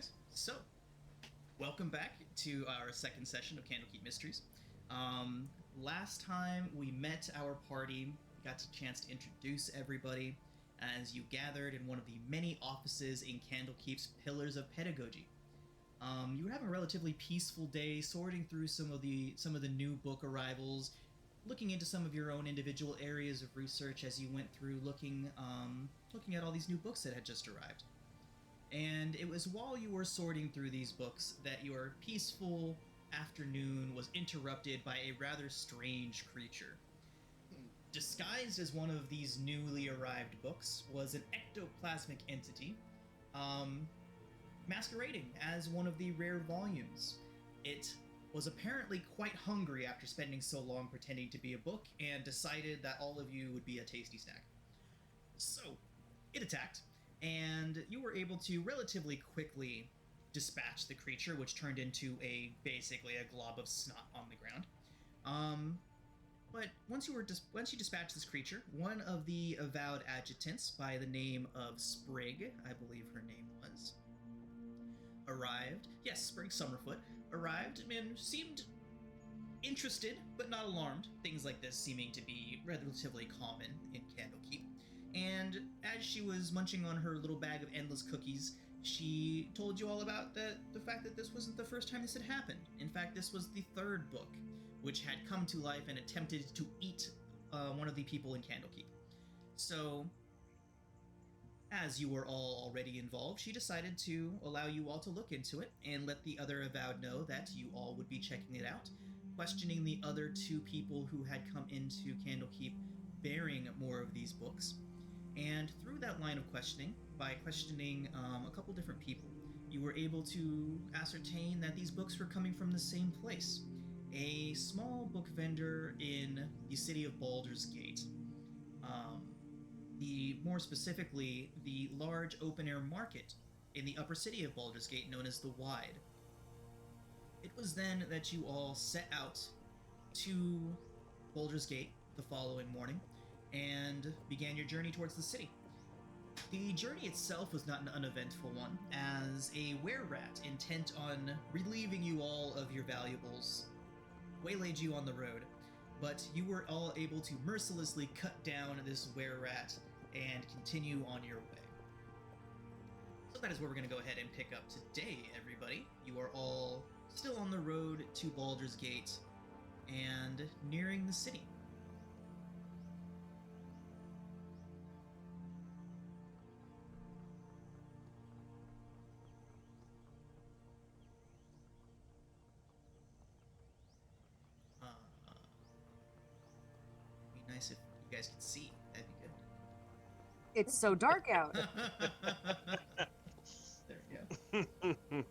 guys. So, welcome back to our second session of Candlekeep Mysteries. Last time we met our party, got a chance to introduce everybody as you gathered in one of the many offices in Candlekeep's Pillars of Pedagogy. You were having a relatively peaceful day, sorting through some of the new book arrivals, looking into some of your own individual areas of research as you went through looking at all these new books that had just arrived. And it was while you were sorting through these books that your peaceful afternoon was interrupted by a rather strange creature. Disguised as one of these newly arrived books was an ectoplasmic entity, masquerading as one of the rare volumes. It was apparently quite hungry after spending so long pretending to be a book and decided that all of you would be a tasty snack. So, it attacked, and you were able to relatively quickly dispatch the creature, which turned into basically a glob of snot on the ground. But once you dispatched this creature, one of the avowed adjutants by the name of Sprig, I believe her name was, arrived. Yes, Sprig Summerfoot arrived and seemed interested but not alarmed. Things like this seeming to be relatively common in Candlekeep. And as she was munching on her little bag of endless cookies, she told you all about the fact that this wasn't the first time this had happened. In fact, this was the third book, which had come to life and attempted to eat one of the people in Candlekeep. So, as you were all already involved, she decided to allow you all to look into it and let the other avowed know that you all would be checking it out, questioning the other two people who had come into Candlekeep bearing more of these books. And through that line of questioning, by questioning a couple different people, you were able to ascertain that these books were coming from the same place. A small book vendor in the city of Baldur's Gate. More specifically, the large open-air market in the upper city of Baldur's Gate known as the Wide. It was then that you all set out to Baldur's Gate the following morning and began your journey towards the city. The journey itself was not an uneventful one, as a were-rat intent on relieving you all of your valuables waylaid you on the road, but you were all able to mercilessly cut down this were-rat and continue on your way. So that is where we're going to go ahead and pick up today, everybody. You are all still on the road to Baldur's Gate and nearing the city. It'd be nice if you guys could see. That'd be good. It's so dark out. There we go.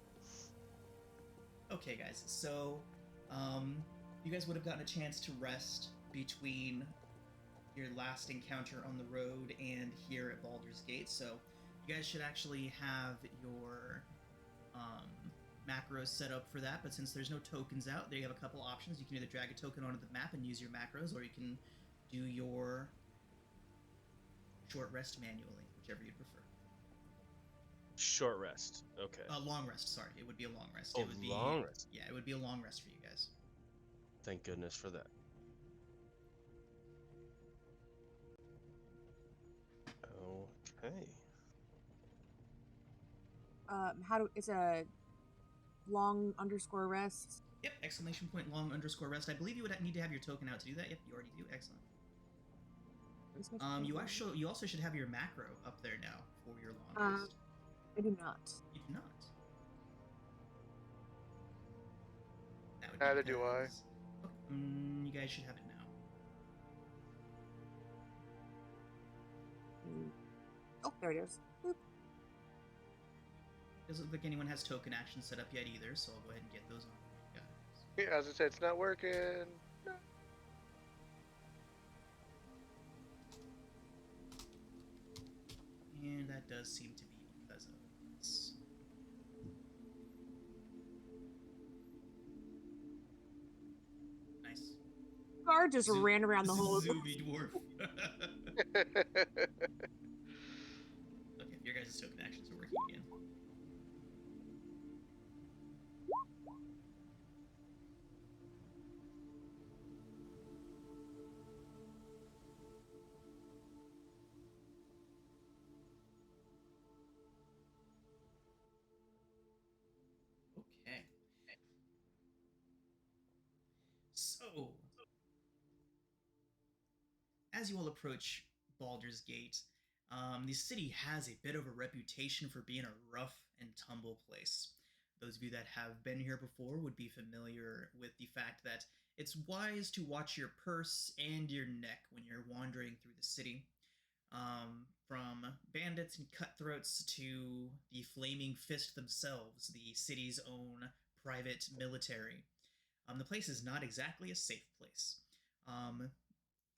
Okay, guys, so you guys would have gotten a chance to rest between your last encounter on the road and here at Baldur's Gate, so you guys should actually have your macros set up for that, but since there's no tokens out, there you have a couple options. You can either drag a token onto the map and use your macros, or you can do your short rest manually, whichever you'd prefer. Short rest. Okay. Long rest, sorry. It would be a long rest. Oh, It would be long rest. Yeah, it would be a long rest for you guys. Thank goodness for that. Okay. It's a long underscore rest. Yep, exclamation point long underscore rest. I believe you would need to have your token out to do that. Yep, you already do. Excellent. You also should have your macro up there now for your long rest. I do not. You do not. That would Neither do I. Okay, you guys should have it now. Oh, there it is. Boop. Doesn't look like anyone has token action set up yet either, so I'll go ahead and get those on you guys. Yeah, as I said, it's not working. No. And that does seem to be because of this. Nice. Car just ran around the whole. Zoomy dwarf. Okay, your guys' token actions are working again. as you all approach Baldur's Gate, the city has a bit of a reputation for being a rough and tumble place. Those of you that have been here before would be familiar with the fact that it's wise to watch your purse and your neck when you're wandering through the city. From bandits and cutthroats to the Flaming Fist themselves, the city's own private military. The place is not exactly a safe place.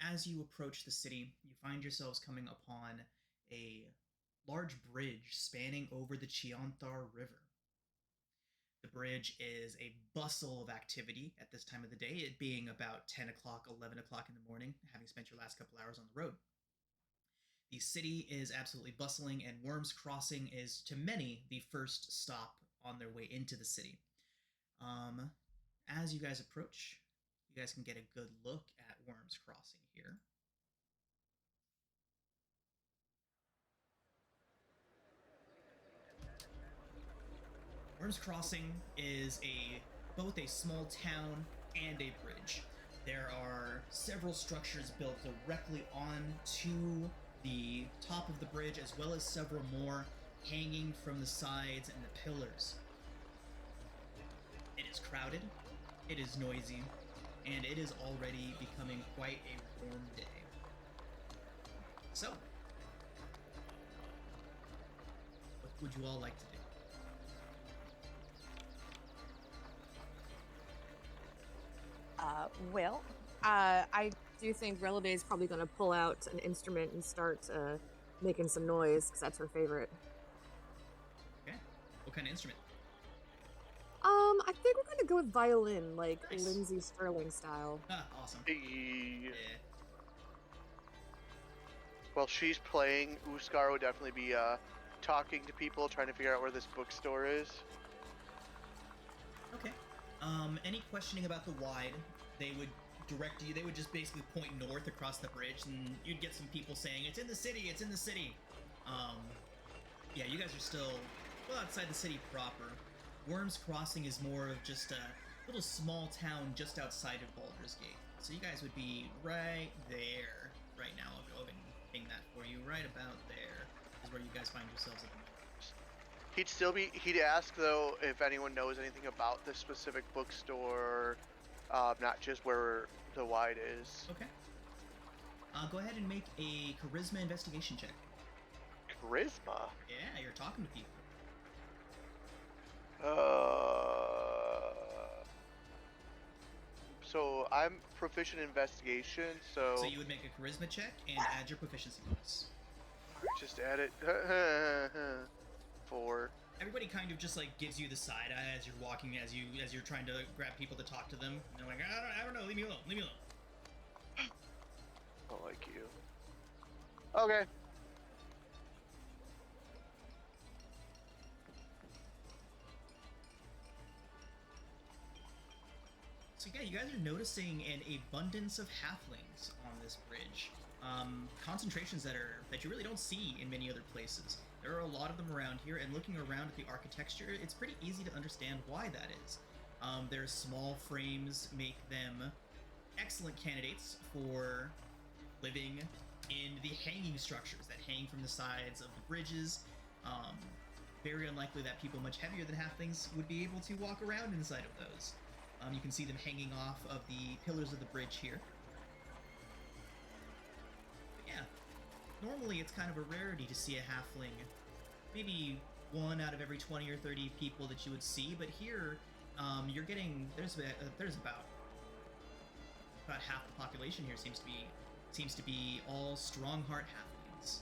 As you approach the city, you find yourselves coming upon a large bridge spanning over the Chiantar River. The bridge is a bustle of activity at this time of the day, it being about 10 o'clock, 11 o'clock in the morning, having spent your last couple hours on the road. The city is absolutely bustling, and Worms Crossing is, to many, the first stop on their way into the city. As you guys approach, you guys can get a good look at Worms Crossing here. Worms Crossing is both a small town and a bridge. There are several structures built directly onto the top of the bridge, as well as several more hanging from the sides and the pillars. It is crowded, it is noisy, and it is already becoming quite a warm day. So, what would you all like to do? I do think Relade is probably going to pull out an instrument and start making some noise, because that's her favorite. Okay. What kind of instrument? I think we're going to go with violin, like Nice. Lindsay Sterling style. Awesome. Yeah. Yeah. While she's playing, Uskar will definitely be talking to people, trying to figure out where this bookstore is. Okay. Any questioning about the wide, they would direct you, they would just basically point north across the bridge, and you'd get some people saying, it's in the city, it's in the city. Yeah, you guys are still well outside the city proper. Worms Crossing is more of just a little small town just outside of Baldur's Gate. So you guys would be right there right now. I'll go ahead and ping that for you. Right about there is where you guys find yourselves at the moment. He'd ask though if anyone knows anything about this specific bookstore, not just where the wide is. Okay. Go ahead and make a charisma investigation check. Charisma? Yeah, you're talking to people. So I'm proficient in investigation, so... So you would make a charisma check and add your proficiency bonus. Just add it. 4. Everybody kind of just like gives you the side eye as you're walking, as you're trying to grab people to talk to them. And they're like, I don't know, leave me alone, leave me alone. I like you. Okay. So yeah, you guys are noticing an abundance of halflings on this bridge. Concentrations that you really don't see in many other places. There are a lot of them around here, and looking around at the architecture, it's pretty easy to understand why that is. Their small frames make them excellent candidates for living in the hanging structures that hang from the sides of the bridges. Very unlikely that people much heavier than halflings would be able to walk around inside of those. You can see them hanging off of the pillars of the bridge here. But yeah, normally it's kind of a rarity to see a halfling. Maybe 1 out of every 20 or 30 people that you would see, but here you're getting there's about half the population here seems to be all Strongheart halflings.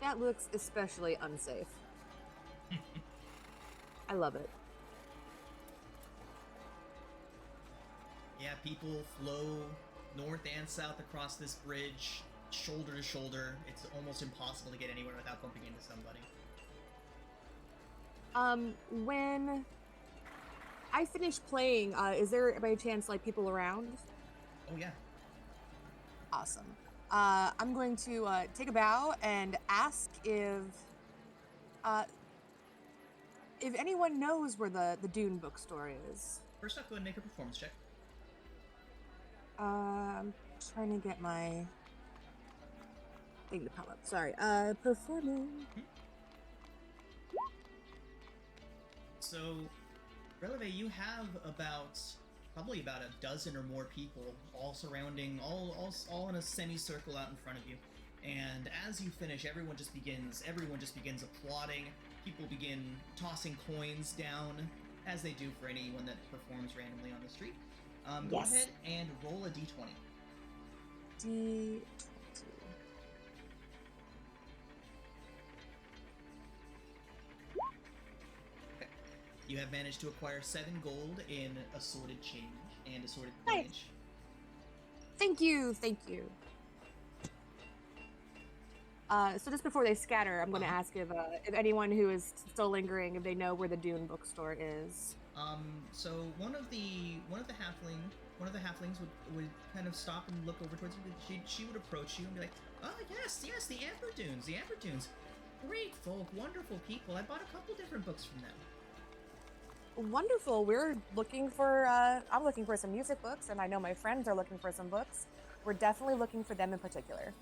That looks especially unsafe. I love it. Yeah, people flow north and south across this bridge, shoulder to shoulder. It's almost impossible to get anywhere without bumping into somebody. When I finish playing, is there by chance like people around? Oh yeah. Awesome. I'm going to take a bow and ask if anyone knows where the Dune bookstore is. First off, go ahead and make a performance check. trying to get my thing to pop up. Sorry. Performing. So, Releve, you have probably about a dozen or more people all surrounding, all in a semicircle out in front of you. And as you finish, everyone just begins applauding. People begin tossing coins down, as they do for anyone that performs randomly on the street. Go Yes. ahead and roll a d20. D20. Okay. You have managed to acquire 7 gold in assorted change and assorted Nice. coinage. Thank you. So just before they scatter, I'm going to ask if anyone who is still lingering, if they know where the Dune bookstore is. So one of the halflings would kind of stop and look over towards you. She would approach you and be like, "Oh yes, the Amber Dunes. Great folk, wonderful people. I bought a couple different books from them." Wonderful. We're looking for. I'm looking for some music books, and I know my friends are looking for some books. We're definitely looking for them in particular.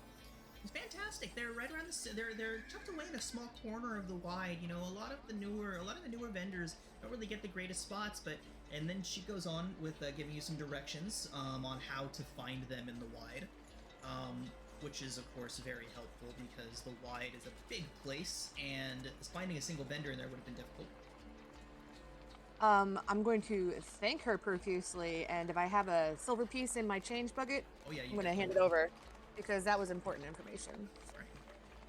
It's fantastic. They're right around they're tucked away in a small corner of the wide. You know, a lot of the newer vendors don't really get the greatest spots, and then she goes on with giving you some directions on how to find them in the wide, which is of course very helpful because the wide is a big place, and finding a single vendor in there would have been difficult. I'm going to thank her profusely, and if I have a silver piece in my change bucket, Oh yeah, I'm going to hand it over because that was important information. Right.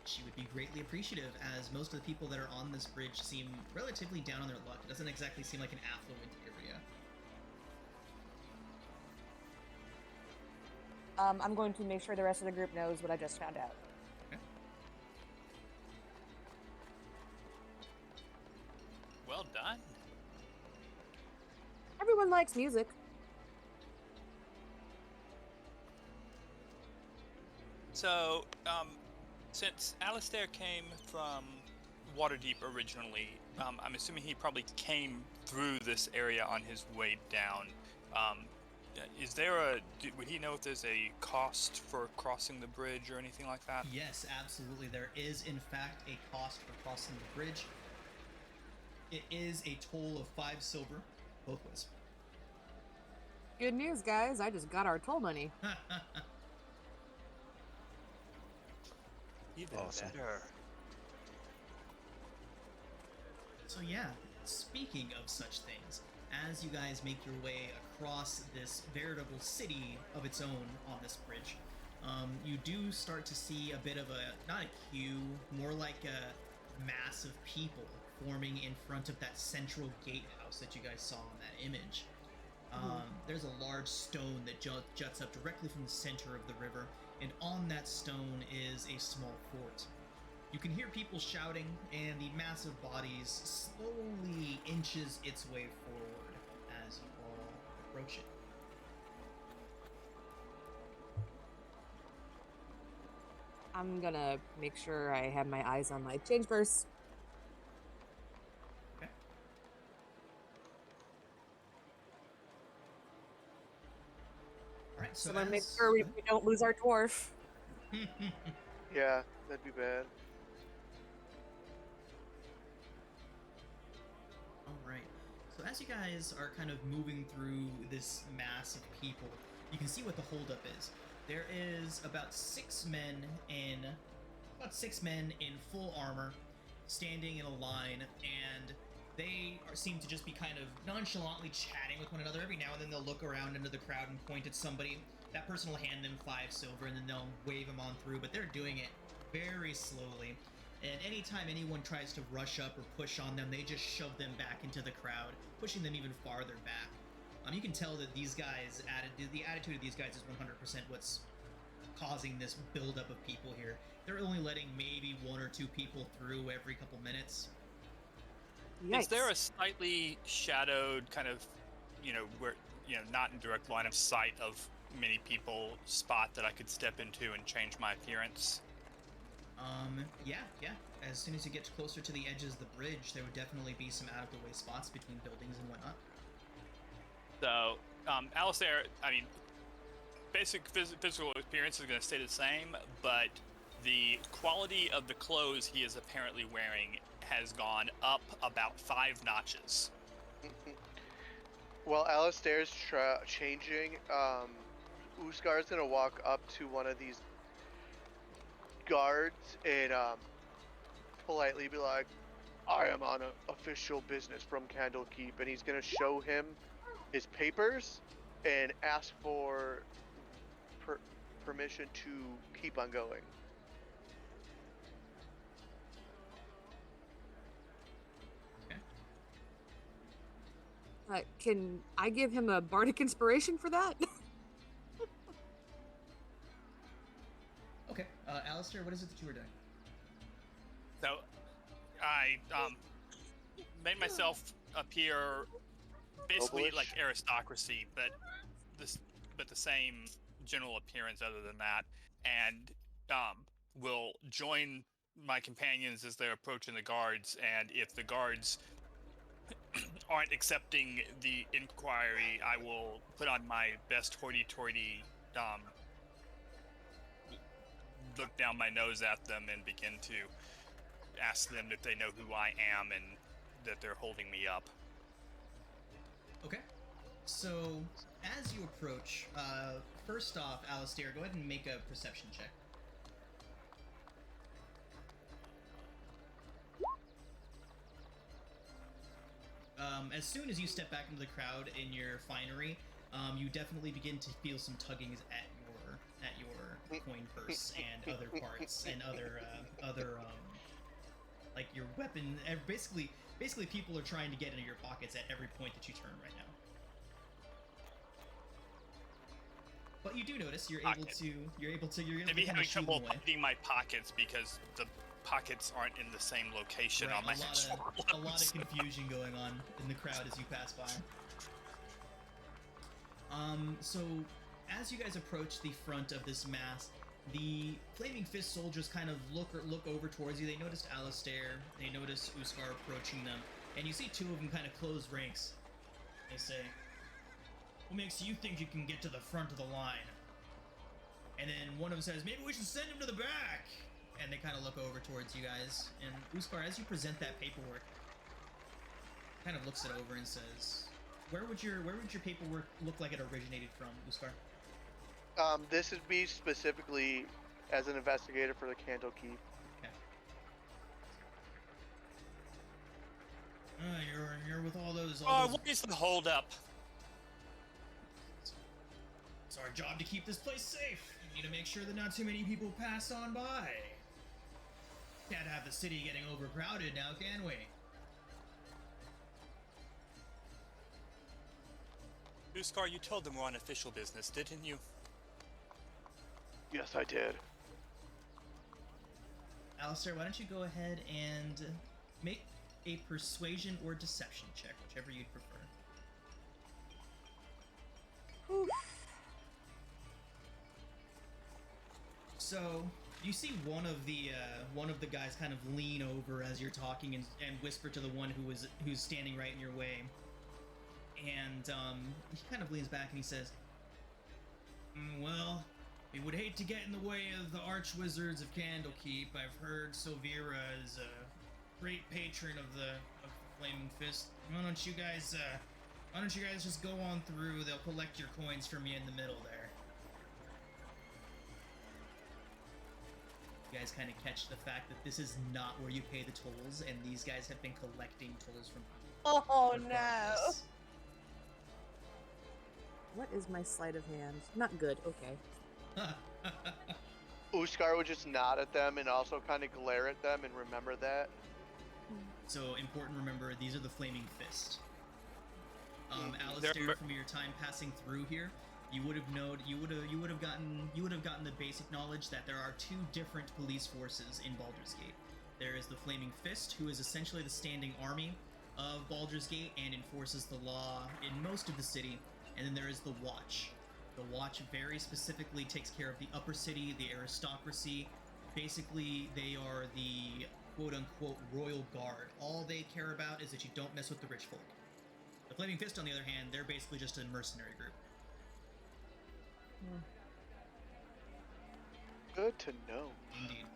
She would be greatly appreciative, as most of the people that are on this bridge seem relatively down on their luck. It doesn't exactly seem like an affluent area. I'm going to make sure the rest of the group knows what I just found out. Okay. Well done. Everyone likes music. So, since Alistair came from Waterdeep originally, I'm assuming he probably came through this area on his way down. Would he know if there's a cost for crossing the bridge or anything like that? Yes, absolutely. There is, in fact, a cost for crossing the bridge. It is a toll of 5 silver, both ways. Good news, guys. I just got our toll money. Even Awesome. better. So yeah, speaking of such things, as you guys make your way across this veritable city of its own on this bridge, you do start to see a bit of not a queue, more like a mass of people forming in front of that central gatehouse that you guys saw in that image. There's a large stone that juts up directly from the center of the river, and on that stone is a small fort. You can hear people shouting, and the massive bodies slowly inches its way forward as you all approach it. I'm gonna make sure I have my eyes on my change purse. Okay. All right. So So I'm gonna make as- sure we don't lose our dwarf. Yeah, that'd be bad. Alright, so as you guys are kind of moving through this mass of people, you can see what the holdup is. There is about six men in full armor, standing in a line, and they seem to just be kind of nonchalantly chatting with one another. Every now and then they'll look around into the crowd and point at somebody. That person will hand them 5 silver, and then they'll wave them on through, but they're doing it very slowly. And anytime anyone tries to rush up or push on them, they just shove them back into the crowd, pushing them even farther back. You can tell that these guys, the attitude of these guys is 100% what's causing this buildup of people here. They're only letting maybe 1 or 2 people through every couple minutes. Yikes. Is there a slightly shadowed kind of, where, not in direct line of sight of many people spot that I could step into and change my appearance? Yeah. As soon as you get closer to the edges of the bridge, there would definitely be some out-of-the-way spots between buildings and whatnot. So, Alistair, basic physical appearance is going to stay the same, but the quality of the clothes he is apparently wearing has gone up about 5 notches. While Alistair's changing, Uskar's gonna walk up to one of these guards and politely be like, "I am on official business from Candlekeep," and he's gonna show him his papers and ask for permission to keep on going. Can I give him a bardic inspiration for that? Okay, Alistair, what is it that you were doing? So, I made myself appear basically Noble-ish? like aristocracy, but the same general appearance other than that, and will join my companions as they're approaching the guards, and if the guards aren't accepting the inquiry, I will put on my best hoity-toity, look down my nose at them and begin to ask them if they know who I am and that they're holding me up. Okay. So, as you approach, first off, Alistair, go ahead and make a perception check. As soon as you step back into the crowd in your finery, you definitely begin to feel some tuggings at your coin purse and other parts and other like your weapon. Basically, people are trying to get into your pockets at every point that you turn right now. But you do notice you're able to Maybe having shoo them trouble away. finding my pockets because the pockets aren't in the same location Right, on my a lot of confusion going on in the crowd as you pass by. So as you guys approach the front of this mass, the Flaming Fist soldiers kind of look over towards you. They noticed Alistair, they notice Uskar approaching them, and you see two of them kind of close ranks. They say, "What makes you think you can get to the front of the line?" And then one of them says, "Maybe we should send him to the back." And they kind of look over towards you guys. And Uskar, as you present that paperwork, kind of looks it over and says, "Where would your paperwork look like it originated from, Uskar?" This would be specifically as an investigator for the Candlekeep. Okay. You're with all those. What is the holdup? It's our job to keep this place safe. We need to make sure that not too many people pass on by. Can't have the city getting overcrowded now, can we? Uskar, you told them we're on official business, didn't you? Yes, I did. Alistair, why don't you go ahead and make a persuasion or deception check, whichever you'd prefer. Oof. So you see one of the guys kind of lean over as you're talking and whisper to the one who's standing right in your way, and he kind of leans back and he says, "Well, we would hate to get in the way of the Archwizards of Candlekeep. I've heard Silvira is a great patron of the Flaming Fist. Why don't you guys just go on through? They'll collect your coins from you in the middle there." You guys kind of catch the fact that this is not where you pay the tolls, and these guys have been collecting tolls from. Oh no! What is my sleight of hand? Not good. Okay. Uskar would just nod at them and also kind of glare at them and remember that. So important. Remember, these are the Flaming Fist. Alistair, from your time passing through here, you would have gotten the basic knowledge that there are two different police forces in Baldur's Gate. There is the Flaming Fist, who is essentially the standing army of Baldur's Gate and enforces the law in most of the city, and then there is the Watch. The Watch very specifically takes care of the upper city, the aristocracy. Basically, they are the quote-unquote royal guard. All they care about is that you don't mess with the rich folk. The Flaming Fist, on the other hand, they're basically just a mercenary group. Good to know. Indeed.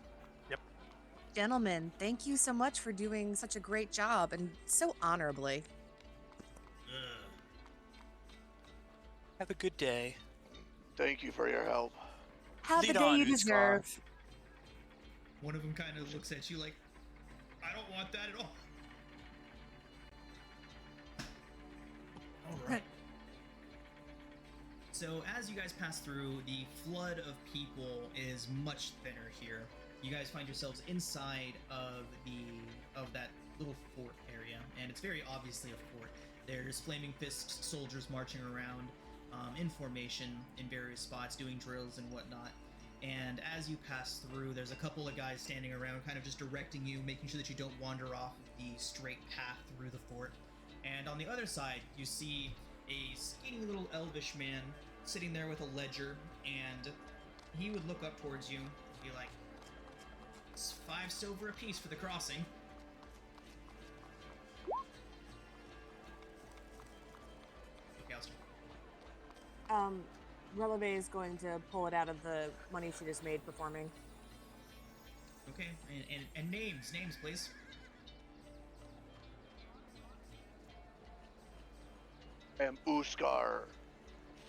Gentlemen, thank you so much for doing such a great job and so honorably. Ugh. Have a good day. Thank you for your help. Have the Lead day on, you Uskar. deserve. One of them kind of looks at you like, I don't want that at all. All right. So as you guys pass through, the flood of people is much thinner here. You guys find yourselves inside of that little fort area, and it's very obviously a fort. There's flaming fist soldiers marching around in formation in various spots, doing drills and whatnot. And as you pass through, there's a couple of guys standing around, kind of just directing you, making sure that you don't wander off the straight path through the fort. And on the other side, you see a skinny little elvish man sitting there with a ledger, and he would look up towards you and be like, "It's 5 silver apiece for the crossing." Okay, I'll start. Releve is going to pull it out of the money she just made performing. Okay, and names, please. I am Uskar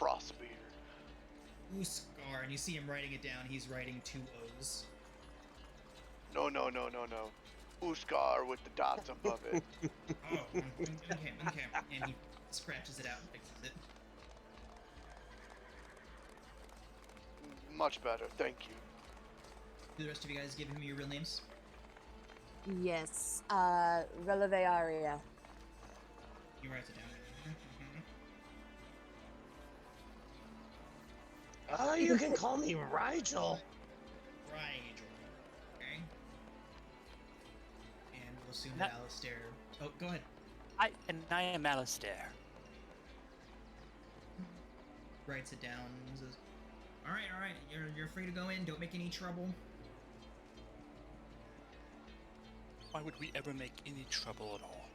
Frostbeard. Uskar, and you see him writing it down. He's writing 2 O's. No. Uskar with the dots above it. Oh, okay. And he scratches it out and fixes it. Much better, thank you. Do the rest of you guys give him your real names? Yes, Releve Aria. He writes it down. Oh, you can call me Rigel. Right. Okay. And we'll assume that Alistair... Oh, go ahead. I am Alistair. Writes it down and says, All right. You're free to go in. Don't make any trouble. Why would we ever make any trouble at all?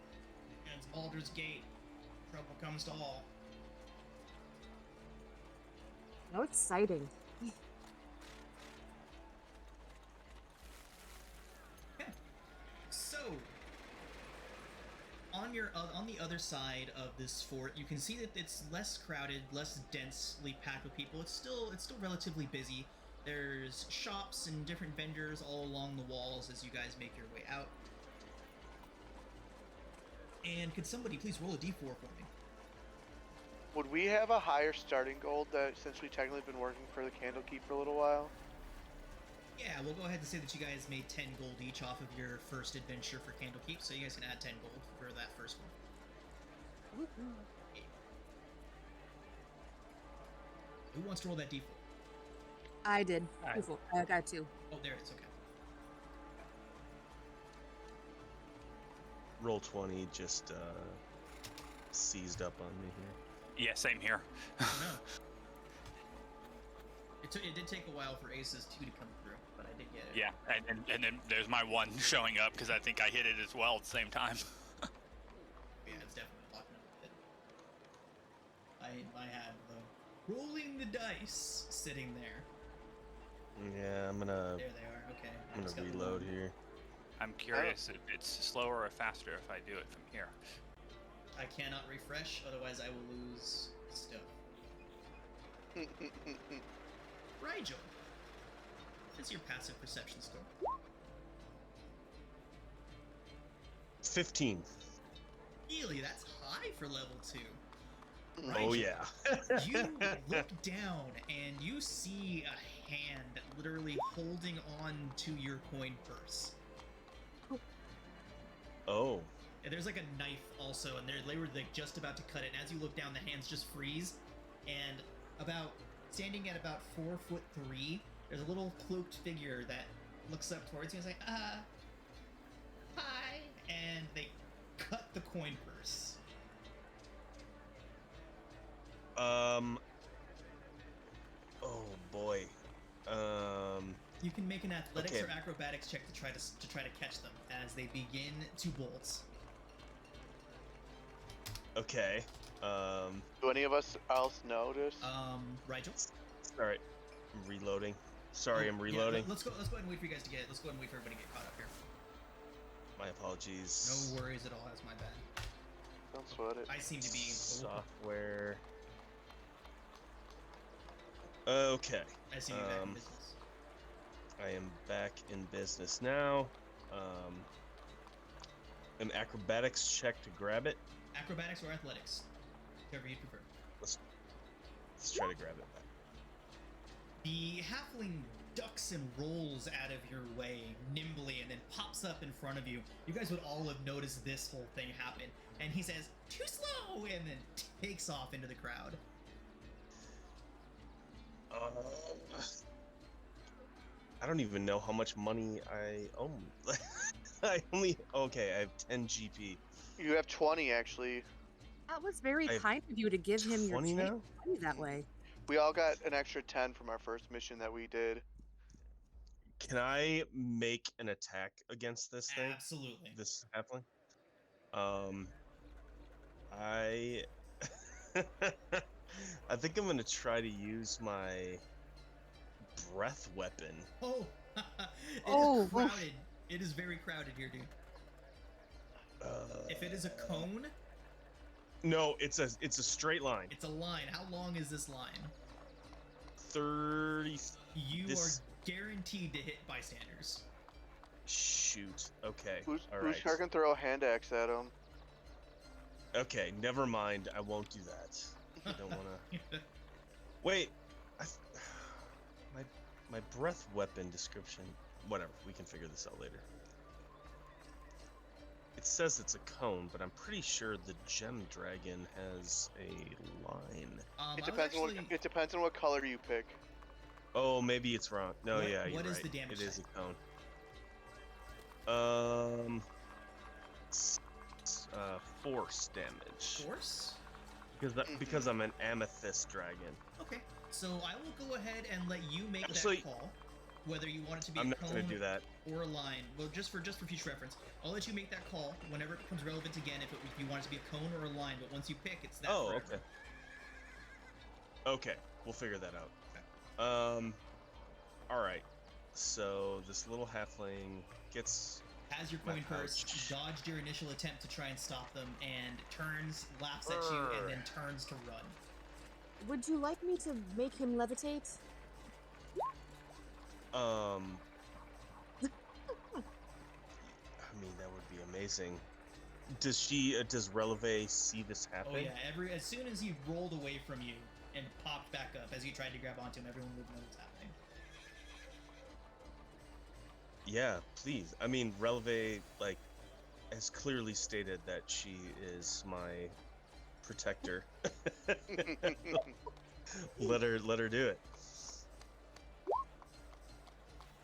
It's Baldur's Gate. Trouble comes to all. How exciting. Okay. So, on the other side of this fort, you can see that it's less crowded, less densely packed with people. It's still relatively busy. There's shops and different vendors all along the walls as you guys make your way out. And could somebody please roll a d4 for me? Would we have a higher starting gold since we technically been working for the Candlekeep for a little while? Yeah, we'll go ahead and say that you guys made 10 gold each off of your first adventure for Candlekeep, so you guys can add 10 gold for that first one. Who wants to roll that d4? I did. Alright. I got 2. Oh, there it is, okay. Roll 20 just seized up on me here. Yeah, same here. Oh, no. It did take a while for Ace's 2 to come through, but I did get it. Yeah, and then there's my 1 showing up because I think I hit it as well at the same time. Yeah, it's definitely locking up a bit. I had the rolling the dice sitting there. Yeah, I'm gonna There they are, okay. I I'm just gonna got the reload one. here. I'm curious if it's slower or faster if I do it from here. I cannot refresh, otherwise I will lose stuff. Rigel, what's your passive perception score? 15. Really, that's high for level 2. Oh Rigel, yeah. You look down and you see a hand literally holding on to your coin purse. Oh. And there's like a knife also, and they were like just about to cut it. And as you look down, the hands just freeze. And standing at about 4'3", there's a little cloaked figure that looks up towards you and is like, hi. And they cut the coin purse. Oh boy. You can make an athletics Okay. or acrobatics check to try to catch them as they begin to bolt. Okay. Do any of us else notice? Rigel? Alright. I'm reloading. Sorry, I'm reloading. Yeah, let's go ahead and wait for you guys to get. Let's go ahead and wait for everybody to get caught up here. My apologies. No worries at all. That's my bad. Don't sweat it. I seem to be software. Okay. I seem to be back in business. I am back in business now. An acrobatics check to grab it. Acrobatics or athletics, whichever you prefer. Let's try to grab it back. The halfling ducks and rolls out of your way nimbly and then pops up in front of you. You guys would all have noticed this whole thing happen. And he says, "Too slow!" and then takes off into the crowd. I don't even know how much money I own. I have 10 GP. You have 20 actually. That was very I have kind of you to give him your 20 now? money that way. We all got an extra 10 from our first mission that we did. Can I make an attack against this thing? Absolutely. This halfling? I I think I'm gonna try to use my breath weapon. Oh, Oh, is crowded. It is very crowded here, dude. If it is a cone, no, it's a straight line. it's a line. How long is this line? 30. You This- are guaranteed to hit bystanders. Shoot. Okay. Who's All right. can throw a hand axe at him? Okay. Never mind. I won't do that. I don't wanna. Wait. My breath weapon description. Whatever. We can figure this out later. It says it's a cone, but I'm pretty sure the gem dragon has a line. It depends on what color you pick. Oh, maybe it's wrong. No, What- yeah, you're what is right. the damage It is a type? cone. Force damage. Force? Because I'm an amethyst dragon. Okay. So I will go ahead and let you make Actually, that call, whether you want it to be I'm a not cone gonna do that. or a line. Well, just for future reference, I'll let you make that call whenever it becomes relevant again. If you want it to be a cone or a line, but once you pick, it's that. Oh, forever. okay. Okay, we'll figure that out. All right. So this little halfling gets. Has your My coin purse, pouch. dodged your initial attempt to try and stop them, and turns, laughs at you, and then turns to run. Would you like me to make him levitate? I mean, that would be amazing. Does Releve see this happen? Oh yeah, as soon as he rolled away from you and popped back up as you tried to grab onto him, everyone would know what's happening. Yeah, please. I mean, Releve, has clearly stated that she is my protector. let her do it.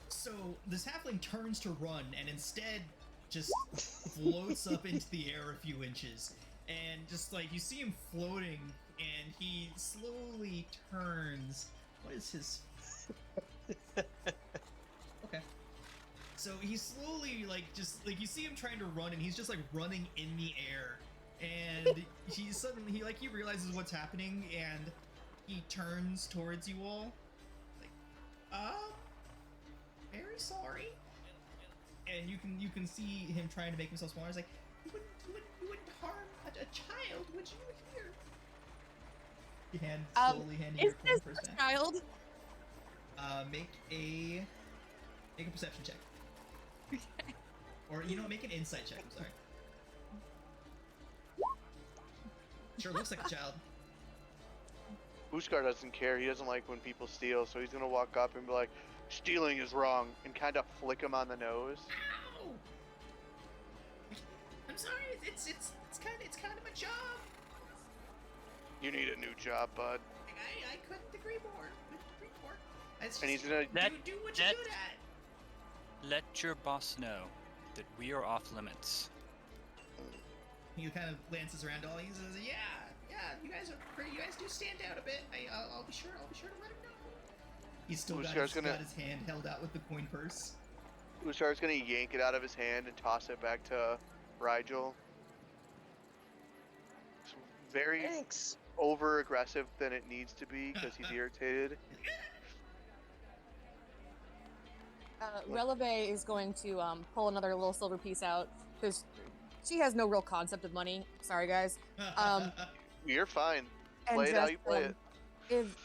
So this halfling turns to run and instead just floats up into the air a few inches, and just you see him floating, and he slowly turns. What is his? Okay. So he slowly you see him trying to run, and he's just running in the air, and he suddenly he realizes what's happening, and he turns towards you all, very sorry. And you can see him trying to make himself smaller. He's like, you wouldn't harm a child, would you? Here. You slowly handing your Is coin this purse a back. child? Make a perception check. Okay. Or make an insight check. I'm sorry. Sure looks like a child. Uskar doesn't care. He doesn't like when people steal, so he's gonna walk up and be like, "Stealing is wrong," and kind of flick him on the nose. Ow! I'm sorry. It's kind of a job. You need a new job, bud. I couldn't agree more. It's And he's just, gonna. do what you're good at. Let your boss know that we are off limits. He kind of glances around all. He says, "Yeah, you guys are pretty. You guys do stand out a bit. I'll be sure to let him know." He's still got his hand held out with the coin purse. Uskar's gonna yank it out of his hand and toss it back to Rigel. It's very Thanks. over aggressive than it needs to be because he's irritated. Releve is going to pull another little silver piece out because she has no real concept of money. Sorry, guys. You're fine. And Play it how just, you play it. If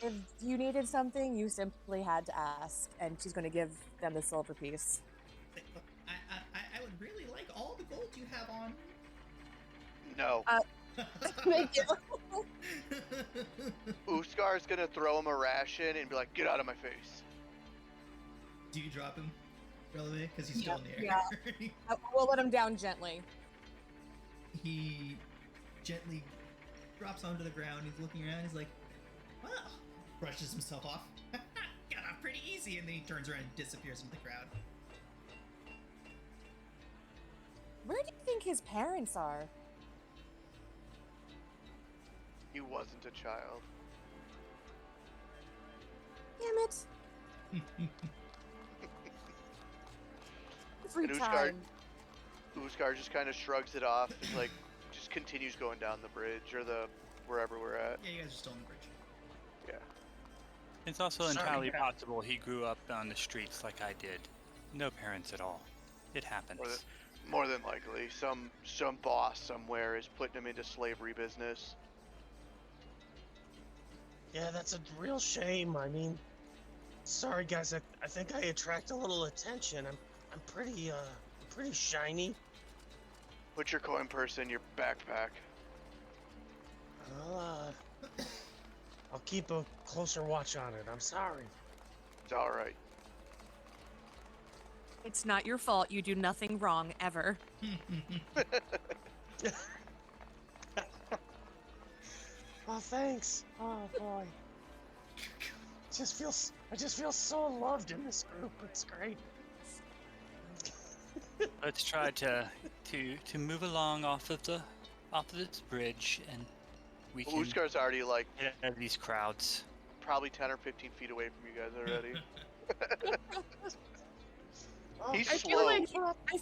you needed something, you simply had to ask, and she's going to give them the silver piece. I would really like all the gold you have on. No. Thank you. Uskar's gonna throw him a ration and be like, "Get out of my face." Do you drop him, Releve? Because he's still in the Yeah. air. We'll let him down gently. He gently drops onto the ground. He's looking around. He's like, "Wow!" Brushes himself off. Got off pretty easy, and then he turns around and disappears into the crowd. Where do you think his parents are? He wasn't a child. Damn it. Every And time. Uskar just kind of shrugs it off and like just continues going down the bridge or the wherever we're at. Yeah, you guys are still on the bridge. Yeah. It's also Sorry, entirely Dad. possible he grew up on the streets like I did. No parents at all. It happens. More than likely, some boss somewhere is putting him into slavery business. Yeah, that's a real shame. I mean, sorry guys, I think I attract a little attention. I'm pretty shiny. Put your coin purse in your backpack. I'll keep a closer watch on it. I'm sorry. It's all right. It's not your fault. You do nothing wrong, ever. Oh, thanks. Oh boy. I just feel so loved in this group. It's great. Let's try to move along off of this bridge, and we Well, can Uskar's already like get out of these crowds. probably 10 or 15 feet away from you guys already. Oh, He's I slow.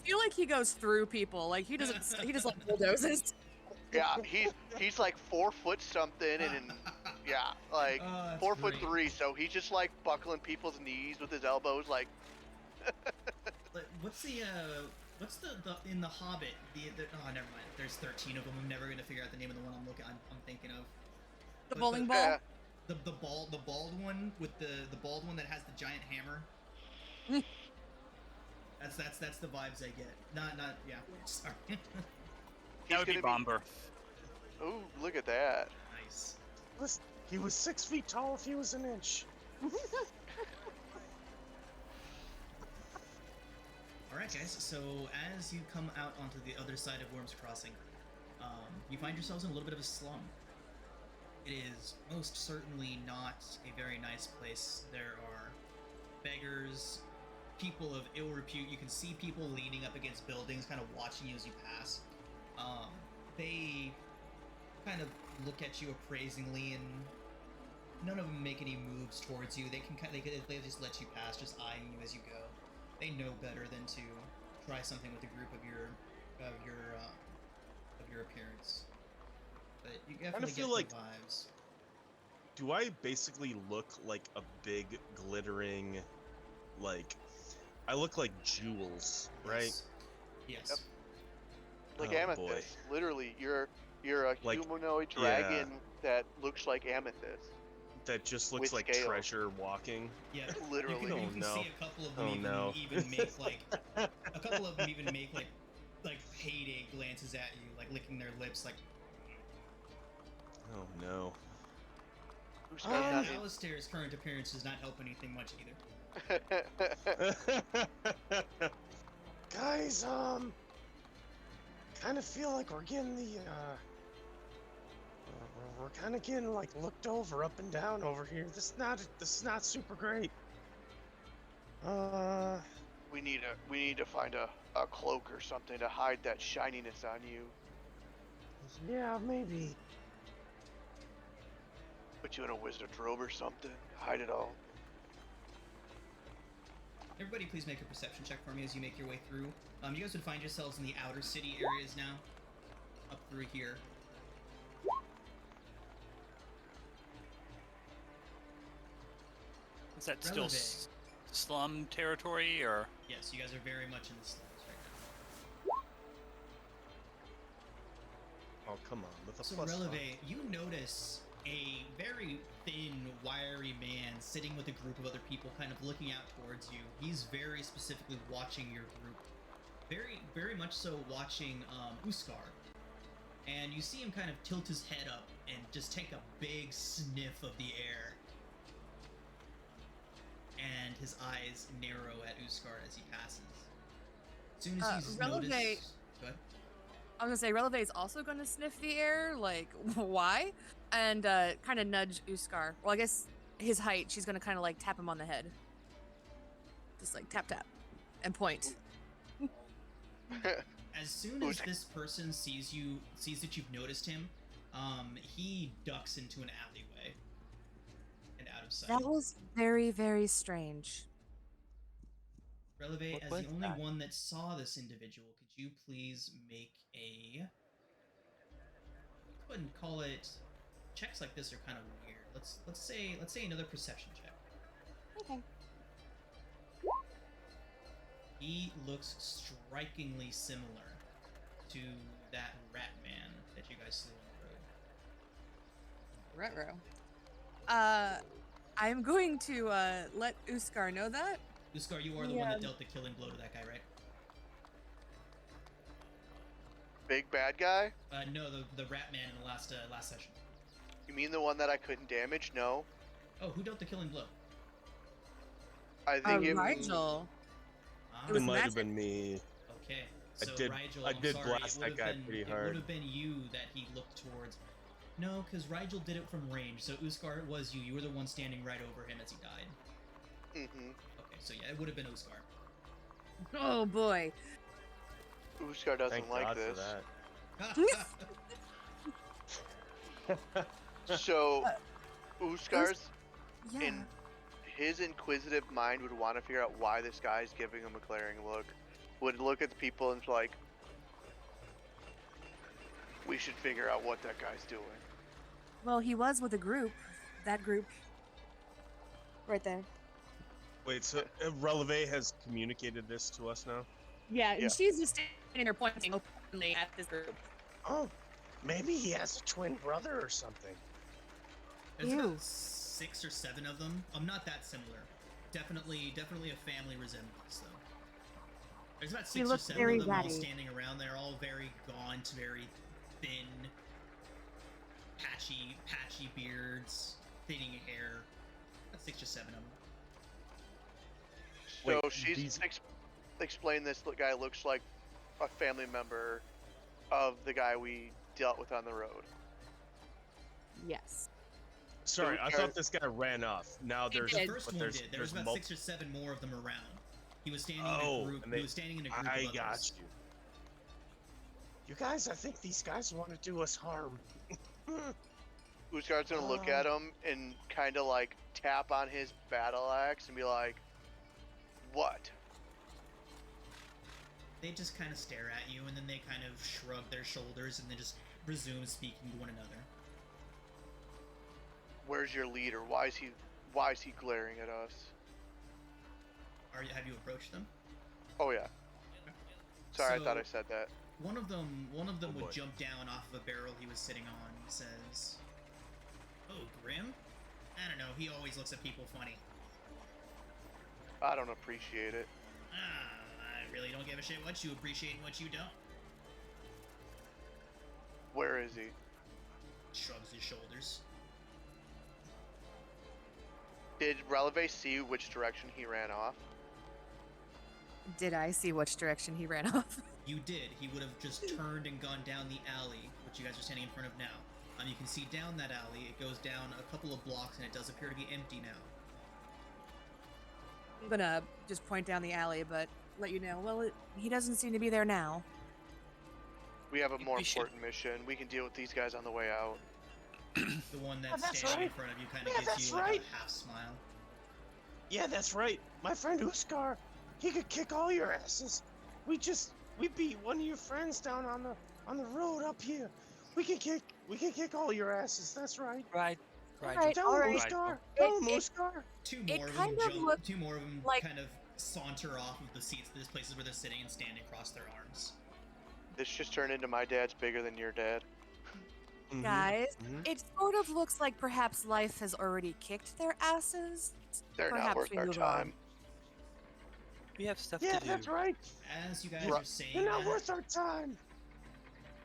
feel like he goes through people. Like he just like bulldozes. Yeah, he's like 4 foot something and yeah, like Oh, that's 4'3", great. so he's just like buckling people's knees with his elbows like But what's the in the Hobbit? Oh, never mind. There's 13 of them. I'm never gonna figure out the name of the one I'm thinking of. The But bowling ball. yeah. The bald one with the bald one that has the giant hammer. That's the vibes I get. Not yeah. Sorry. That would be Bomber. Oh, look at that. Nice. He was 6 feet tall if he was an inch. All right, guys. So as you come out onto the other side of Worm's Crossing, you find yourselves in a little bit of a slum. It is most certainly not a very nice place. There are beggars, people of ill repute. You can see people leaning up against buildings, kind of watching you as you pass. They kind of look at you appraisingly, and none of them make any moves towards you. They just let you pass, just eyeing you as you go. They know better than to try something with a group of your appearance. But you definitely feel get like- the vibes. Do I basically look like a big glittering, like, I look like jewels, right? Yes. Yes. Yep. Like Oh, amethyst. boy. Literally, you're a Like, humanoid dragon that looks like amethyst. That just looks With like scales. treasure walking. Yeah. Literally. You Oh, can no. see a couple of them Oh, no. even make like a couple of them even make like payday glances at you, like licking their lips, like. Oh no. Who's And got that? Alistair's current appearance does not help anything much either. Guys, kind of feel like we're getting we're kind of getting like looked over up and down over here. This is not super great. we need to find a cloak or something to hide that shininess on you. Yeah, maybe. Put you in a wizard's robe or something. Hide it all. Everybody, please make a perception check for me as you make your way through. You guys would find yourselves in the outer city areas now, up through here. Is that Releve. slum territory, or Yes, you guys are very much in the slums right now. Oh, come on, with a So plus Releve, 5. you notice a very thin, wiry man sitting with a group of other people, kind of looking out towards you. He's very specifically watching your group, very much so watching Uskar. And you see him kind of tilt his head up and just take a big sniff of the air. And his eyes narrow at Uskar as he passes. As soon as he's Releve- noticed... Go ahead. I was gonna say Releve is also gonna sniff the air, like why? And kind of nudge Uskar. Well, I guess his height. She's gonna kind of like tap him on the head, just like tap tap, and point. As soon as this person sees that you've noticed him, he ducks into an alleyway and out of sight. That was very, very strange. Releve, What as was the only that? one that saw this individual, could you please make a... Go ahead and call it... Checks like this are kind of weird. Let's say another perception check. Okay. He looks strikingly similar to that rat man that you guys slew on the road. Ruh-roh. I'm going to let Uskar know that. Uskar, you are the one that dealt the killing blow to that guy, right? Big bad guy? No, the rat man in the last session. You mean the one that I couldn't damage? No. Oh, who dealt the killing blow? I think it Rigel. Ah, It was It might have magic. been me. okay. I So did- Rigel, I I'm did sorry, blast it that would've guy been- pretty It hard. would have been you that he looked towards. No, because Rigel did it from range. So Uskar, it was you. You were the one standing right over him as he died. Mm-hmm. Okay, so yeah, it would have been Uskar. Oh boy. Uskar doesn't Thank like God this. for that. So, Uskar's Yeah. in his inquisitive mind would want to figure out why this guy's giving him a glaring look. Would look at the people and be like, we should figure out what that guy's doing. Well, he was with a group. That group. Right there. Wait, so Releve has communicated this to us now? Yeah, Yeah. and she's just standing there pointing openly at this group. Oh, maybe he has a twin brother or something. There's Ew. about 6 or 7 of them. I'm not that similar. Definitely a family resemblance though. There's about 6 or looks 7 very of them all ratty. standing around. They're all very gaunt, very thin, patchy beards, thinning hair. About 6 or 7 of them. So Wait, she's these- explained this guy looks like a family member of the guy we dealt with on the road. Yes. Sorry, I Okay. thought this guy ran off. Now He there's did. The first but one there's, did. There was there's about 6 or 7 more of them around. He was standing in Oh, a group. and He they- was standing in a group I of got others. you. You guys, I think these guys want to do us harm. Uskar's gonna look at him and kind of like tap on his battle axe and be like, "What?" They just kind of stare at you, and then they kind of shrug their shoulders, and then just resume speaking to one another. Where's your leader? Why is he glaring at us? Have you approached them? Oh yeah. Sorry, I thought I So- said that. One of them Oh, would boy. jump down off of a barrel he was sitting on and says, "Oh, Grim? I don't know, he always looks at people funny. I don't appreciate it. I really don't give a shit what you appreciate and what you don't." Where is he? Shrugs his shoulders. Did Releve see which direction he ran off? Did I see which direction he ran off? You did. He would have just turned and gone down the alley, which you guys are standing in front of now. You can see down that alley. It goes down a couple of blocks, and it does appear to be empty now. I'm gonna just point down the alley, but let you know. Well, he doesn't seem to be there now. We have a more We should- important mission. We can deal with these guys on the way out. The one that's, that's standing in right. front of you kind of Yeah, gives that's you like right. a half smile. Yeah, that's right. My friend Uskar, he could kick all your asses. We beat one of your friends down on the road up here. We can kick all your asses. That's right. right? Rigel. all right. Rigel. Two It more of kind them of jump. looked Two more of them like- kind of saunter off of the seats. There's places where they're sitting and stand and cross their arms. This just turned into my dad's bigger than your dad. Mhm, Guys, mhm. it sort of looks like perhaps life has already kicked their asses. They're Perhaps not worth we our move time. on. We have stuff Yeah, to do. that's right. As you guys Right. are saying They're not that, worth our time.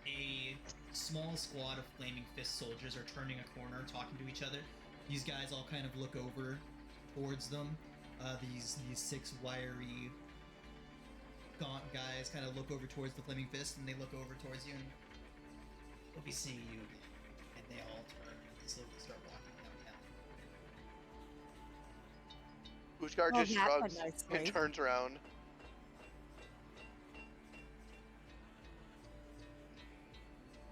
a small squad of Flaming Fist soldiers are turning a corner, talking to each other. These guys all kind of look over towards them. These six wiry, gaunt guys kind of look over towards the Flaming Fist, and they look over towards you, and we'll be seeing you again. And they all turn and slowly start walking downtown. Uskar Oh, just that's a shrugs nice and way. turns around.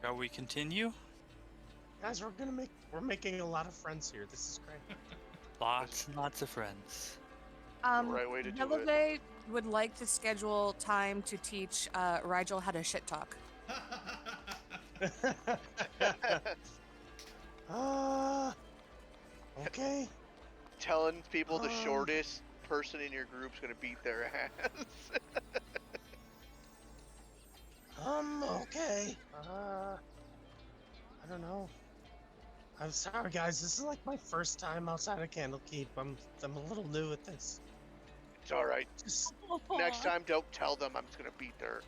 Shall we continue? Guys, we're making a lot of friends here. This is great. Lots and lots of friends. Right way to do it. Yellowbay would like to schedule time to teach Rigel how to shit talk. Okay. Telling people the Um. shortest person in your group's gonna beat their ass. Okay. I don't know. I'm sorry, guys. This is like my first time outside of Candlekeep. I'm a little new at this. It's all right. Just Next time, don't tell them I'm just gonna beat them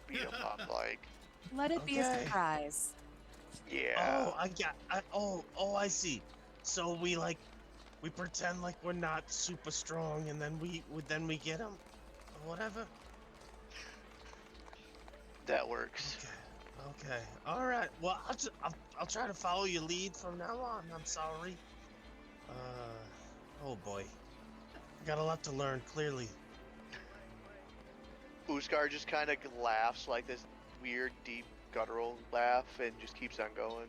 up. Like, Let it be a Okay. surprise. yeah. I see. So we pretend like we're not super strong, and then we get them, or whatever. That works. Okay. All right. Well, I'll try to follow your lead from now on. I'm sorry. Oh boy. Got a lot to learn, clearly. Uskar just kind of laughs like this weird, deep, guttural laugh and just keeps on going.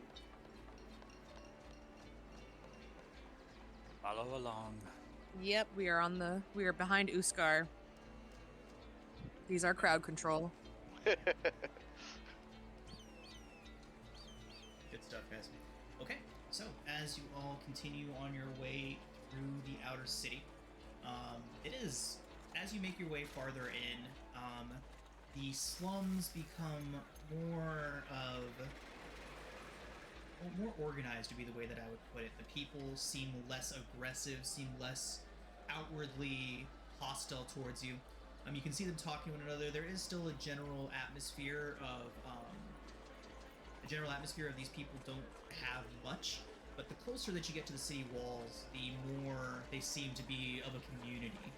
Follow along. Yep, we are behind Uskar. These are crowd control. Good stuff, guys. Okay, so as you all continue on your way through the outer city, it is, as you make your way farther in, the slums become more organized, to be the way that I would put it. The people seem less aggressive, seem less outwardly hostile towards you. You can see them talking to one another. There is still a general atmosphere of these people don't have much, but the closer that you get to the city walls, the more they seem to be of a community.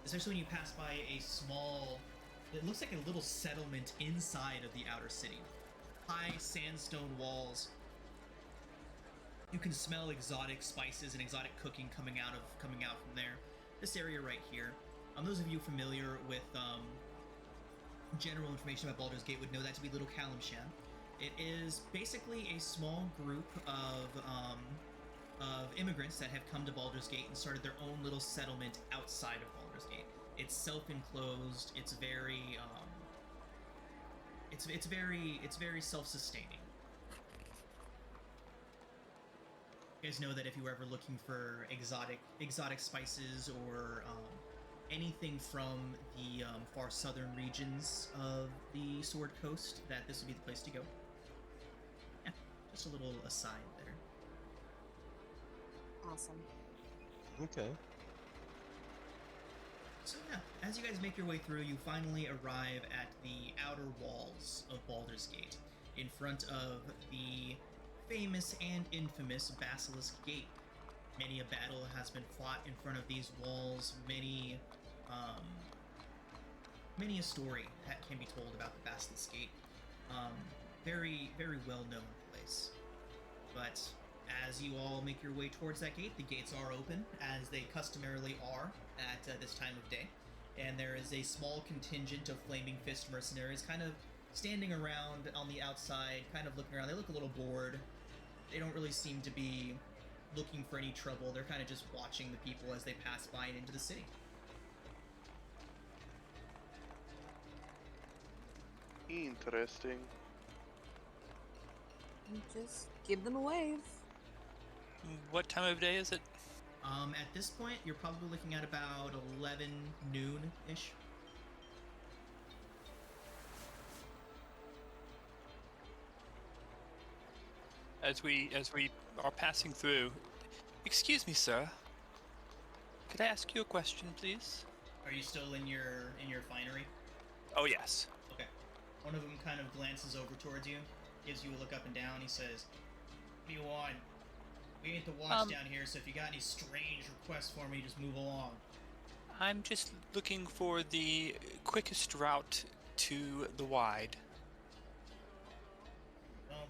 Especially when you pass by a small, it looks like a little settlement inside of the outer city. High sandstone walls. You can smell exotic spices and exotic cooking coming out from there. This area right here. Those of you familiar with general information about Baldur's Gate would know that to be Little Kalimshan. It is basically a small group of immigrants that have come to Baldur's Gate and started their own little settlement outside of Baldur's Gate. It's self-enclosed. It's very it's very self-sustaining. You guys know that if you were ever looking for exotic spices or anything from the far southern regions of the Sword Coast, that this would be the place to go. Yeah, just a little aside there. Awesome. Okay. So yeah, as you guys make your way through, you finally arrive at the outer walls of Baldur's Gate, in front of the famous and infamous Basilisk Gate. Many a battle has been fought in front of these walls. Many a story that can be told about the Basilisk Gate. Very, very well-known place. But as you all make your way towards that gate, the gates are open, as they customarily are at this time of day. And there is a small contingent of Flaming Fist mercenaries kind of standing around on the outside, kind of looking around. They look a little bored. They don't really seem to be looking for any trouble. They're kind of just watching the people as they pass by and into the city. Interesting. Just give them a wave. What time of day is it? At this point, you're probably looking at about 11 noon-ish. As we are passing through, excuse me, sir. Could I ask you a question, please? Are you still in your finery? Oh yes. Okay. One of them kind of glances over towards you, gives you a look up and down. He says, "What do you want? We ain't the watch down here, so if you got any strange requests for me, just move along." I'm just looking for the quickest route to the Wide. Well,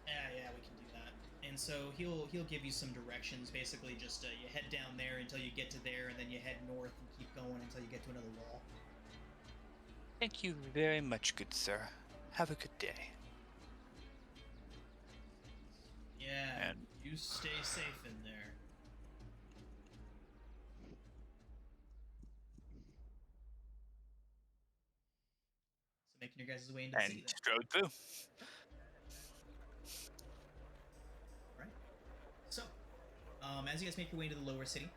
yeah, we can do that. And so he'll give you some directions. Basically, just you head down there until you get to there, and then you head north and keep going until you get to another wall. Thank you very much, good sir. Have a good day. Yeah, And- you stay safe in there. So making your guys' way into the And city then. strode through. Right. So, as you guys make your way into the lower city,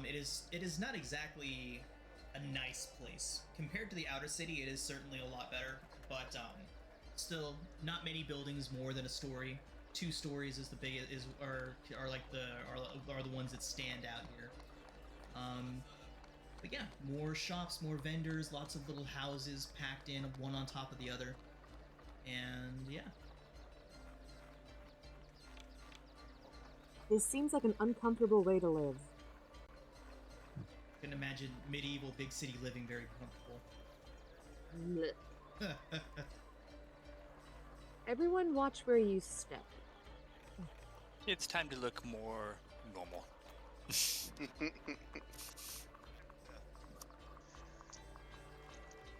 it is not exactly a nice place compared to the outer city. It is certainly a lot better, but still not many buildings more than a story. 2 stories is the biggest are the ones that stand out here. But yeah, more shops, more vendors, lots of little houses packed in, one on top of the other, and yeah. This seems like an uncomfortable way to live. Can imagine medieval big city living very Blech. comfortable. Everyone watch where you step. It's time to look more normal.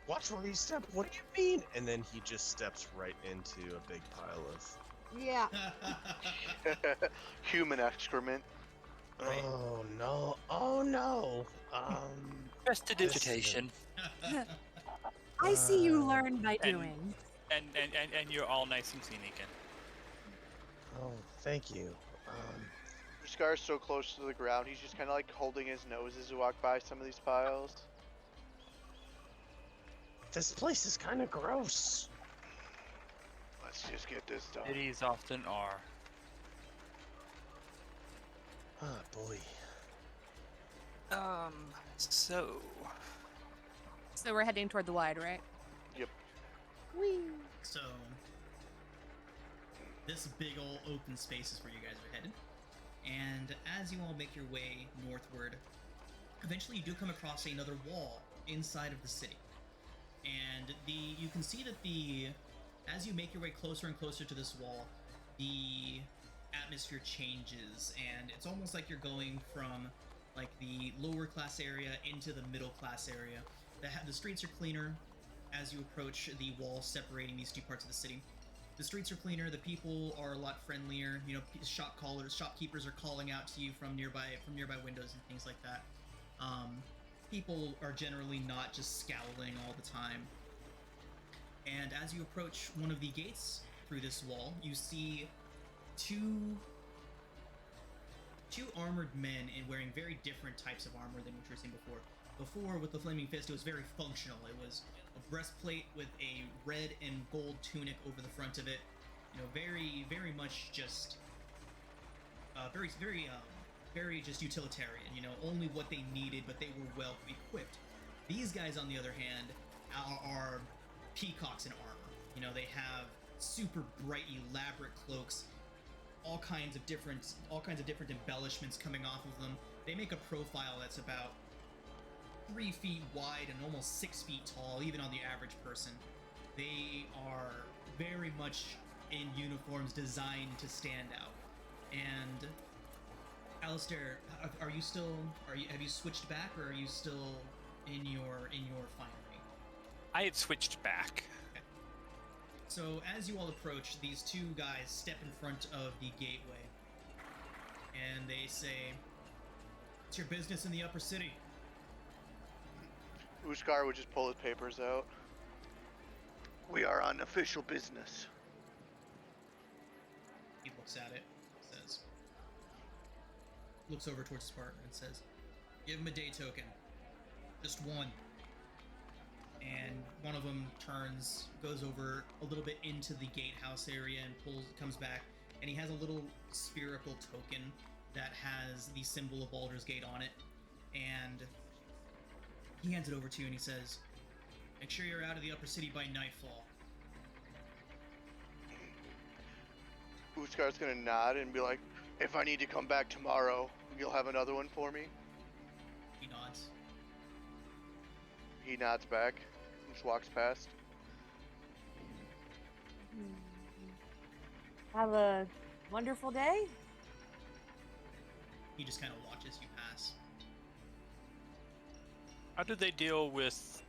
Watch where you step. What do you mean? And then he just steps right into a big pile of. Yeah. Human excrement. Right. Oh no! Oh no! Prestidigitation. I see you Uh, learn by and- doing. And you're all nice and clean again. Oh, thank you. Scar's so close to the ground, he's just kind of like holding his nose as we walk by some of these piles. This place is kind of gross. Let's just get this done. Cities often are. Ah, boy. So So we're heading toward the Wide, right? Whee! So, this big old open space is where you guys are headed. And as you all make your way northward, eventually you do come across another wall inside of the city. And you can see that as you make your way closer and closer to this wall, the atmosphere changes, and it's almost like you're going from like the lower class area into the middle class area. The streets are cleaner as you approach the wall separating these 2 parts of the city. The streets are cleaner, the people are a lot friendlier. You know, shopkeepers are calling out to you from nearby windows and things like that. People are generally not just scowling all the time. And as you approach one of the gates through this wall, you see two armored men wearing very different types of armor than what you were seeing before. Before, with the Flaming Fist, it was very functional. It was a breastplate with a red and gold tunic over the front of it. You know, very, very much just very just utilitarian. You know, only what they needed, but they were well equipped. These guys, on the other hand, are peacocks in armor. You know, they have super bright, elaborate cloaks, all kinds of different embellishments coming off of them. They make a profile that's about 3 feet wide and almost 6 feet tall, even on the average person. They are very much in uniforms designed to stand out. And Alistair, have you switched back, or are you still in your finery? I had switched back. Okay. So as you all approach, these 2 guys step in front of the gateway, and they say, "It's your business in the upper city." Uskar would just pull his papers out. We are on official business. He looks at it, says, looks over towards his partner and says, "Give him a day token. Just one." And one of them goes over a little bit into the gatehouse area and comes back, and he has a little spherical token that has the symbol of Baldur's Gate on it, and he hands it over to you and he says, "Make sure you're out of the upper city by nightfall." Uskar's gonna nod and be like, "If I need to come back tomorrow, you'll have another one for me?" He nods. He nods back and just walks past. Have a wonderful day. He just kind of watches you pass. How do they deal with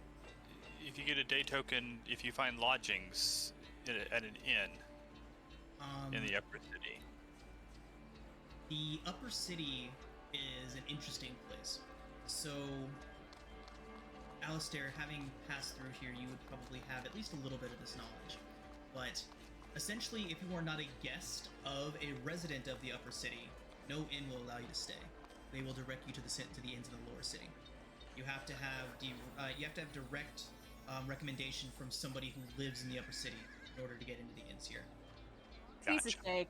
if you get a day token if you find lodgings at an inn in the upper city? The upper city is an interesting place. So, Alistair, having passed through here, you would probably have at least a little bit of this knowledge. But essentially, if you are not a guest of a resident of the upper city, no inn will allow you to stay. They will direct you to the inns in the lower city. You have to have direct recommendation from somebody who lives in the upper city in order to get into the inns here. Piece of steak.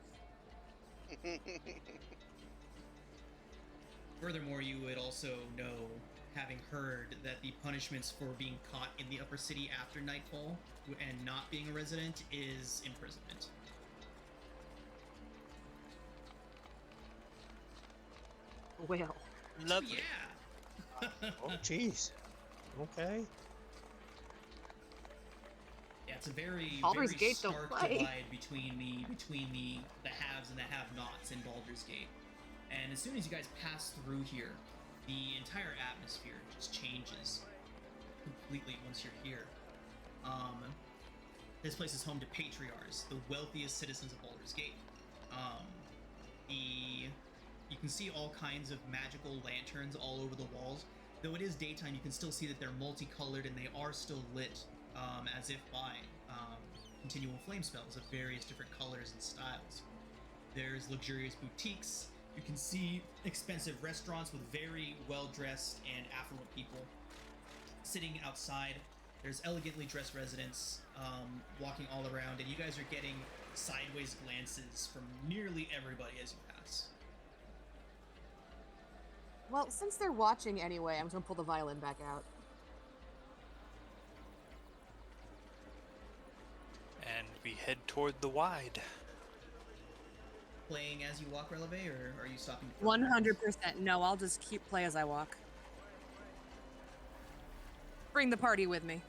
Furthermore, you would also know, having heard, that the punishments for being caught in the upper city after nightfall and not being a resident is imprisonment. Well, Lovely. Yeah. Oh, jeez. Okay. Yeah, it's a very, Baldur's very Gate don't stark play. divide between the haves and the have-nots in Baldur's Gate. And as soon as you guys pass through here, the entire atmosphere just changes completely once you're here. This place is home to patriarchs, the wealthiest citizens of Baldur's Gate. You can see all kinds of magical lanterns all over the walls. Though it is daytime, you can still see that they're multicolored and they are still lit as if by continual flame spells of various different colors and styles. There's luxurious boutiques. You can see expensive restaurants with very well-dressed and affluent people sitting outside. There's elegantly dressed residents walking all around, and you guys are getting sideways glances from nearly everybody as you pass. Well, since they're watching anyway, I'm just gonna pull the violin back out. And we head toward the wide. Playing as you walk, Releve, or are you stopping? 100%. No, I'll just keep play as I walk. Bring the party with me.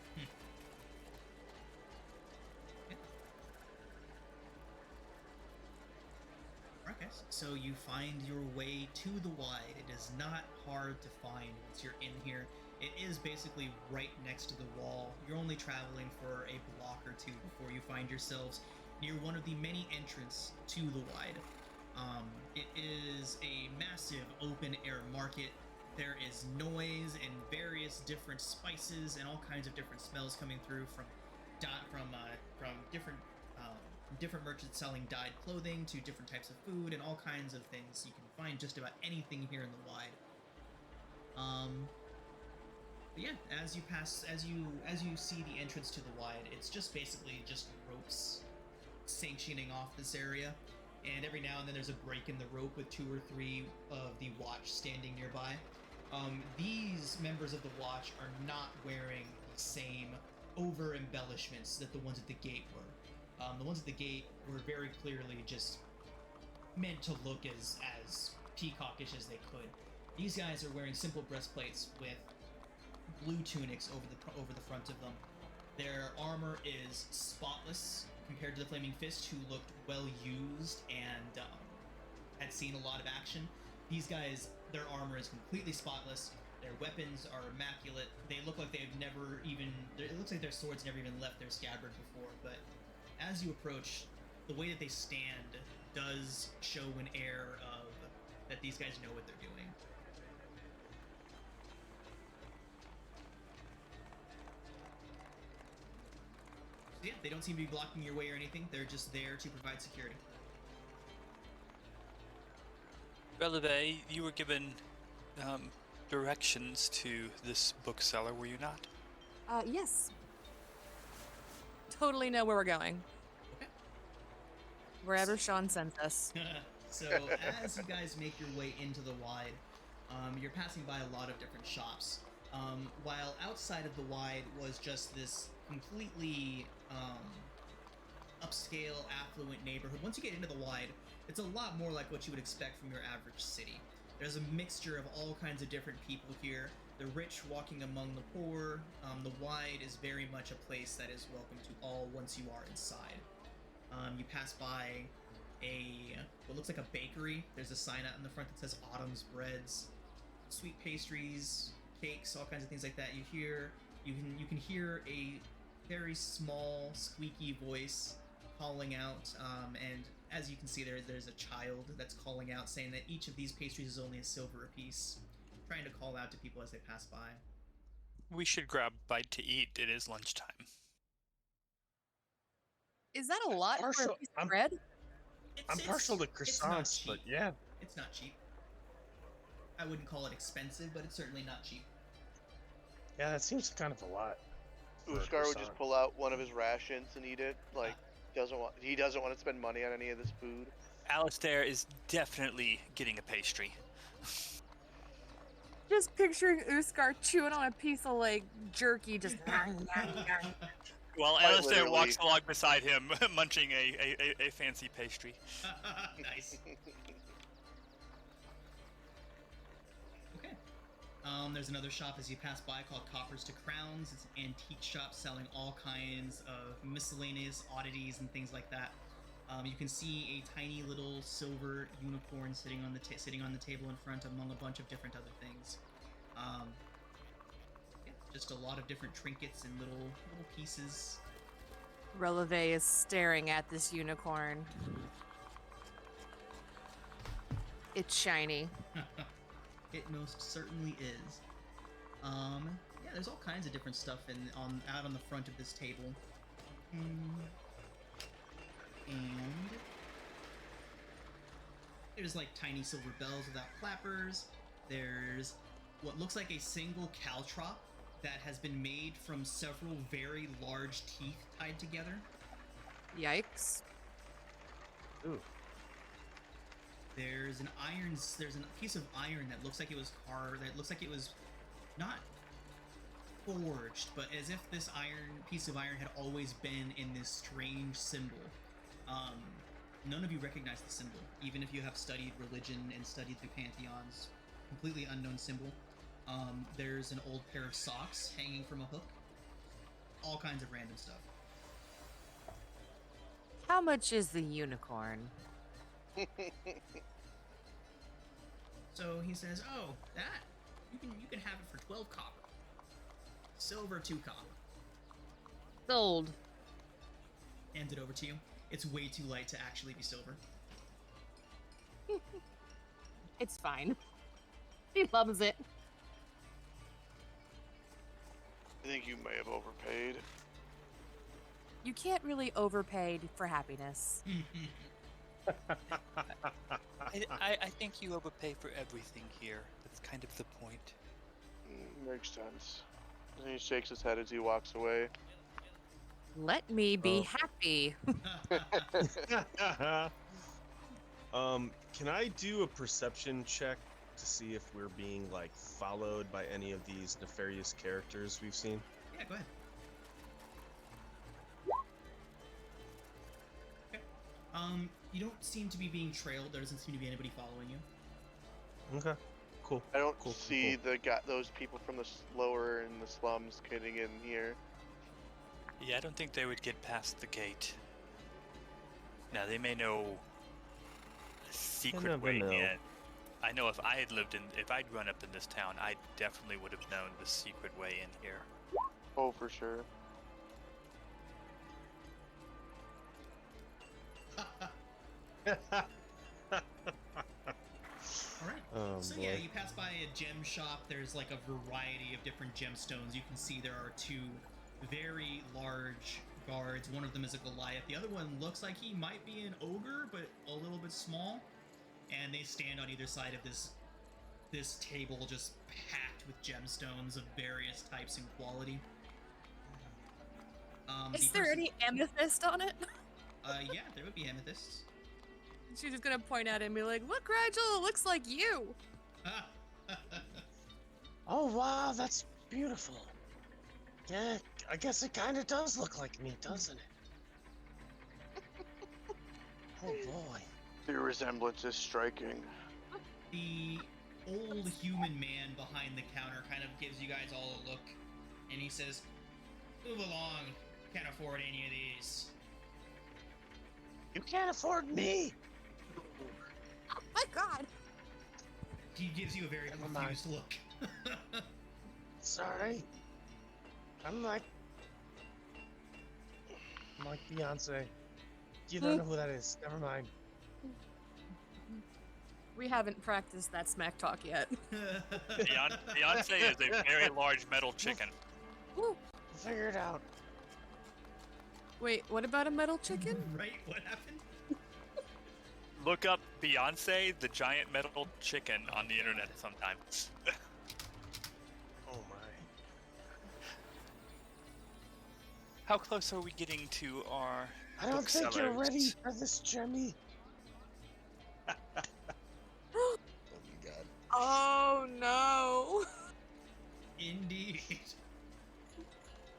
Okay, so you find your way to the wide. It is not hard to find once you're in here. It is basically right next to the wall. You're only traveling for a block or two before you find yourselves near one of the many entrants to the wide. It is a massive open-air market. There is noise and various different spices and all kinds of different smells coming through from different merchants selling dyed clothing to different types of food and all kinds of things. You can find just about anything here in the wide. But yeah, as you see the entrance to the wide, it's just basically just ropes sanctioning off this area. And every now and then there's a break in the rope with 2 or 3 of the watch standing nearby. These members of the watch are not wearing the same over embellishments that the ones at the gate were. The ones at the gate were very clearly just meant to look as peacockish as they could. These guys are wearing simple breastplates with blue tunics over the front of them. Their armor is spotless compared to the Flaming Fist, who looked well used and had seen a lot of action. These guys, their armor is completely spotless. Their weapons are immaculate. They look like they've never even... It looks like their swords never even left their scabbard before, but as you approach, the way that they stand does show an air of that these guys know what they're doing. So yeah, they don't seem to be blocking your way or anything. They're just there to provide security. Releve, you were given directions to this bookseller, were you not? Yes. Totally know where we're going. Okay. Wherever Sean sends us. So as you guys make your way into the Wide, you're passing by a lot of different shops. While outside of the Wide was just this completely upscale, affluent neighborhood, once you get into the Wide, it's a lot more like what you would expect from your average city. There's a mixture of all kinds of different people here. The rich walking among the poor. The Wide is very much a place that is welcome to all once you are inside. You pass by what looks like a bakery. There's a sign out in the front that says Autumn's Breads, sweet pastries, cakes, all kinds of things like that. You can hear a very small, squeaky voice calling out, and as you can see there's a child that's calling out, saying that each of these pastries is only a silver apiece, trying to call out to people as they pass by. We should grab a bite to eat. It is lunchtime. Is that a lot for a Partial- piece of bread? I'm partial to It's not croissants, cheap. but yeah. It's not cheap. I wouldn't call it expensive, but it's certainly not cheap. Yeah, that seems kind of a lot. for a Uskar would croissant. just pull out one of his rations and eat it. Like, he doesn't want to spend money on any of this food. Alistair is definitely getting a pastry. Just picturing Uskar chewing on a piece of like jerky, just. While Quite Alistair literally. walks along beside him, munching a fancy pastry. Nice. Okay. There's another shop as you pass by called Coppers to Crowns. It's an antique shop selling all kinds of miscellaneous oddities and things like that. You can see a tiny little silver unicorn sitting on the table in front among a bunch of different other things. Yeah, just a lot of different trinkets and little pieces. Releve is staring at this unicorn. It's shiny. It most certainly is. Yeah, there's all kinds of different stuff out on the front of this table. And there's like tiny silver bells without clappers. There's what looks like a single caltrop that has been made from several very large teeth tied together. Yikes. Ooh. There's a piece of iron that looks like it was carved, that looks like it was not forged, but as if this piece of iron had always been in this strange symbol. None of you recognize the symbol, even if you have studied religion and studied the pantheons. Completely unknown symbol. There's an old pair of socks hanging from a hook. All kinds of random stuff. How much is the unicorn? So he says, "Oh, that you can have it for 12 copper. Silver 2 copper." Sold. Hands it over to you. It's way too light to actually be silver. It's fine. He loves it. I think you may have overpaid. You can't really overpay for happiness. I think you overpay for everything here. That's kind of the point. Makes sense. And he shakes his head as he walks away. Let me be Oh. happy. Can I do a perception check to see if we're being like followed by any of these nefarious characters we've seen? Yeah, go ahead. Okay. You don't seem to be being trailed. There doesn't seem to be anybody following you. Okay, cool. I don't Cool, see those people from the lower in the slums getting in here. Yeah, I don't think they would get past the gate. Now, they may know a secret never way know. in. I know if I'd run up in this town, I definitely would have known the secret way in here. Oh, for sure. Alright. Oh, So boy. yeah, you pass by a gem shop. There's like a variety of different gemstones. You can see there are 2 very large guards. One of them is a Goliath. The other one looks like he might be an ogre, but a little bit small. and they stand on either side of this table, just packed with gemstones of various types and quality. Is there any amethyst on it? Yeah, there would be amethysts. She's just gonna point at it and be like, "Look, Rigel, it looks like you." Oh wow, that's beautiful. Yeah, I guess it kind of does look like me, doesn't it? Oh boy. The resemblance is striking. The old human man behind the counter kind of gives you guys all a look, and he says, "Move along. Can't afford any of these." You can't afford me. My God. He gives you a very Never mind. confused look. Sorry. I'm like Beyonce. You don't know who that is. Never mind. We haven't practiced that smack talk yet. Beyonce is a very large metal chicken. Woo. We'll figure it out. Wait, what about a metal chicken? Right? What happened? Look up Beyonce, the giant metal chicken, on the internet sometime. Oh my. How close are we getting to our I don't think you're booksellers? ready for this, Jemmy. Oh my god. Oh no. Indeed.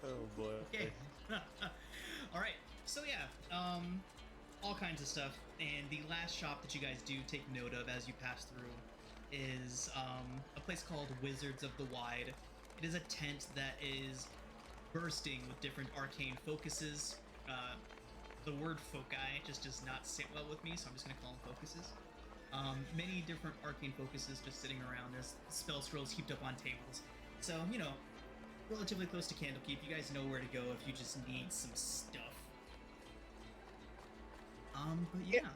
Oh boy. Okay. All right. So yeah, all kinds of stuff. And the last shop that you guys do take note of as you pass through is a place called Wizards of the Wide. It is a tent that is bursting with different arcane focuses. The word foci just does not sit well with me, so I'm just going to call them focuses. Many different arcane focuses just sitting around. There's spell scrolls heaped up on tables. So, you know, relatively close to Candlekeep. You guys know where to go if you just need some stuff. But yeah.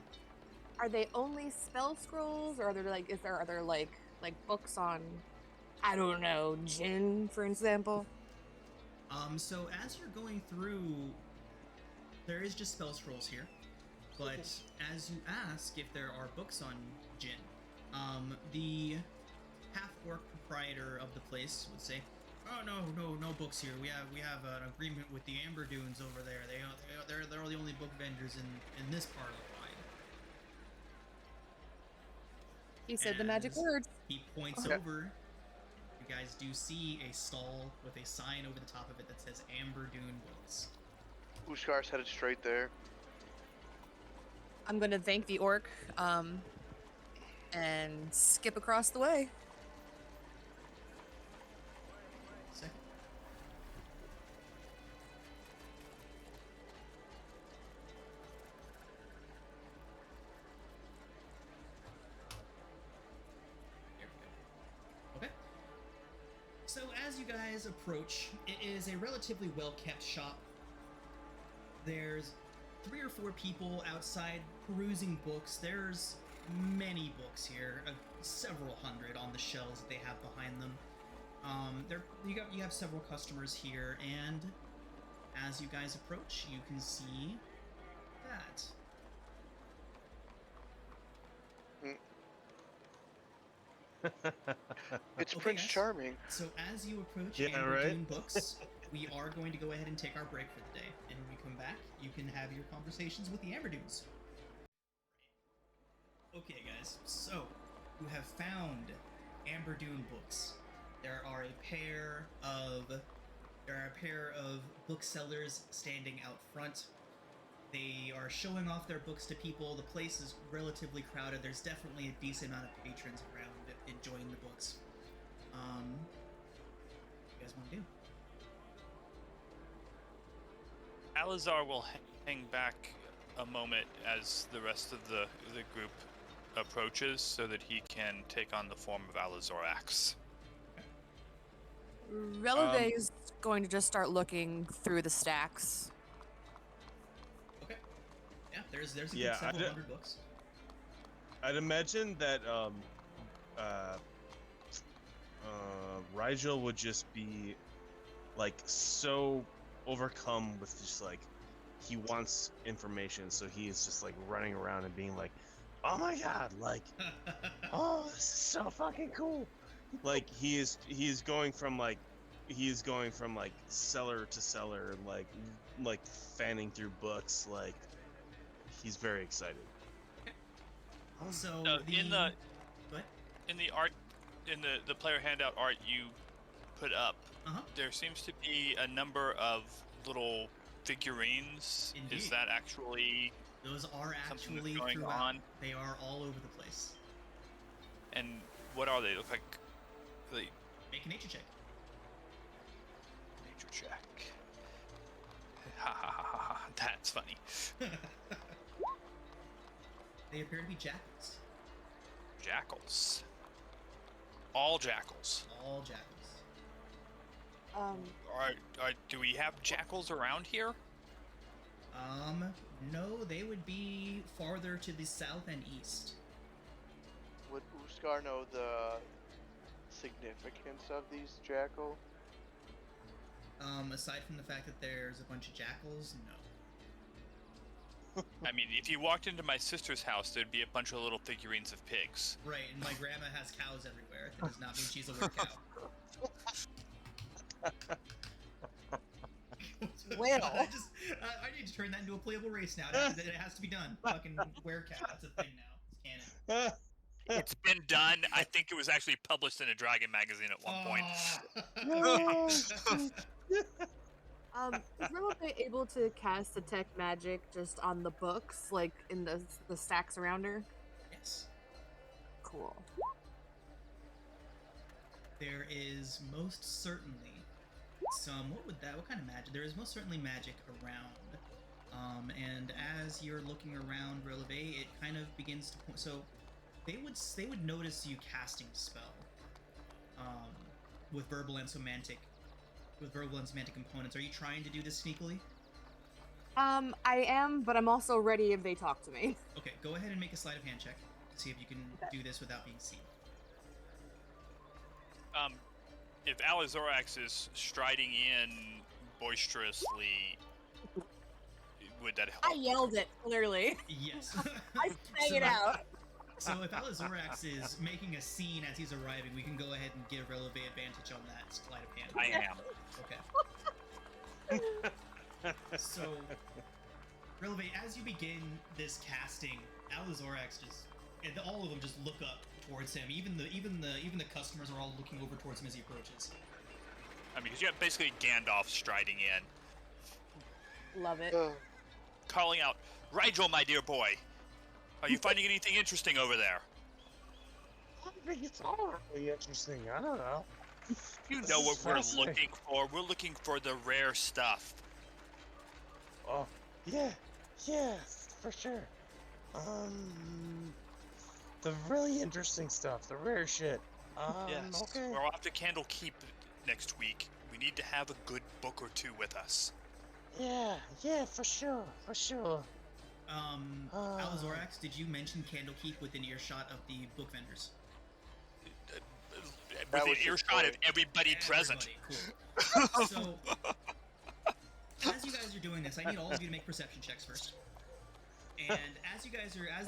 Are they only spell scrolls, or are there like books on, I don't know, Jinn, for example? So as you're going through, there is just spell scrolls here. But as you ask if there are books on Jinn, the half-orc proprietor of the place would say, "Oh no books here. We have an agreement with the Amber Dunes over there. They're the only book vendors in this part of the Wide." He said the magic As words. He points Okay. over. You guys do see a stall with a sign over the top of it that says Amber Dune Books. Ushkar's headed straight there. I'm gonna thank the orc, and skip across the way. Second. There we go. Okay. So as you guys approach, it is a relatively well-kept shop. There's 3 or 4 people outside perusing books. There's many books here, several hundred on the shelves that they have behind them. You have several customers here, and as you guys approach, you can see that. It's Okay, Prince guys. Charming. So as you approach Yeah, Amber right? Dune Books, we are going to go ahead and take our break for the day. And when we come back, you can have your conversations with the Amber Dunes. Okay, guys. So you have found Amber Dune Books. There are a pair of booksellers standing out front. They are showing off their books to people. The place is relatively crowded. There's definitely a decent amount of patrons around enjoying the books. What do you guys want to do? Alizar will hang back a moment as the rest of the group approaches so that he can take on the form of Alizorax. Releve is going to just start looking through the stacks. Okay. Yeah, there's a good Yeah, several hundred books. I'd imagine that Rigel would just be like so overcome with just like he wants information, so he is just like running around and being like, oh my god, like, oh, this is so fucking cool. Like he is going from like cellar to cellar, like fanning through books, like he's very excited. So in the What? in the art, in the player handout art you put up, Uh-huh. there seems to be a number of little figurines. Indeed. Is that actually Those are something actually that's going throughout. on? They are all over the place. And what are they? Look like they Make a nature check. nature check. Ha ha ha ha ha. That's funny. They appear to be jackals. Jackals. All jackals. All jackals. Do we have jackals around here? No, they would be farther to the south and east. Would Uskar know the significance of these jackal? Aside from the fact that there's a bunch of jackals, no. I mean, if you walked into my sister's house, there'd be a bunch of little figurines of pigs. Right, and my grandma has cows everywhere. That does not mean she's a were cow. Well. I need to turn that into a playable race now. It has to be done. Fucking were cow. That's a thing now. It's canon. It's been done. I think it was actually published in a Dragon magazine at one point. Is Releve able to cast detect magic just on the books, like in the stacks around her? Yes. Cool. There is most certainly some. What kind of magic? There is most certainly magic around. And as you're looking around Releve, it kind of begins to point. So they would notice you casting a spell. With verbal and semantic components. Are you trying to do this sneakily? I am, but I'm also ready if they talk to me. Okay, go ahead and make a sleight of hand check to see if you can do this without being seen. If Alizorax is striding in boisterously, would that help? I yelled it, clearly. Yes. I sang it out. So if Alizorax is making a scene as he's arriving, we can go ahead and give Releve advantage on that sleight of hand. I am. Okay. So, Releve, as you begin this casting, Alizorax and all of them just look up towards him. Even the customers are all looking over towards him as he approaches. I mean, because you have basically Gandalf striding in, Love it. calling out, "Rigel, my dear boy, are you finding anything interesting over there?" I think it's all really interesting. I don't know. You This know is what we're fascinating. looking for. We're looking for the rare stuff. Oh, yeah, for sure. The really interesting stuff, the rare shit. Yes. Okay. We're off to Candlekeep next week. We need to have a good book or two with us. Yeah, for sure. Alizorax, did you mention Candlekeep within earshot of the book vendors? Within was his earshot of point. everybody present. Cool. So, as you guys are doing this, I need all of you to make perception checks first. And as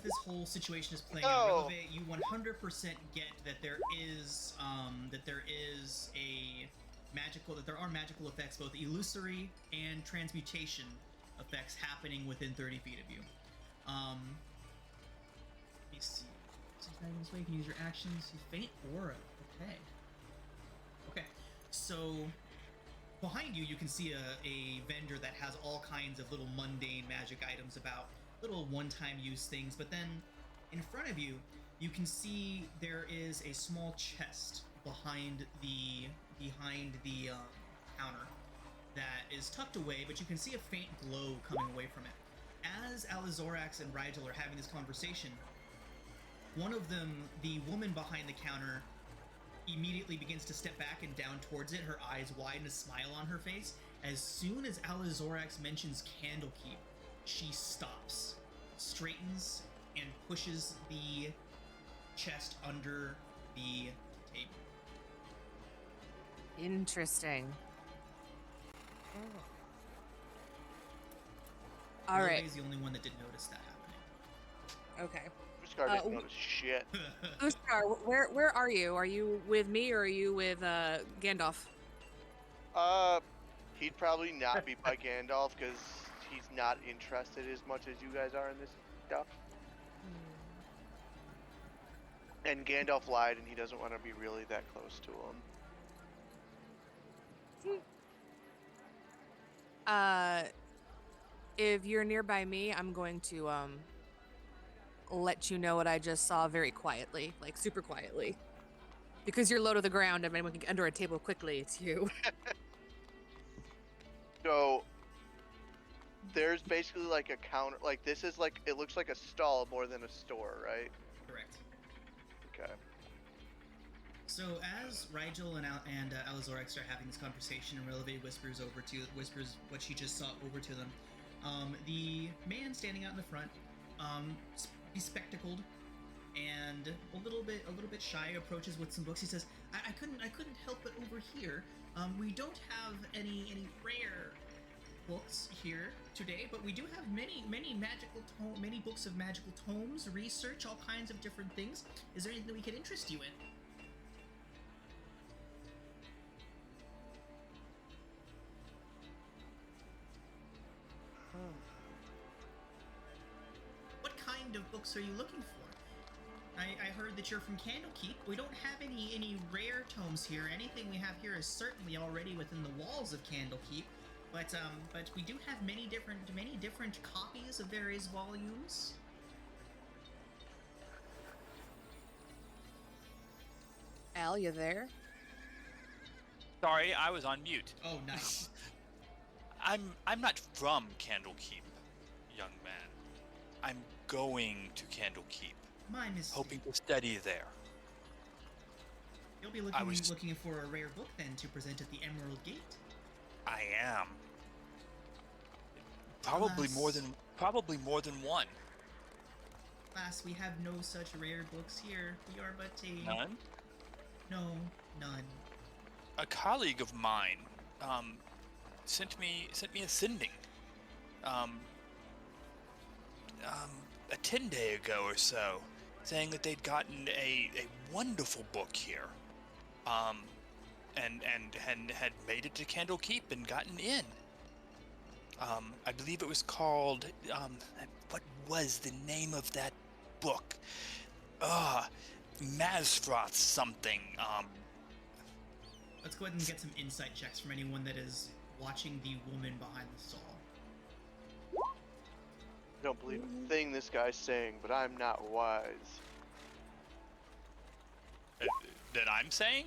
this whole situation is playing out, Oh. Releve, you 100% get that there are magical effects, both illusory and transmutation effects happening within 30 feet of you. Let me see. This way you can use your actions. You faint aura. Okay. So behind you, you can see a vendor that has all kinds of little mundane magic items about, little one-time use things. But then in front of you, you can see there is a small chest behind the counter that is tucked away, but you can see a faint glow coming away from it. As Alizorax and Rigel are having this conversation, one of them, the woman behind the counter, immediately begins to step back and down towards it, her eyes wide and a smile on her face. As soon as Alizorax mentions Candlekeep, she stops, straightens, and pushes the chest under the table. Interesting. All right. Releve's the only one that didn't notice that happening. Okay. Uskar didn't w- notice shit. Uskar, where are you? Are you with me or are you with Gandalf? He'd probably not be by Gandalf because he's not interested as much as you guys are in this stuff. And Gandalf lied, and he doesn't want to be really that close to him. If you're nearby me, I'm going to let you know what I just saw very quietly, like super quietly. Because you're low to the ground and anyone can get under a table quickly, it's you. So there's basically like a counter. Like this is like it looks like a stall more than a store, right? Correct. Okay. So as Rigel and Alizorax are having this conversation, and Releve whispers what she just saw over to them. The man standing out in the front, bespectacled and a little bit shy, approaches with some books. He says, "I couldn't help but overhear. We don't have any rare books here today, but we do have many books of magical tomes, research, all kinds of different things. Is there anything that we could interest you in?" What kind of books are you looking for? I heard that you're from Candlekeep. We don't have any rare tomes here. Anything we have here is certainly already within the walls of Candlekeep, but we do have many different copies of various volumes. Al, you there? Sorry, I was on mute. Oh, nice. I'm not from Candlekeep, young man. I'm going to Candlekeep, My mistake. hoping to study there. You'll be I was- looking for a rare book then to present at the Emerald Gate. I am. Probably more than one. Alas, we have no such rare books here. We are but a... None? No, none. A colleague of mine sent me a sending a 10-day ago or so, saying that they'd gotten a wonderful book here, and had made it to Candlekeep and gotten in. I believe it was called what was the name of that book? Mazfroth something. Let's go ahead and get some insight checks from anyone that is watching the woman behind the stall. I don't believe a thing this guy's saying, but I'm not wise. That I'm saying?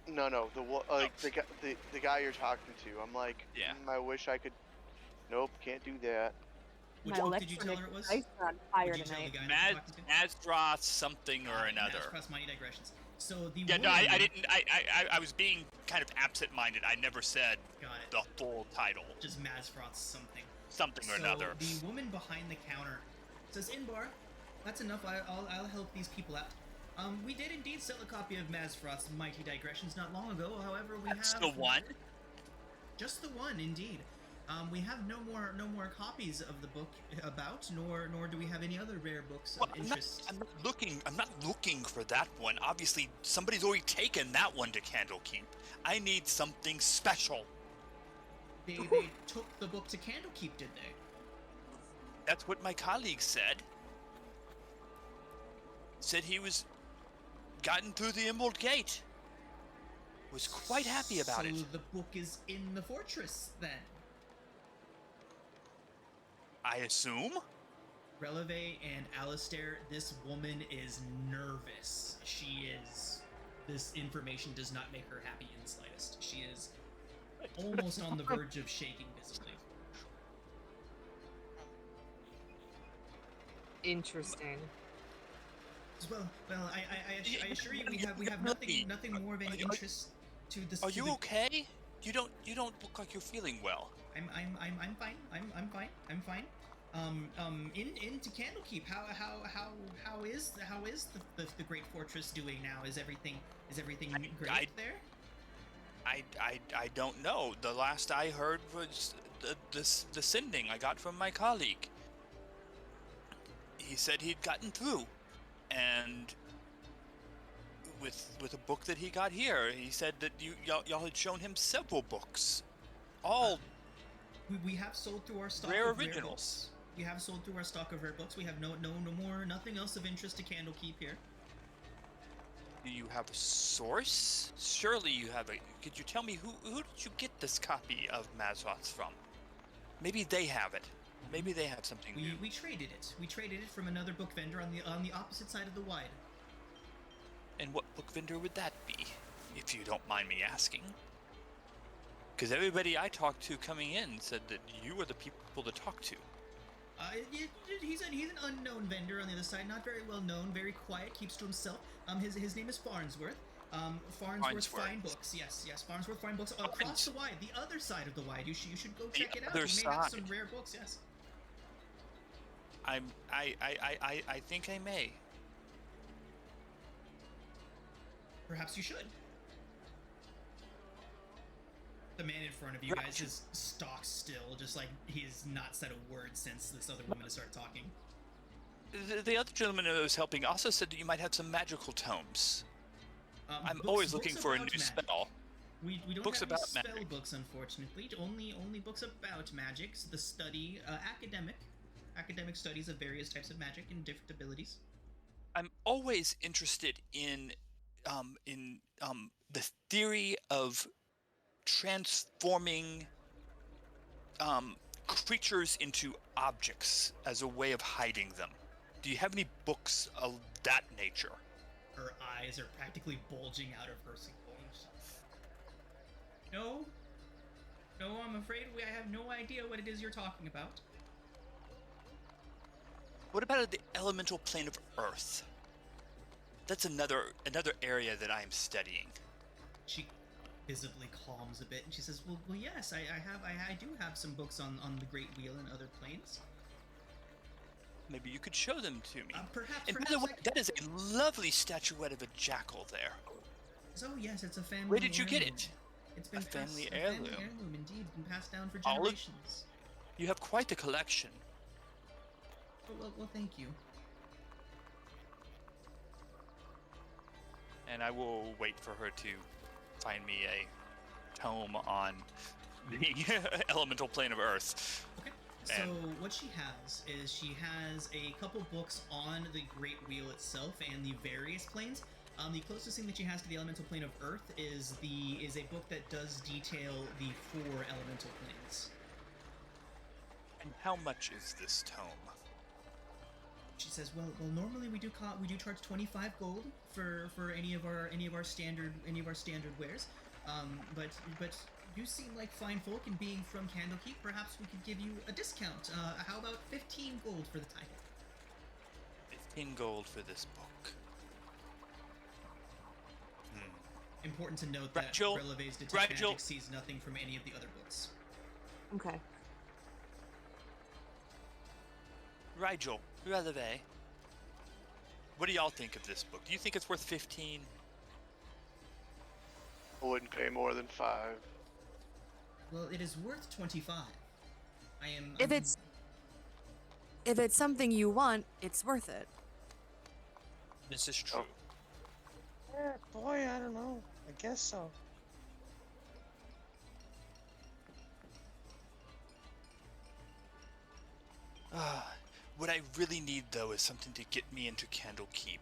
No, the guy you're talking to. I'm like, Yeah. I wish I could. Nope, can't do that. Which My book did you tell her it was? dice are on fire Did you tell tonight. the guy that you're talking to? Mazfroth something or another. Cross Mighty Digressions. So the Yeah, woman... no, I didn't. I was being kind of absent-minded. I never said Got it. the full title. Just Mazfroth something. Something or another. The woman behind the counter says, "Inbar, that's enough. I'll help these people out. We did indeed sell a copy of Mazfroth's Mighty Digressions not long ago. However, we That's have the one. just the one, indeed. We have no more copies of the book about, nor do we have any other rare books of interest. I'm not looking for that one. Obviously, somebody's already taken that one to Candlekeep. I need something special. They took the book to Candlekeep, did they? That's what my colleague said. Said he was gotten through the Emerald Gate. Was quite happy about it. So the book is in the fortress, then? I assume? Releve and Alistair, this woman is nervous. This information does not make her happy in the slightest. She is almost on the verge of shaking visibly. Interesting. Well, I assure you, we have nothing more of any interest to this. Are to you the- okay? You don't look like you're feeling well. I'm fine. I'm fine. Into Candlekeep. How is the Great Fortress doing now? Is everything great there? I don't know. The last I heard was the sending I got from my colleague. he said he'd gotten through, and with a book that he got here, he said that y'all had shown him several books, all We have sold through our stock rare of rare originals. books. We have sold through our stock of rare books. We have no more, nothing else of interest to Candlekeep here. Do you have a source? Surely you have a. Could you tell me who did you get this copy of Mazroth from? Maybe they have it. Maybe they have something new. We traded it. We traded it from another book vendor on the opposite side of the Wide. And what book vendor would that be, if you don't mind me asking? Because everybody I talked to coming in said that you were the people to talk to. He's an unknown vendor on the other side, not very well known, very quiet, keeps to himself. His name is Farnsworth. Farnsworth Fine Books. Yes, Farnsworth Fine Books across the Wide, the other side of the Wide. You should go check it out. Other He may have some side. rare books. Yes. I think I may. Perhaps you should. The man in front of you guys is stock still, just like he's not said a word since this other woman has started talking. The other gentleman who was helping also said that you might have some magical tomes. I'm Books- always looking books for a about new magic. spell. We don't Books have about any spell magic. books, unfortunately. Only books about magics, the study, academic studies of various types of magic and different abilities. I'm always interested in the theory of transforming creatures into objects as a way of hiding them. Do you have any books of that nature? Her eyes are practically bulging out of her bones. No, I'm afraid I have no idea what it is you're talking about. What about the elemental plane of Earth? That's another area that I am studying. She visibly calms a bit, and she says, "Well, yes, I do have some books on the Great Wheel and other planes. Maybe you could show them to me. Perhaps. And by perhaps the way, I could- that is a lovely statuette of a jackal there. So yes, it's a family. Where did you get heirloom. it? It's been A family a heirloom. family heirloom, indeed. It's been passed down for All of- generations. You have quite the collection. Well, thank you. And I will wait for her to find me a tome on the elemental plane of Earth. Okay. So what she has is she has a couple books on the Great Wheel itself and the various planes. The closest thing that she has to the elemental plane of Earth is a book that does detail the 4 elemental planes. And how much is this tome? She says, "Well, normally we do charge 25 gold for any of our standard wares. But you seem like fine folk, and being from Candlekeep, perhaps we could give you a discount. How about 15 gold for the title?" 15 gold for this book. Important to note that Rigel, Relevé's Detect Rigel. Magic sees nothing from any of the other books. Okay. Rigel, Releve. What do y'all think of this book? Do you think it's worth 15? I wouldn't pay more than 5. Well, it is worth 25. If it's something you want, it's worth it. This is true. Boy, I don't know. I guess so. What I really need, though, is something to get me into Candlekeep.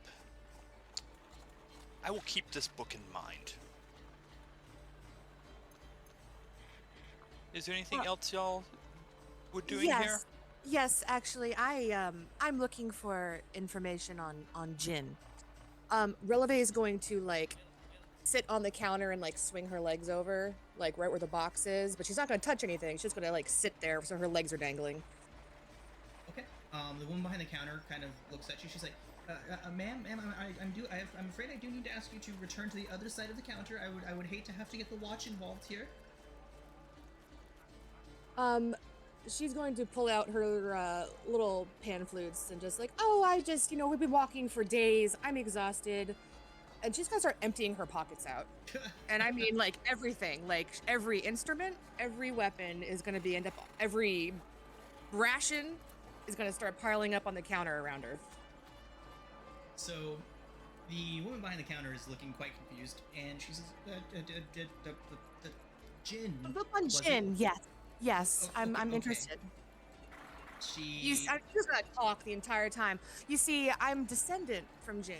I will keep this book in mind. Is there anything else y'all were doing here? Yes, actually, I'm looking for information on gin. Releve is going to sit on the counter and swing her legs over, right where the box is, but she's not going to touch anything. She's just going to sit there so her legs are dangling. Okay. The woman behind the counter kind of looks at you. She's like, "Ma'am, I'm afraid I do need to ask you to return to the other side of the counter. I would hate to have to get the watch involved here." She's going to pull out her little pan flutes and just I just, we've been walking for days. I'm exhausted. And she's going to start emptying her pockets out. And I mean, everything. Every instrument, every weapon is going to be every ration is going to start piling up on the counter around her. So, the woman behind the counter is looking quite confused, and she says, the gin. A book on was it?" gin, yes. Yes, Oh, I'm okay. interested. She. I'm just gonna talk the entire time. You see, I'm descendant from Jin,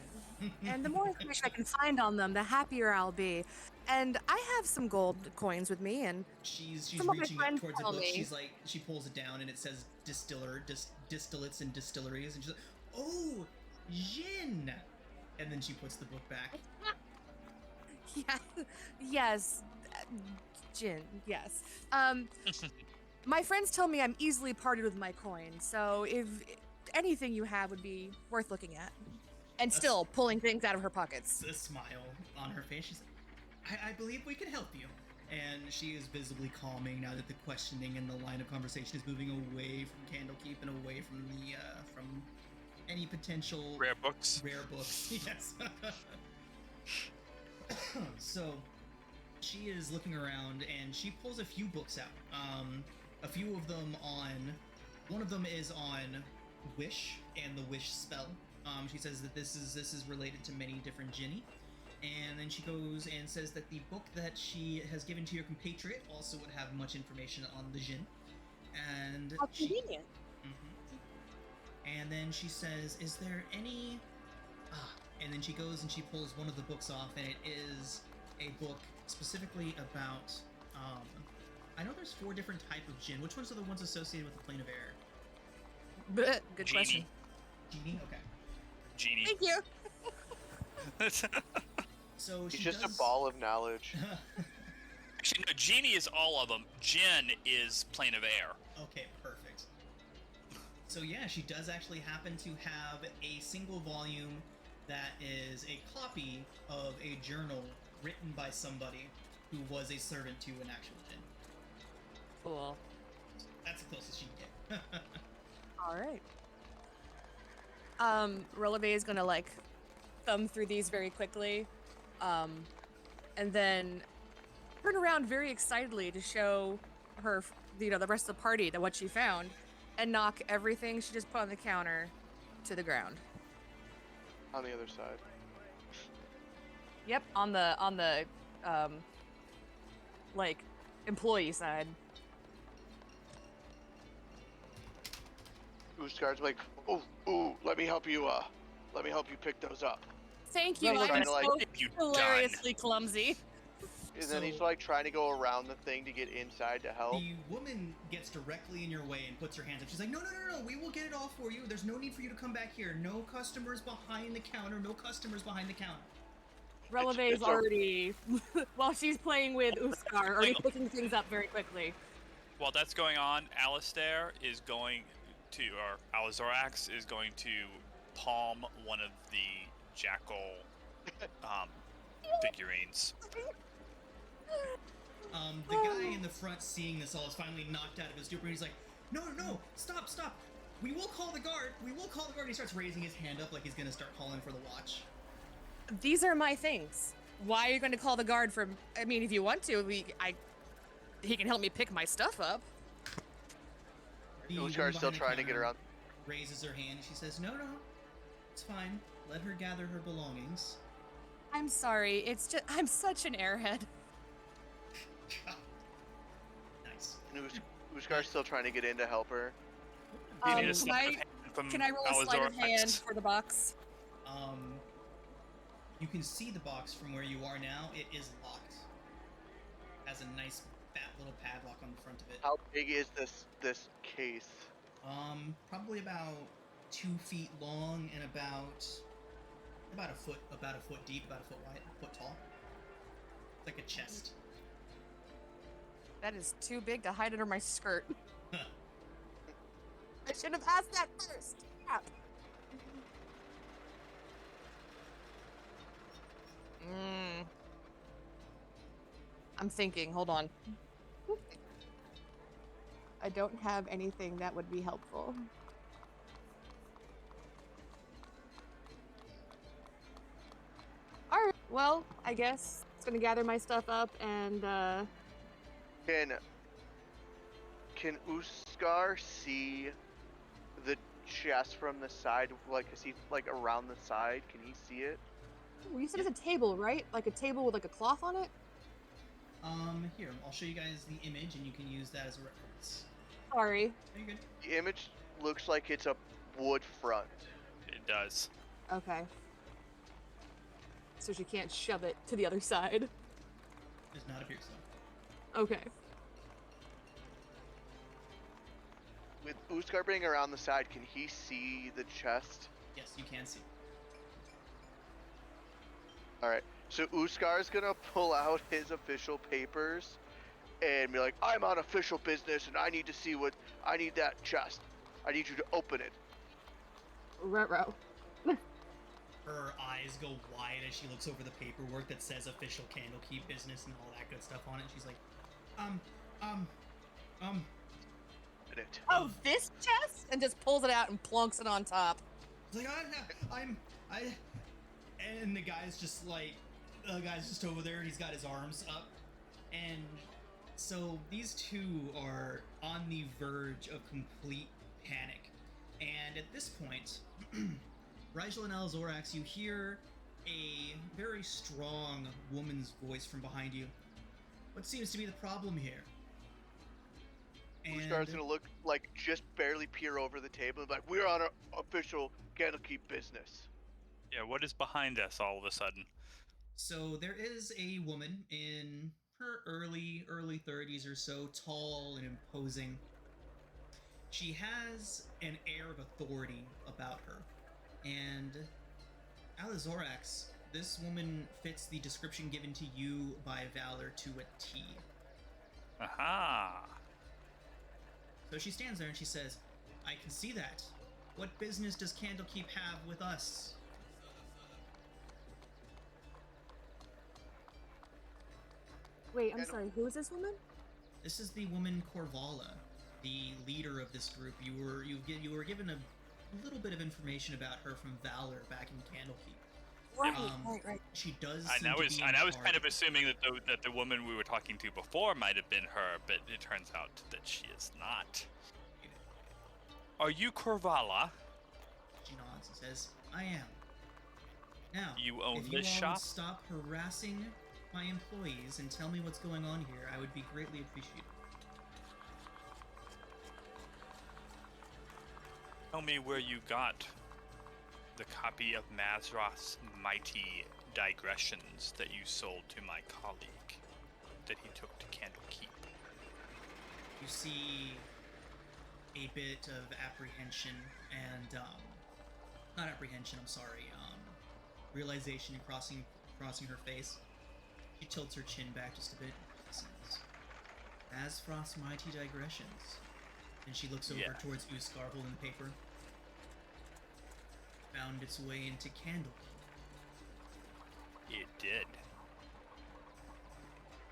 and the more information I can find on them, the happier I'll be. And I have some gold coins with me, and She's from what my reaching up friends towards a tell book. me- She's like, she pulls it down and it says distillates and distilleries, and she's like, oh, gin. And then she puts the book back. yeah, yes, Jin, yes. My friends tell me I'm easily parted with my coin, so if anything you have would be worth looking at. And still pulling things out of her pockets. A smile on her face. She's like, I believe we can help you. And she is visibly calming now that the questioning and the line of conversation is moving away from Candlekeep and away from the from any potential Rare books. rare books. Yes. So she is looking around and she pulls a few books out. A few of them one of them is on wish and the wish spell. She says that this is related to many different jinni. And then she goes and says that the book that she has given to your compatriot also would have much information on the jinn. And How convenient. And then she says, is there any... And then she goes and she pulls one of the books off, and it is a book specifically about... I know there's 4 different types of jinn. Which ones are the ones associated with the plane of air? Good question. Genie? Okay. Genie. Thank you. So He's she just does... a ball of knowledge. Actually, no, Genie is all of them. Jin is plane of air. Okay, perfect. So yeah, she does actually happen to have a single volume that is a copy of a journal written by somebody who was a servant to an actual jinn. Cool. That's the closest she can get. All right. Releve is gonna like thumb through these very quickly, and then turn around very excitedly to show her, the rest of the party that what she found, and knock everything she just put on the counter to the ground. On the other side. Yep, on the like employee side. Uskar's like, ooh, let me help you pick those up. Thank you. Really I'm trying to, like, so Have you hilariously clumsy. And then he's like trying to go around the thing to get inside to help. The woman gets directly in your way and puts her hands up. She's like, no, we will get it all for you. There's no need for you to come back here. No customers behind the counter. No customers behind the counter. Releve is it's a- already, while she's playing with Uskar, already picking things up very quickly. While that's going on, Alistair is going to, or Alizorax is going to palm one of the jackal figurines. The guy in the front seeing this all is finally knocked out of his stupor. He's like, no, stop. We will call the guard. And he starts raising his hand up like he's going to start calling for the watch. These are my things. Why are you going to call the guard for? I mean, if you want to, he can help me pick my stuff up. The woman Uskar's still behind the trying to get counter around. Raises her hand and she says, no, it's fine. Let her gather her belongings. I'm sorry. It's just I'm such an airhead. Nice. And Uskar's still trying to get in to help her. You need a Can sleight of I hand from can I roll a sleight of hand Alizorax. for the box? You can see the box from where you are now. It is locked. Has a nice fat little padlock on the front of it. How big is this case? Probably about 2 feet long and about a foot deep, about a foot wide, a foot tall. It's like a chest. That is too big to hide under my skirt. I should have asked that first. Crap. I'm thinking. Hold on. I don't have anything that would be helpful. Alright, well, I guess it's gonna gather my stuff up and, Can Uskar see the chest from the side? Like, is he like around the side? Can he see it? Well, you said it's a table, right? Like a table with like a cloth on it? Here, I'll show you guys the image, and you can use that as a reference. Sorry. Are you good? The image looks like it's a wood front. It does. Okay. So she can't shove it to the other side. Does not appear so. Okay. With Uskar being around the side, can he see the chest? Yes, you can see. Alright, so Uskar's gonna pull out his official papers and be like, I'm on official business and I need to see I need that chest. I need you to open it. Ruh-roh. Her eyes go wide as she looks over the paperwork that says official Candlekeep business and all that good stuff on it. She's like, Open it. Oh, this chest? And just pulls it out and plunks it on top. It's like, and the guy's just over there and he's got his arms up. And so these two are on the verge of complete panic. And at this point, Rigel and Alzorax, you hear a very strong woman's voice from behind you. What seems to be the problem here? Uskar's gonna look like just barely peer over the table and be like, we're on our official Candlekeep business. Yeah, what is behind us all of a sudden? So there is a woman in her early 30s or so, tall and imposing. She has an air of authority about her. And Alizorax, this woman fits the description given to you by Valor to a T. Aha! So she stands there and she says, I can see that. What business does Candlekeep have with us? Wait, I'm sorry, who is this woman? This is the woman Corvala, the leader of this group. You were given a little bit of information about her from Valor back in Candlekeep. Right. She does. I was kind of assuming that the woman we were talking to before might have been her, but it turns out that she is not. Are you Corvala? She nods and says, I am. Now, You own if you this all shop? would stop harassing my employees and tell me what's going on here, I would be greatly appreciated. Tell me where you got the copy of Mazroth's mighty digressions that you sold to my colleague that he took to Candlekeep. You see a bit of apprehension and, not apprehension, I'm sorry, realization crossing her face. She tilts her chin back just a bit. Says, Azfrost's mighty digressions. And she looks over towards Uskar holding the paper. Found its way into Candlekeep. It did.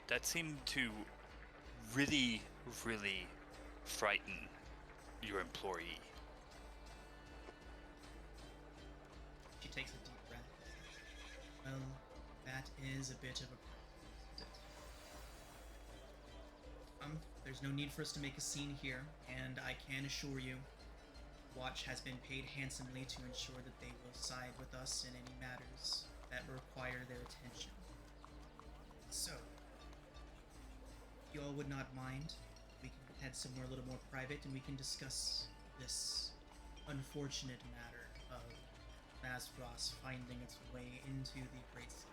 That seemed to really, really frighten your employee. She takes a deep breath. Well, that is a bit of a problem, isn't it? There's no need for us to make a scene here, and I can assure you, Watch has been paid handsomely to ensure that they will side with us in any matters that require their attention. So, if you all would not mind, we can head somewhere a little more private and we can discuss this unfortunate matter of Mazfrost finding its way into the Great City.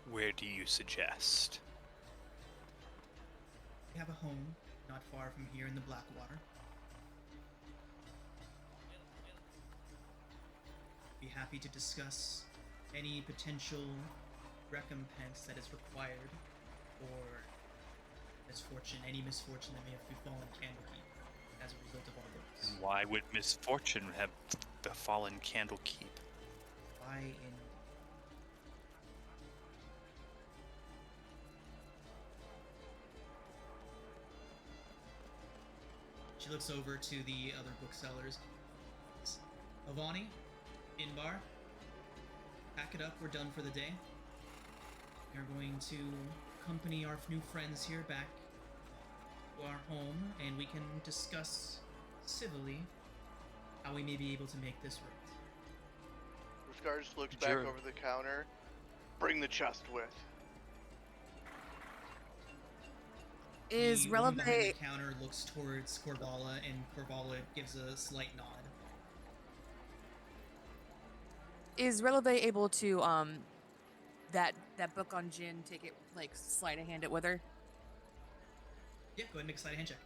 Where do you suggest? We have a home not far from here in the Blackwater. Be happy to discuss any potential recompense that is required or any misfortune that may have befallen Candlekeep as a result of our works. And why would misfortune have befallen Candlekeep? Why in She looks over to the other booksellers. Avani, Inbar, pack it up, we're done for the day. We're going to accompany our new friends here back to our home, and we can discuss civilly how we may be able to make this right. Uskar just looks back Sure. over the counter. Bring the chest with. Is The woman behind Releve the counter looks towards Corvala, and Corvala gives a slight nod. able to that book on Jin take it, like sleight of hand it with her? Yeah, go ahead and make a sleight of hand check.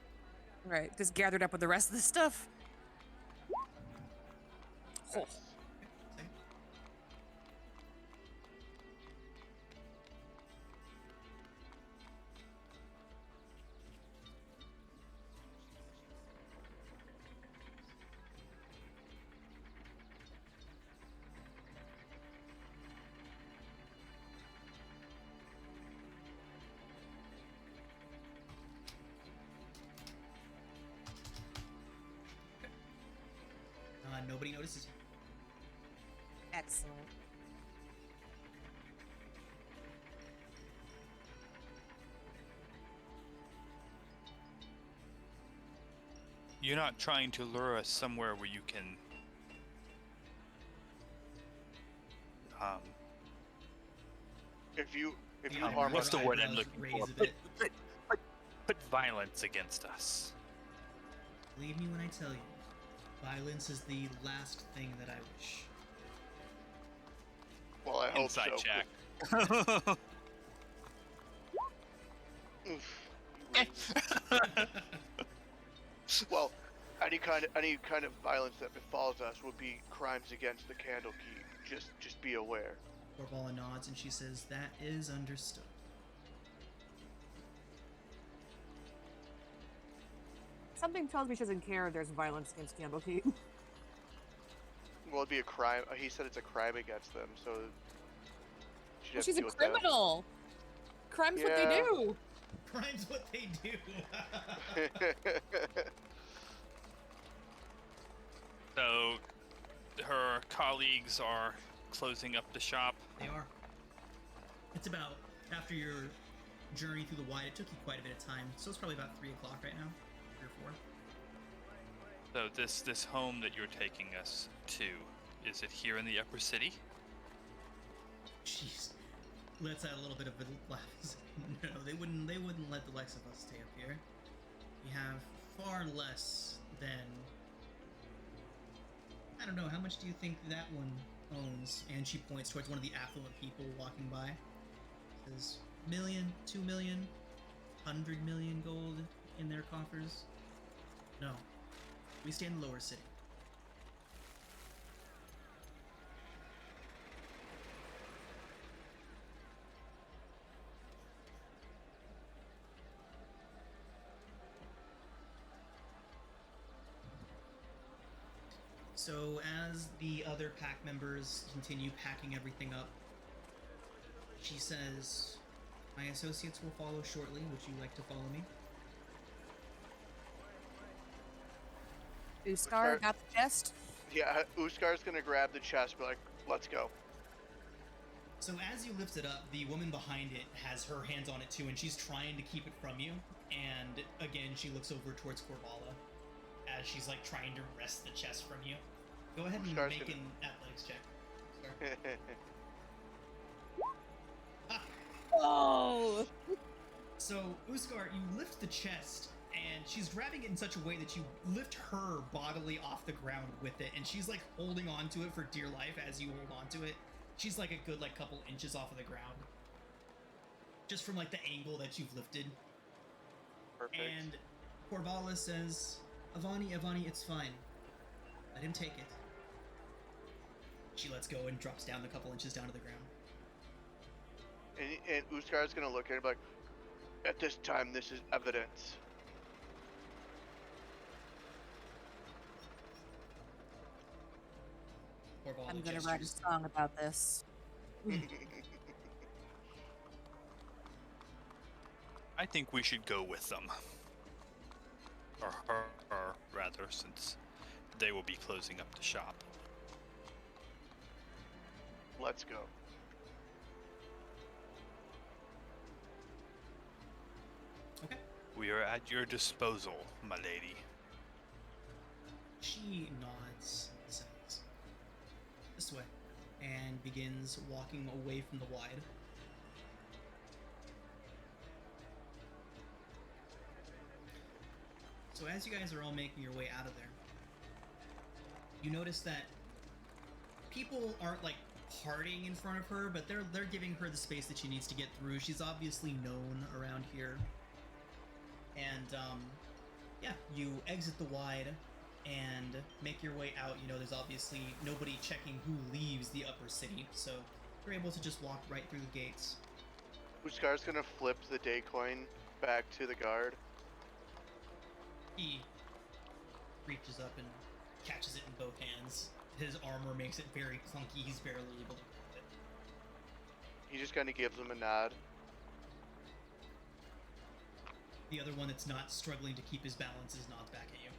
Right, just gathered up with the rest of the stuff. Oh. Second. Nobody notices you. Excellent. You're not trying to lure us somewhere where you can If you The harm what's us, the word I'm eyebrows looking raise for? a bit. Put violence against us. Believe me when I tell you, violence is the last thing that I wish. well, I hope Inside so. check. Well, any kind of violence that befalls us would be crimes against the Candlekeep. Just be aware. Corvala nods and she says, "That is understood." Something tells me she doesn't care if there's violence against Candlekeep. Well, it'd be a crime. He said it's a crime against them, so. she'd Well, have to she's a deal with that. criminal. Crime's what they Yeah. do. Crime's what they do. So her colleagues are closing up the shop. They are. It's about, after your journey through the wide, it took you quite a bit of time, so it's probably about 3 o'clock right now, 3 or 4. So this home that you're taking us to, is it here in the upper city? Jeez. Let's add a little bit of a laugh. No, they wouldn't let the likes of us stay up here. We have far less than, I don't know, how much do you think that one owns? And she points towards one of the affluent people walking by. Says, million, 2 million, 100 million gold in their coffers. No. We stay in the lower city. So as the other pack members continue packing everything up, she says, "My associates will follow shortly. Would you like to follow me?" Uskar got the chest. Yeah, Uskar's gonna grab the chest, be like, "Let's go." So as you lift it up, the woman behind it has her hands on it too, and she's trying to keep it from you. And again, she looks over towards Corvala as she's like trying to wrest the chest from you. Go ahead and Uskar's make gonna- an athletics check. Uskar. Ah. Oh! So, Uskar, you lift the chest, and she's grabbing it in such a way that you lift her bodily off the ground with it, and she's like holding on to it for dear life as you hold on to it. She's like a good like couple inches off of the ground. Just from like the angle that you've lifted. Perfect. And Corvala says, Avani, it's fine. Let him take it." She lets go and drops down a couple inches down to the ground. And Uskar's gonna look at it and be like, "At this time, this is evidence." Corvala I'm gonna write a gestures. song about this. I think we should go with them. Or her, rather, since they will be closing up the shop. Let's go. We are at your disposal, my lady. She nods and says, "This way," and begins walking away from the wide. So as you guys are all making your way out of there, you notice that people aren't like partying in front of her, but they're giving her the space that she needs to get through. She's obviously known around here. And yeah, you exit the wide and make your way out. You know, there's obviously nobody checking who leaves the upper city, so you're able to just walk right through the gates. Uskar's gonna flip the day coin back to the guard. He reaches up and catches it in both hands. His armor makes it very clunky. He's barely able to grab it. He just kind of gives him a nod. The other one that's not struggling to keep his balance is nods back at you.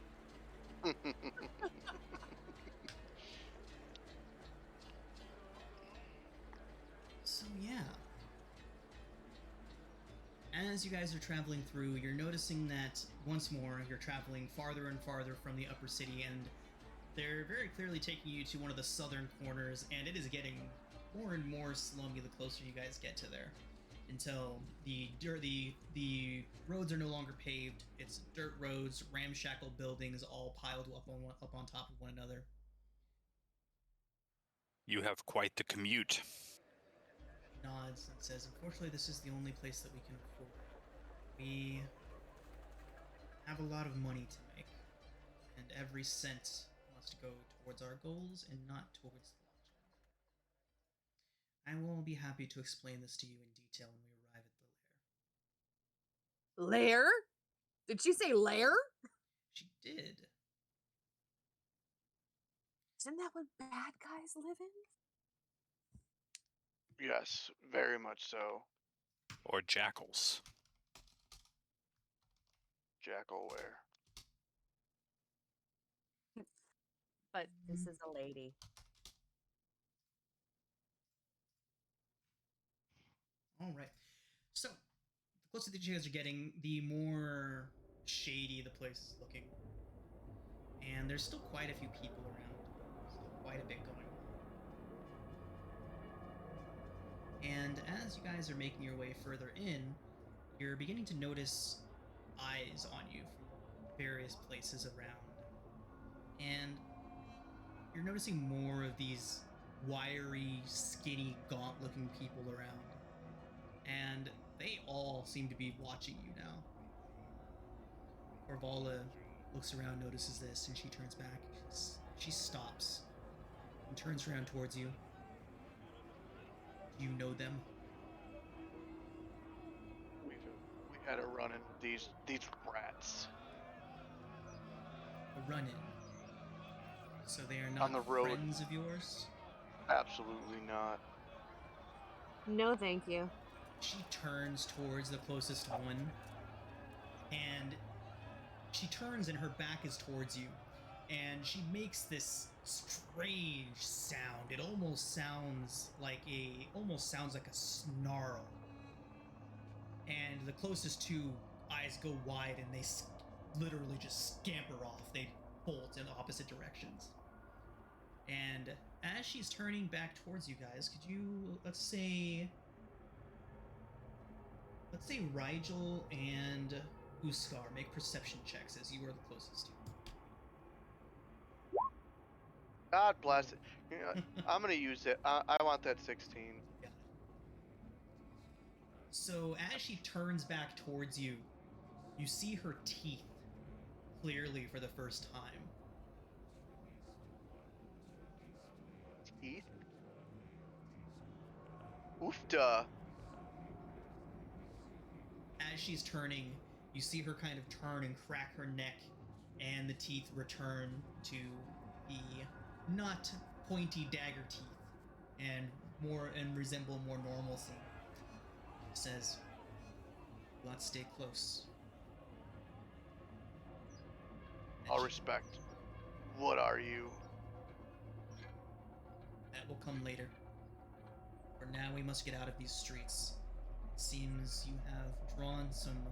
So yeah. As you guys are traveling through, you're noticing that once more you're traveling farther and farther from the upper city, and they're very clearly taking you to one of the southern corners, and it is getting more and more slummy the closer you guys get to there, until the roads are no longer paved. It's dirt roads, ramshackle buildings, all piled up on top of one another. You have quite the commute. Nods and says, "Unfortunately, this is the only place that we can afford. We have a lot of money to make, and every cent must go towards our goals and not towards lodging. I will be happy to explain this to you in detail when we arrive at the lair." Lair? Did she say lair? She did. Isn't that what bad guys live in? Yes, very much so. Or jackals. Jackalware. But this is a lady. All right. So, the closer that you guys are getting, the more shady the place is looking. And there's still quite a few people around. Still quite a bit going on. And as you guys are making your way further in, you're beginning to notice eyes on you from various places around. And you're noticing more of these wiry, skinny, gaunt-looking people around. And they all seem to be watching you now. Orvala looks around, notices this, and she turns back. She stops and turns around towards you. You know them. We had a run-in with these rats A run-in. So they are not on the road. friends of yours? Absolutely not. No, thank you. She turns towards the closest one, and she turns and her back is towards you, and she makes this strange sound. It almost sounds like a snarl. And the closest two eyes go wide, and they literally just scamper off. They bolt in opposite directions. And as she's turning back towards you guys, could you, let's say Rigel and Uskar make perception checks as you are the closest to. God bless it. You know, I'm gonna use it. I want that 16. Got it. So as she turns back towards you, you see her teeth clearly for the first time. Teeth? Oofda. As she's turning, you see her kind of turn and crack her neck, and the teeth return to the not pointy dagger teeth and resemble more normalcy. She says, "Let's stay close." And All she- respect. What are you? That will come later. For now, we must get out of these streets. It seems you have drawn some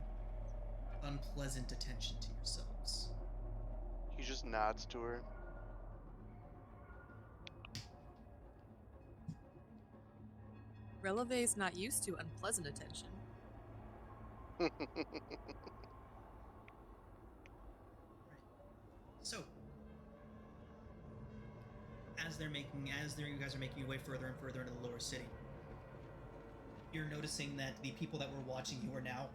unpleasant attention to yourselves. He just nods to her. Releve's not used to unpleasant attention. So, you guys are making your way further and further into the lower city, you're noticing that the people that were watching you are now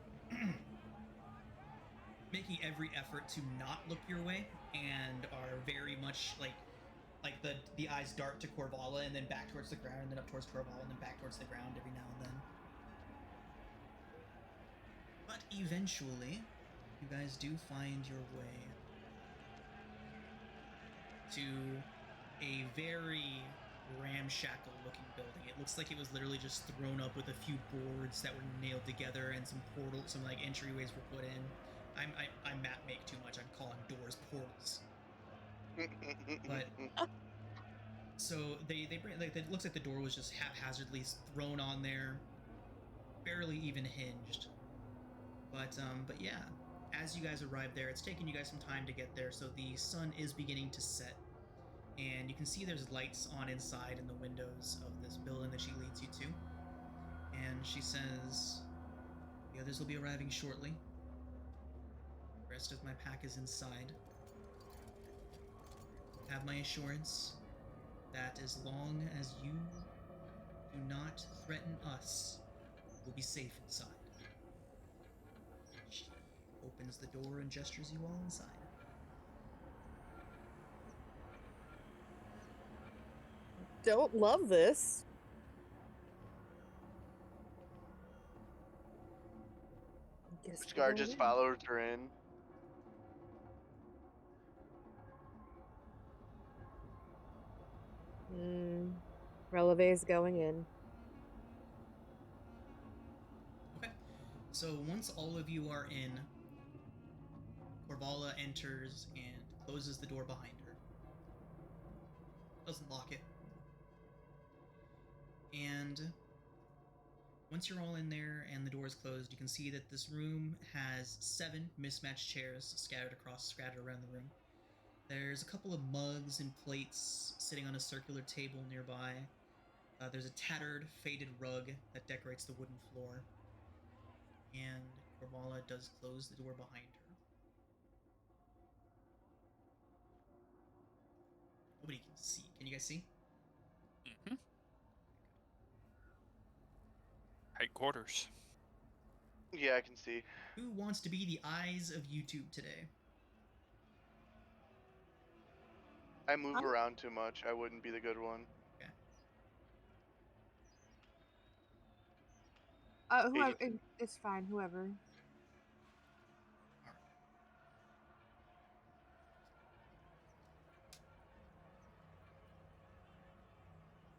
making every effort to not look your way and are very much like the eyes dart to Corvala and then back towards the ground and then up towards Corvala and then back towards the ground every now and then. But eventually, you guys do find your way to a very ramshackle looking building. It looks like it was literally just thrown up with a few boards that were nailed together and some entryways were put in. I map make too much. I'm calling doors portals. But so they bring, like, it looks like the door was just haphazardly thrown on there, barely even hinged. But yeah, as you guys arrive there, it's taken you guys some time to get there. So the sun is beginning to set, and you can see there's lights on inside in the windows of this building that she leads you to. And she says, "The others will be arriving shortly. The rest of my pack is inside. Have my assurance that as long as you do not threaten us, we'll be safe inside." She opens the door and gestures you all inside. Don't love this. Guess we're Scar going just in. follows her in. Releve's going in. Okay. So once all of you are in, Corvala enters and closes the door behind her. Doesn't lock it. And once you're all in there and the door is closed, you can see that this room has 7 mismatched chairs scattered around the room. There's a couple of mugs and plates sitting on a circular table nearby. There's a tattered, faded rug that decorates the wooden floor. And Corvala does close the door behind her. Nobody can see. Can you guys see? Mm-hmm. Headquarters. Yeah, I can see. Who wants to be the eyes of YouTube today? I move around too much. I wouldn't be the good one. Whoever, 82. it's fine. Whoever.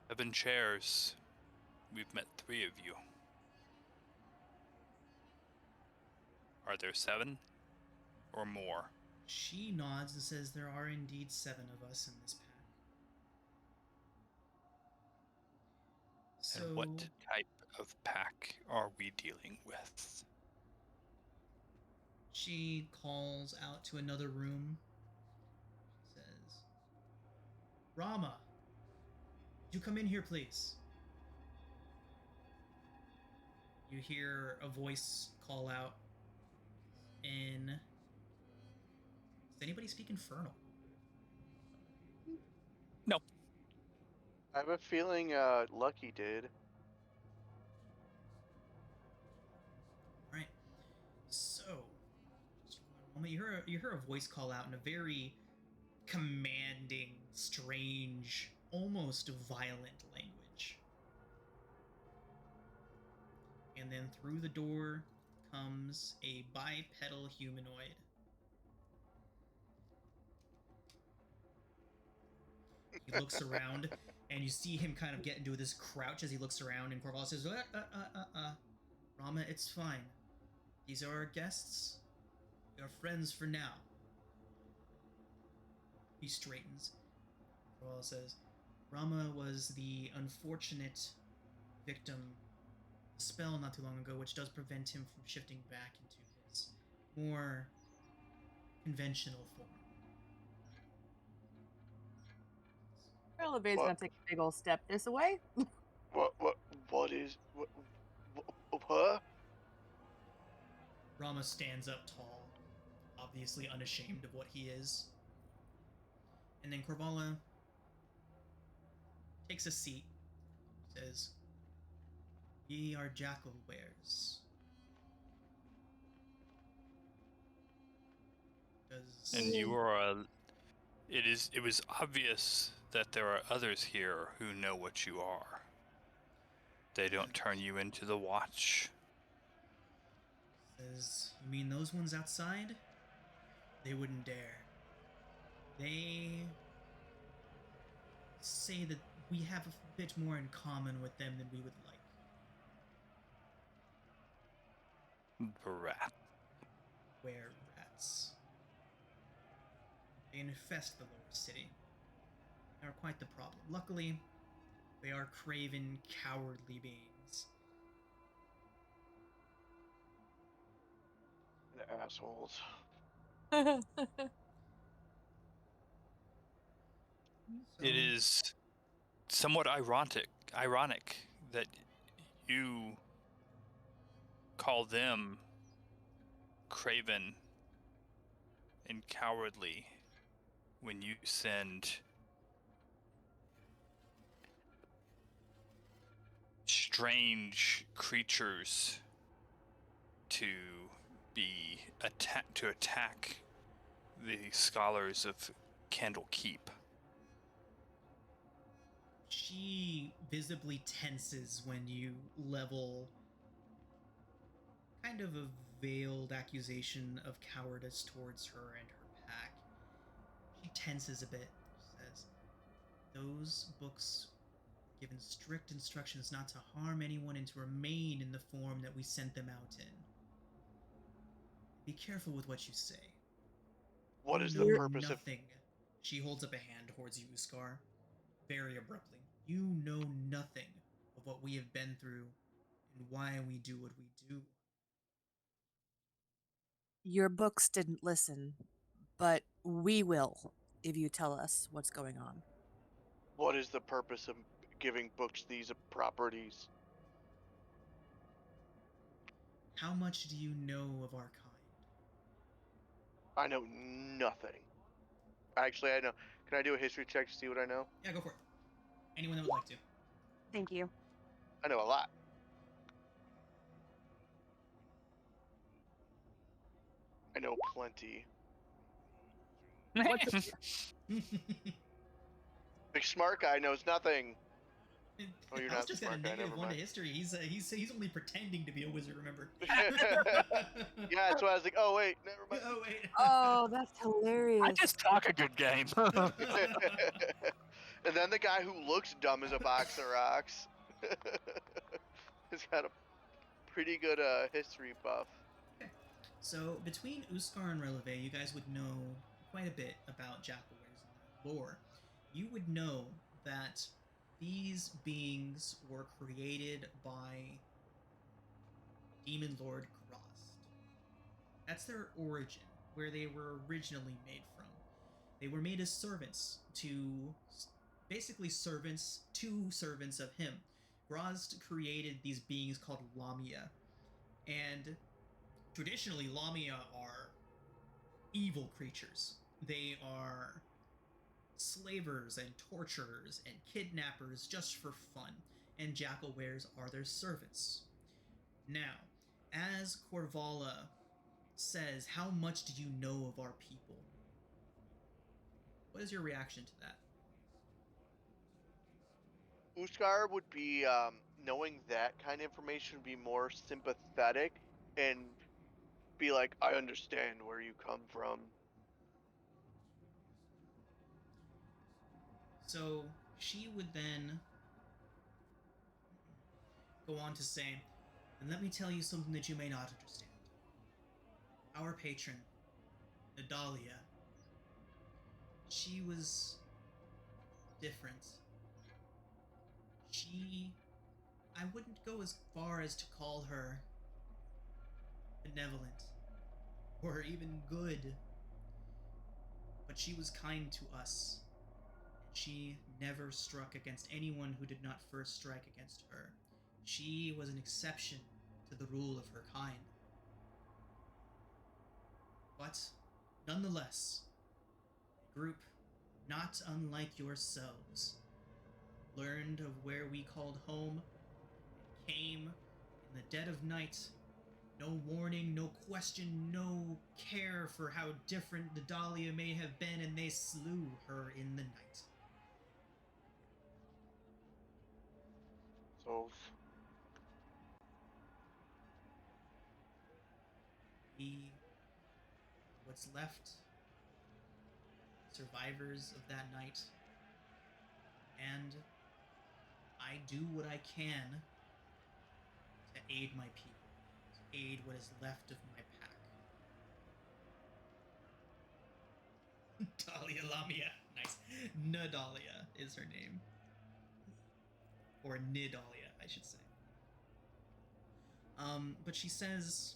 7 chairs. We've met 3 of you. Are there 7 or more? She nods and says there are indeed 7 of us in this pack. So, And what type of pack are we dealing with? she calls out to another room. She says, "Rama, could you come in here, please?" You hear a voice call out in... Does anybody speak Infernal? No. I have a feeling Lucky did. Alright. So, just one moment. You hear a voice call out in a very commanding, strange, almost violent language. And then through the door comes a bipedal humanoid. He looks around, and you see him kind of get into this crouch as he looks around, and Corval says, Rama, it's fine. These are our guests. We are friends for now." He straightens. Corval says, "Rama was the unfortunate victim of a spell not too long ago, which does prevent him from shifting back into his more conventional form. Releve's What? gonna take a big old step this way. What is what? Rama stands up tall, obviously unashamed of what he is. And then Corvala takes a seat, says, "Ye are jackal wares. Does And you are a. It was obvious that there are others here who know what you are. They don't turn you into the watch. says, you mean those ones outside? They wouldn't dare. They say that we have a bit more in common with them than we would like. Brat. Were rats. They infest the lower city. They are quite the problem. Luckily, they are craven, cowardly beings. The assholes. It is somewhat ironic that you call them craven and cowardly when you send strange creatures to attack the scholars of Candlekeep. She visibly tenses when you level kind of a veiled accusation of cowardice towards her and her pack. She tenses a bit. She says, those books were given strict instructions not to harm anyone and to remain in the form that we sent them out in. Be careful with what you say. What is You the know purpose of nothing. She holds up a hand towards you, Uskar, very abruptly. You know nothing of what we have been through and why we do what we do. Your books didn't listen, but we will if you tell us what's going on. what is the purpose of giving books these properties? How much do you know of our kind? I know nothing. Actually, I know. Can I do a history check to see what I know? Yeah, go for it. Anyone that would like to. Thank you. I know a lot. I know plenty. What's Big smart guy knows nothing. Oh, you're I was not just smart at a guy. negative Never 1 to mind. history. He's only pretending to be a wizard, remember? Yeah, that's why I was like, oh wait, never mind. Oh, wait. Oh, that's I hilarious. just talk a good game. And then the guy who looks dumb as a box of rocks has got a pretty good history buff. So, between Uskar and Releve, you guys would know quite a bit about Jackalwares and their lore. You would know that these beings were created by Demon Lord Grost. That's their origin, where they were originally made from. They were made as servants to, basically two servants of him. Grost created these beings called Lamia, and traditionally, Lamia are evil creatures. They are slavers and torturers and kidnappers just for fun, and Jackalwares are their servants. Now, as Corvala says, how much do you know of our people? What is your reaction to that? Uskar would be, knowing that kind of information, would be more sympathetic and be like, I understand where you come from. So she would then go on to say, and let me tell you something that you may not understand. Our patron, Nadalia, she was different. I wouldn't go as far as to call her benevolent or even good. But she was kind to us. She never struck against anyone who did not first strike against her. She was an exception to the rule of her kind. But, nonetheless, a group not unlike yourselves learned of where we called home and came in the dead of night. No warning, no question, no care for how different Nidalia may have been, and they slew her in the night. So, We, what's left, survivors of that night, and I do what I can to aid my people, to aid what is left of my pack. Dahlia Lamia. Nice. Nidalia is her name. Or Nidalia, I should say. But she says,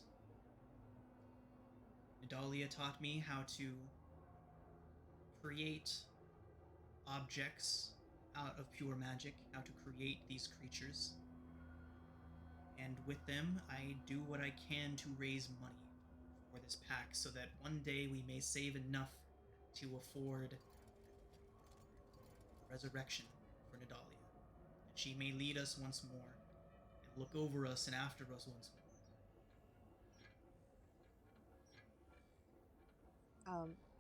Nidalia taught me how to create objects out of pure magic, how to create these creatures. And with them, I do what I can to raise money for this pack so that one day we may save enough to afford the resurrection for Nidalia. And she may lead us once more, and look over us and after us once more.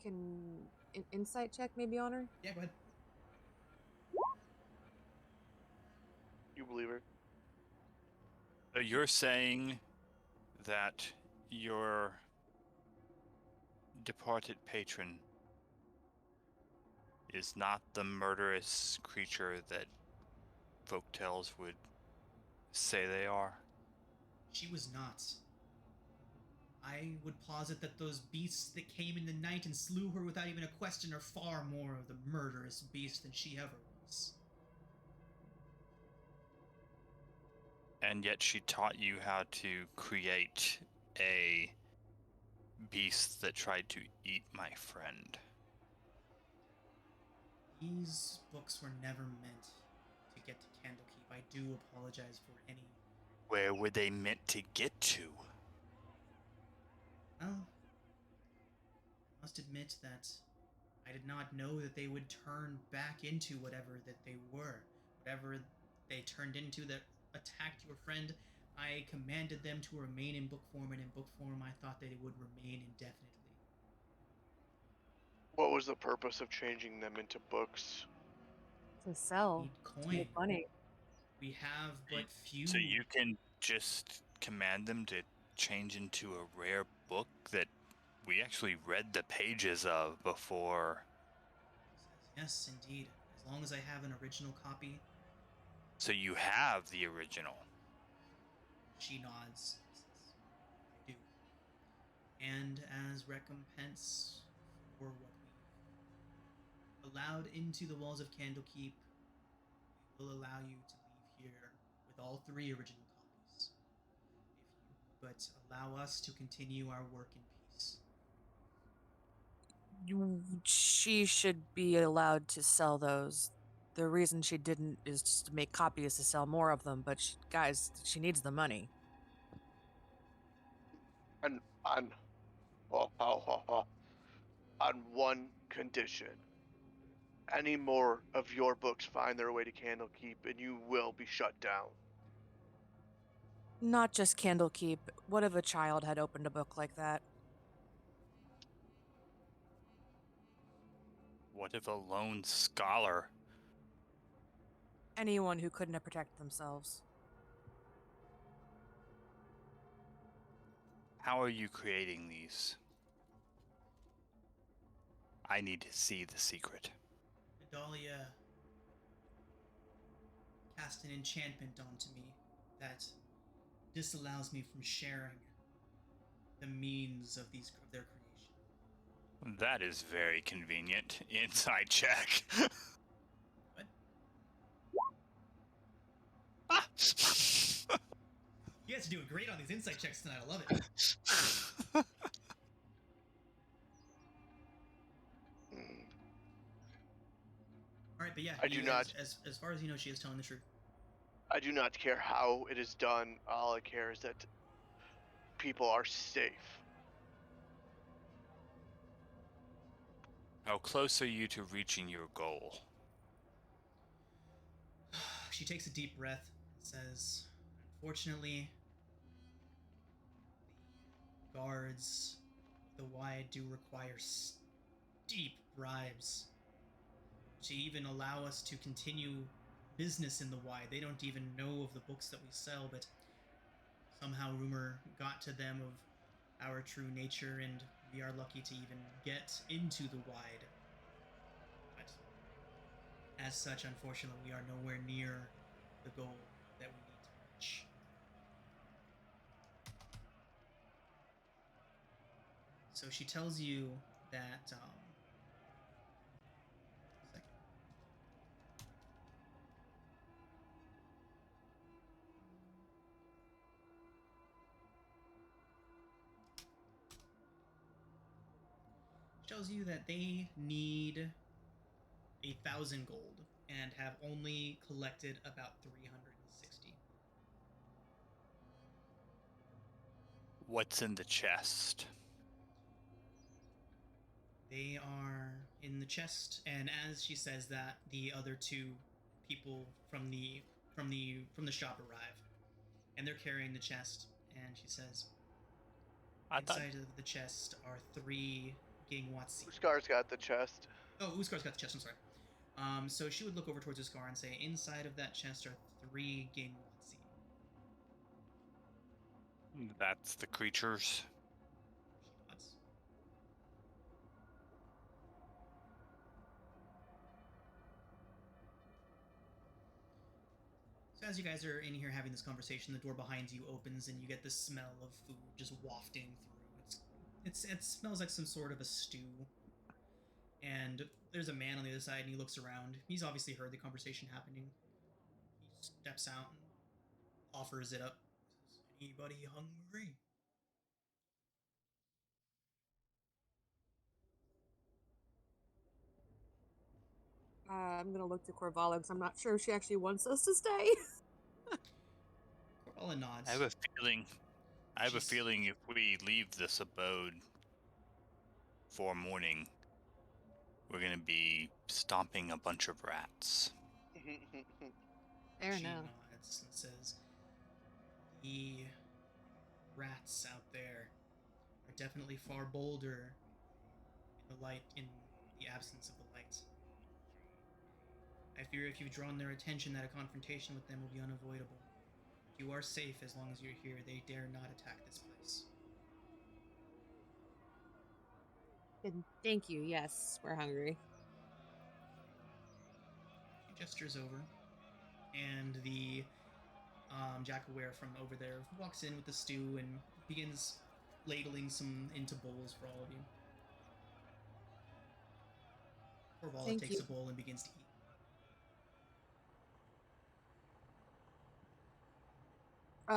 Can an insight check maybe on her? Yeah, go ahead. you believe her? So you're saying that your departed patron is not the murderous creature that folktales would say they are? She was not. I would posit that those beasts that came in the night and slew her without even a question are far more of the murderous beast than she ever was. And yet she taught you how to create a beast that tried to eat my friend. These books were never meant to get to Candlekeep. I do apologize for any... Where were they meant to get to? Well, I must admit that I did not know that they would turn back into whatever that they were. Whatever they turned into that attacked your friend, I commanded them to remain in book form, and in book form I thought they would remain indefinitely. What was the purpose of changing them into books? To sell. Need To coin. make money. We have but few... So you can just command them to change into a rare book that we actually read the pages of before. Yes, indeed. As long as I have an original copy. So you have the original. She nods. Says, I do. And as recompense for what we've allowed into the walls of Candlekeep, we will allow you to leave here with all 3 original copies. If you but allow us to continue our work in peace. She should be allowed to sell those. The reason she didn't is just to make copies to sell more of them, but guys, she needs the money. And on, on one condition. Any more of your books find their way to Candlekeep, and you will be shut down. Not just Candlekeep. What if a child had opened a book like that? What if a lone scholar? Anyone who couldn't have protected themselves. How are you creating these? I need to see the secret. Nidalia cast an enchantment onto me that disallows me from sharing the means of their creation. That is very convenient. Inside check. What? Ah! You guys are doing great on these insight checks tonight. I love it. but yeah, I do not. As far as you know, she is telling the truth. I do not care how it is done. All I care is that people are safe. How close are you to reaching your goal? She takes a deep breath and says, "Unfortunately, the guards, the Y do require steep bribes to even allow us to continue business in the Y. They don't even know of the books that we sell, but somehow rumor got to them of our true nature, and we are lucky to even get into the Wide. But as such, unfortunately, we are nowhere near the goal that we need to reach." So she tells you that, second. She tells you that they need 1,000 gold and have only collected about 360. What's in the chest? They are in the chest, and as she says that, the other two people from the shop arrive, and they're carrying the chest. And she says, I thought inside of the chest are 3 Gingwatsi. Uskar's got the chest. Oh, Uskar's got the chest. I'm sorry. So she would look over towards Uskar and say, inside of that chest are 3 Gingwatsi. that's the creatures. She nods. So as you guys are in here having this conversation, the door behind you opens and you get the smell of food just wafting through. It smells like some sort of a stew. And there's a man on the other side, and he looks around. He's obviously heard the conversation happening. He steps out and offers it up. Says, "Anybody hungry?" I'm gonna look to Corvala because I'm not sure if she actually wants us to stay. Corvala nods. I have a feeling. She's- if we leave this abode for morning, we're gonna be stomping a bunch of rats. Fair she enough. nods and says, "The rats out there are definitely far bolder in the absence of the light. I fear if you've drawn their attention that a confrontation with them will be unavoidable. You are safe as long as you're here. They dare not attack this place." And thank you. Yes, we're hungry. She gestures over, and the Jackaware from over there walks in with the stew and begins ladling some into bowls for all of you. Corvala Thank takes you. a bowl and begins to eat.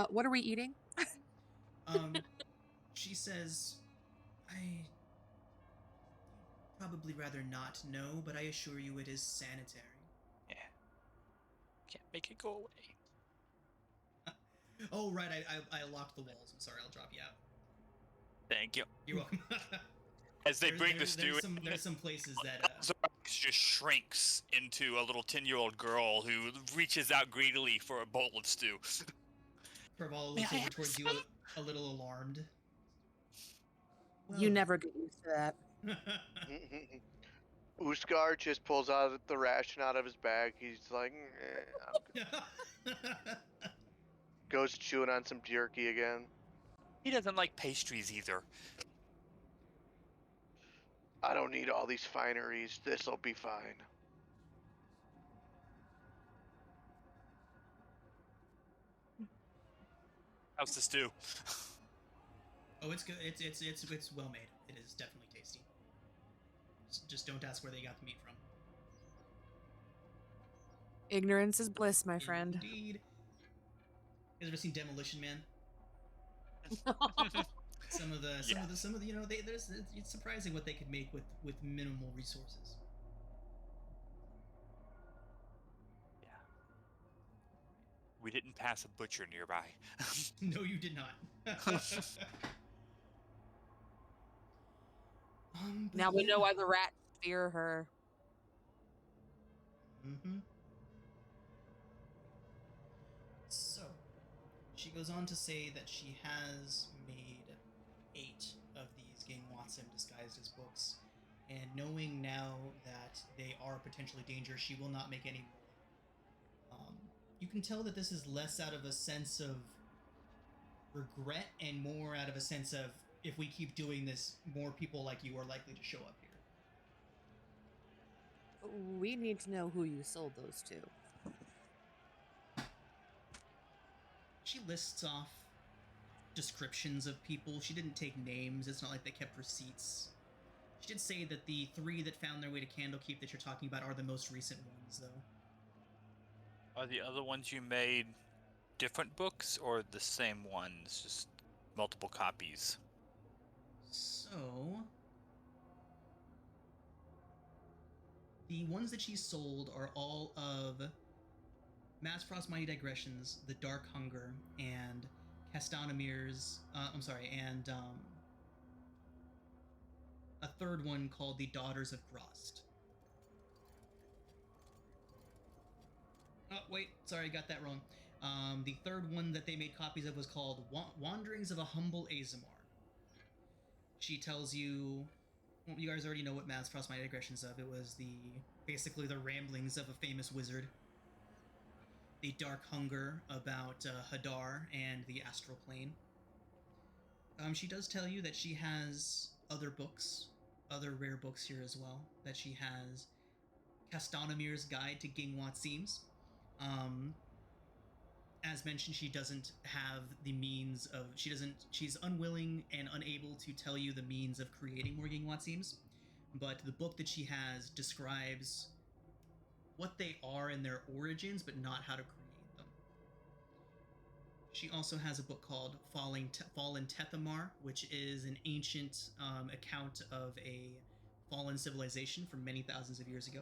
What are we eating? She says, "I probably rather not know, but I assure you it is sanitary." Yeah. Can't make it go away. Oh, right, I locked the walls. I'm sorry, I'll drop you out. Thank you. You're welcome. As they bring the stew, there's some places that Zorax just shrinks into a little 10-year-old girl who reaches out greedily for a bowl of stew. Corvala May looks I over have towards you some? a little alarmed. You never get used to that. Uskar just pulls out the ration out of his bag. He's like, I'm good." Goes chewing on some jerky again. He doesn't like pastries either. I don't need all these fineries. This'll be fine. How's the stew? Oh, it's good. It's well made. It is definitely tasty. Just don't ask where they got the meat from. Ignorance is bliss, my friend. Indeed. You guys ever seen Demolition Man? Some of the you know, it's surprising what they could make with minimal resources. We didn't pass a butcher nearby. No, you did not. Now we know why the rats fear her. Mm-hmm. So, she goes on to say that she has made 8 of these Game Watson disguised as books, and knowing now that they are potentially dangerous, she will not make any more. You can tell that this is less out of a sense of regret and more out of a sense of, if we keep doing this, more people like you are likely to show up here. We need to know who you sold those to. She lists off descriptions of people. She didn't take names. It's not like they kept receipts. She did say that the 3 that found their way to Candlekeep that you're talking about are the most recent ones, though. Are the other ones you made different books or the same ones, just multiple copies? So, the ones that she sold are all of Mass Frost Mighty Digressions, The Dark Hunger, and Castanomir's, and a third one called The Daughters of Grost. Oh, wait, sorry, I got that wrong. The third one that they made copies of was called Wanderings of a Humble Azamar. She tells you, well, you guys already know what Mass Frost Mighty Digressions of. It was basically the ramblings of a famous wizard. The Dark Hunger about Hadar and the Astral Plane. She does tell you that she has other books, other rare books here as well. That she has Castanomir's Guide to Gingwat Seams. As mentioned, she doesn't have the means of... She's unwilling and unable to tell you the means of creating more Gingwat Seams. But the book that she has describes what they are and their origins, but not how to create them. She also has a book called Fallen Tethamar, which is an ancient account of a fallen civilization from many thousands of years ago.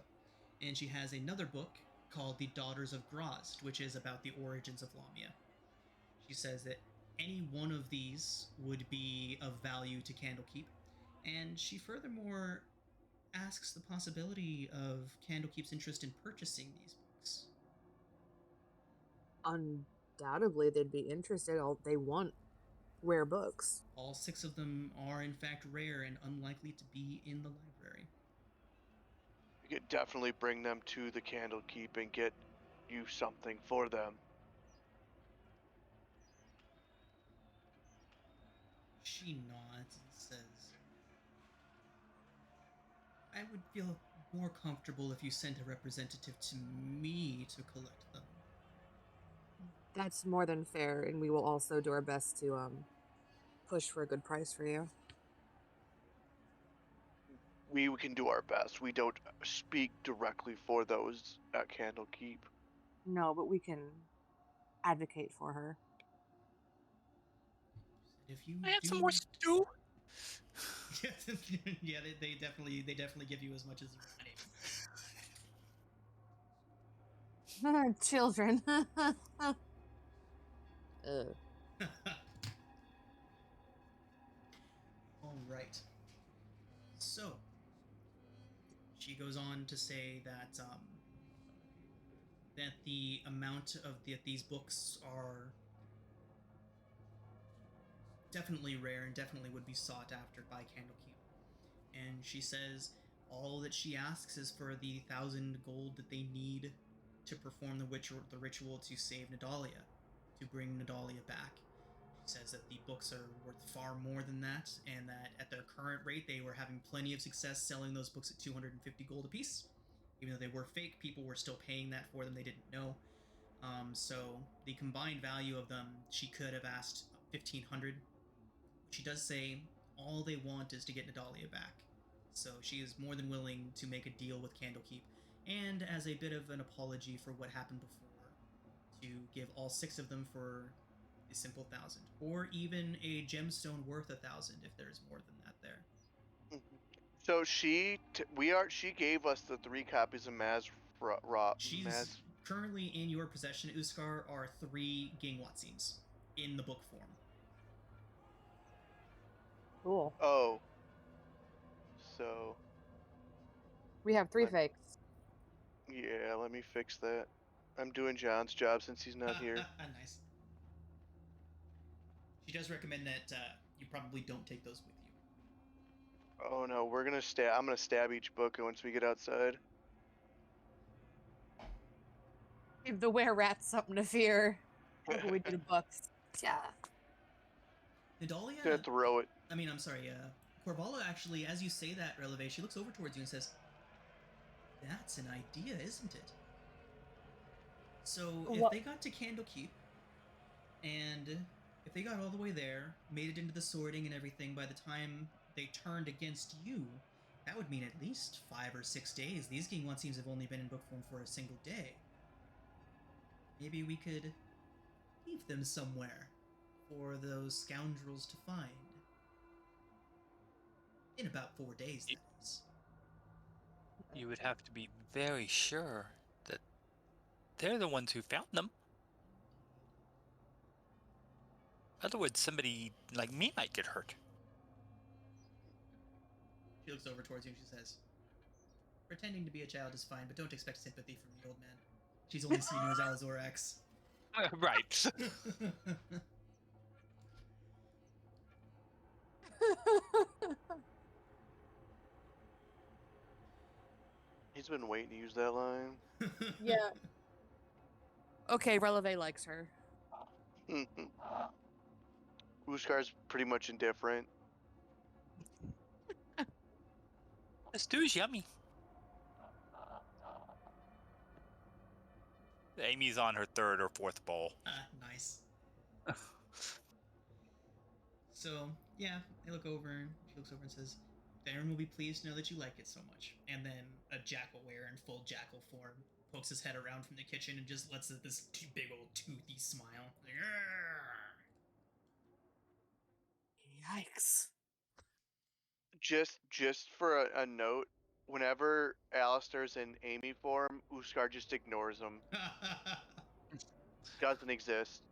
And she has another book called The Daughters of Grost, which is about the origins of Lamia. She says that any one of these would be of value to Candlekeep, and she furthermore asks the possibility of Candlekeep's interest in purchasing these books. Undoubtedly, they'd be interested. They want rare books. All 6 of them are in fact rare and unlikely to be in the library. You could definitely bring them to the Candlekeep and get you something for them. She nods and says, I would feel more comfortable if you sent a representative to me to collect them. That's more than fair, and we will also do our best to push for a good price for you. We can do our best. We don't speak directly for those at Candlekeep. No, but we can advocate for her. If you I have some more stew. Yeah, they definitely give you as much as you want. Children. All right. So she goes on to say that the amount of these books are definitely rare and definitely would be sought after by Candlekeep. And she says all that she asks is for the 1,000 gold that they need to perform the ritual to save Nadalia, to bring Nadalia back. She says that the books are worth far more than that, and that at their current rate they were having plenty of success selling those books at 250 gold apiece. Even though they were fake, people were still paying that for them, they didn't know. So the combined value of them, she could have asked 1,500. She does say all they want is to get Nadalia back. So she is more than willing to make a deal with Candlekeep, and as a bit of an apology for what happened before, to give all 6 of them for a simple 1,000, or even a gemstone worth 1,000 if there's more than that there. So she gave us the 3 copies of currently in your possession, Uskar, are 3 Gingwatsins in the book form. Cool. Oh. So, We have 3 Let- fakes. yeah, let me fix that. I'm doing John's job since he's not here. Nice. She does recommend that you probably don't take those with you. Oh no, I'm gonna stab each book once we get outside. Give the were-rats something to fear. Like what we do to books. Yeah. Gonna Nidalia, throw it. I'm sorry, Corvala actually, as you say that, Releve, she looks over towards you and says, "That's an idea, isn't it? So, if What? they got to Candlekeep, and if they got all the way there, made it into the sorting and everything, by the time they turned against you, that would mean at least 5 or 6 days. These Gingwatsins have only been in book form for a single day. Maybe we could leave them somewhere for those scoundrels to find. In about 4 days, that is." You would have to be very sure that they're the ones who found them. Otherwise, somebody like me might get hurt. She looks over towards you and she says, "Pretending to be a child is fine, but don't expect sympathy from the old man. She's only seen you as Alzorax." Right. He's been waiting to use that line. Yeah. Okay, Releve likes her. Uskar's pretty much indifferent. This stew's yummy. Amy's on her 3rd or 4th bowl. Nice. So, yeah, they look over, and she looks over and says, "Darren will be pleased to know that you like it so much." And then a jackalware in full jackal form pokes his head around from the kitchen and just lets this big old toothy smile. Like, Yikes. Just for a note, whenever Alistair's in Amy form, Uskar just ignores him. Doesn't exist.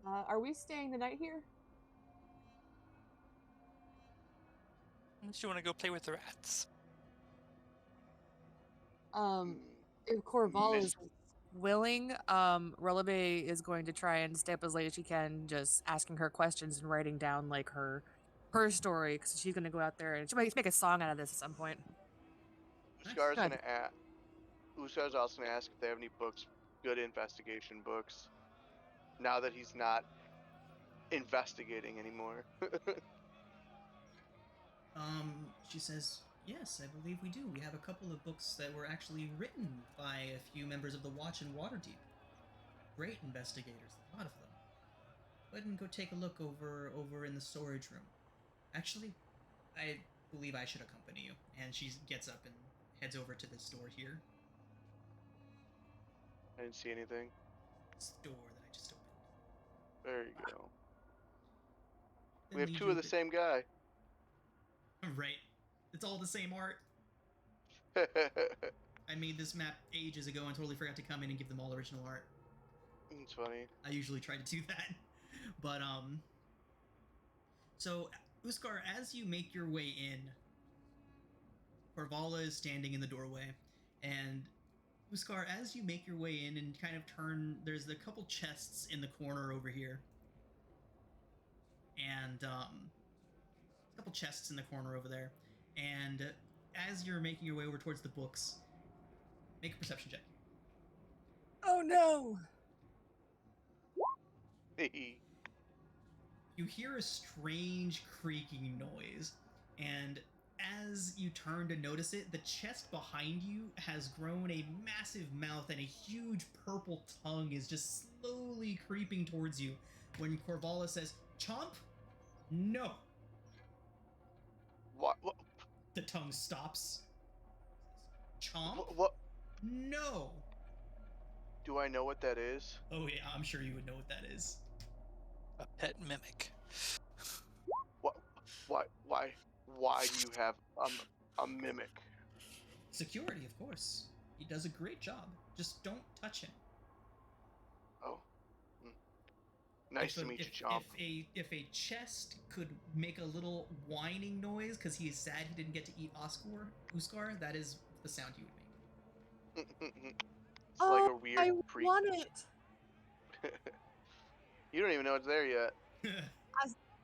Are we staying the night here? Unless you want to go play with the rats. If Corval is Willing, Releve is going to try and stay up as late as she can, just asking her questions and writing down like her story, because she's going to go out there and she might make a song out of this at some point. Uskar's Good. gonna ask. Uskar's also gonna ask if they have any books, good investigation books. Now that he's not investigating anymore. She says, "Yes, I believe we do. We have a couple of books that were actually written by a few members of the Watch and Waterdeep. Great investigators, a lot of them. Go ahead and go take a look over in the storage room. Actually, I believe I should accompany you." And she gets up and heads over to this door here. I didn't see anything. This door that I just opened. There you go. Then We have lead 2 you of the to- same guy. Right. It's all the same art. I made this map ages ago and totally forgot to come in and give them all original art. It's funny. I usually try to do that. But, so, Uskar, as you make your way in, Corvala is standing in the doorway, and Uskar, as you make your way in and kind of turn, there's a couple chests in the corner over here. And, a couple chests in the corner over there. And as you're making your way over towards the books, make a perception check. Oh no! You hear a strange creaking noise, and as you turn to notice it, the chest behind you has grown a massive mouth, and a huge purple tongue is just slowly creeping towards you. When Corvala says, "Chomp?" "No." What? The tongue stops. "Chomp?" What? "No." Do I know what that is? Oh yeah, I'm sure you would know what that is. A pet mimic. What? Why do you have a mimic? Security, of course. He does a great job. Just don't touch him. Oh, nice to meet you, Chomp. If a chest could make a little whining noise because he is sad he didn't get to eat Uskar, that is the sound he would make. It's like a weird I pre. want it. You don't even know it's there yet.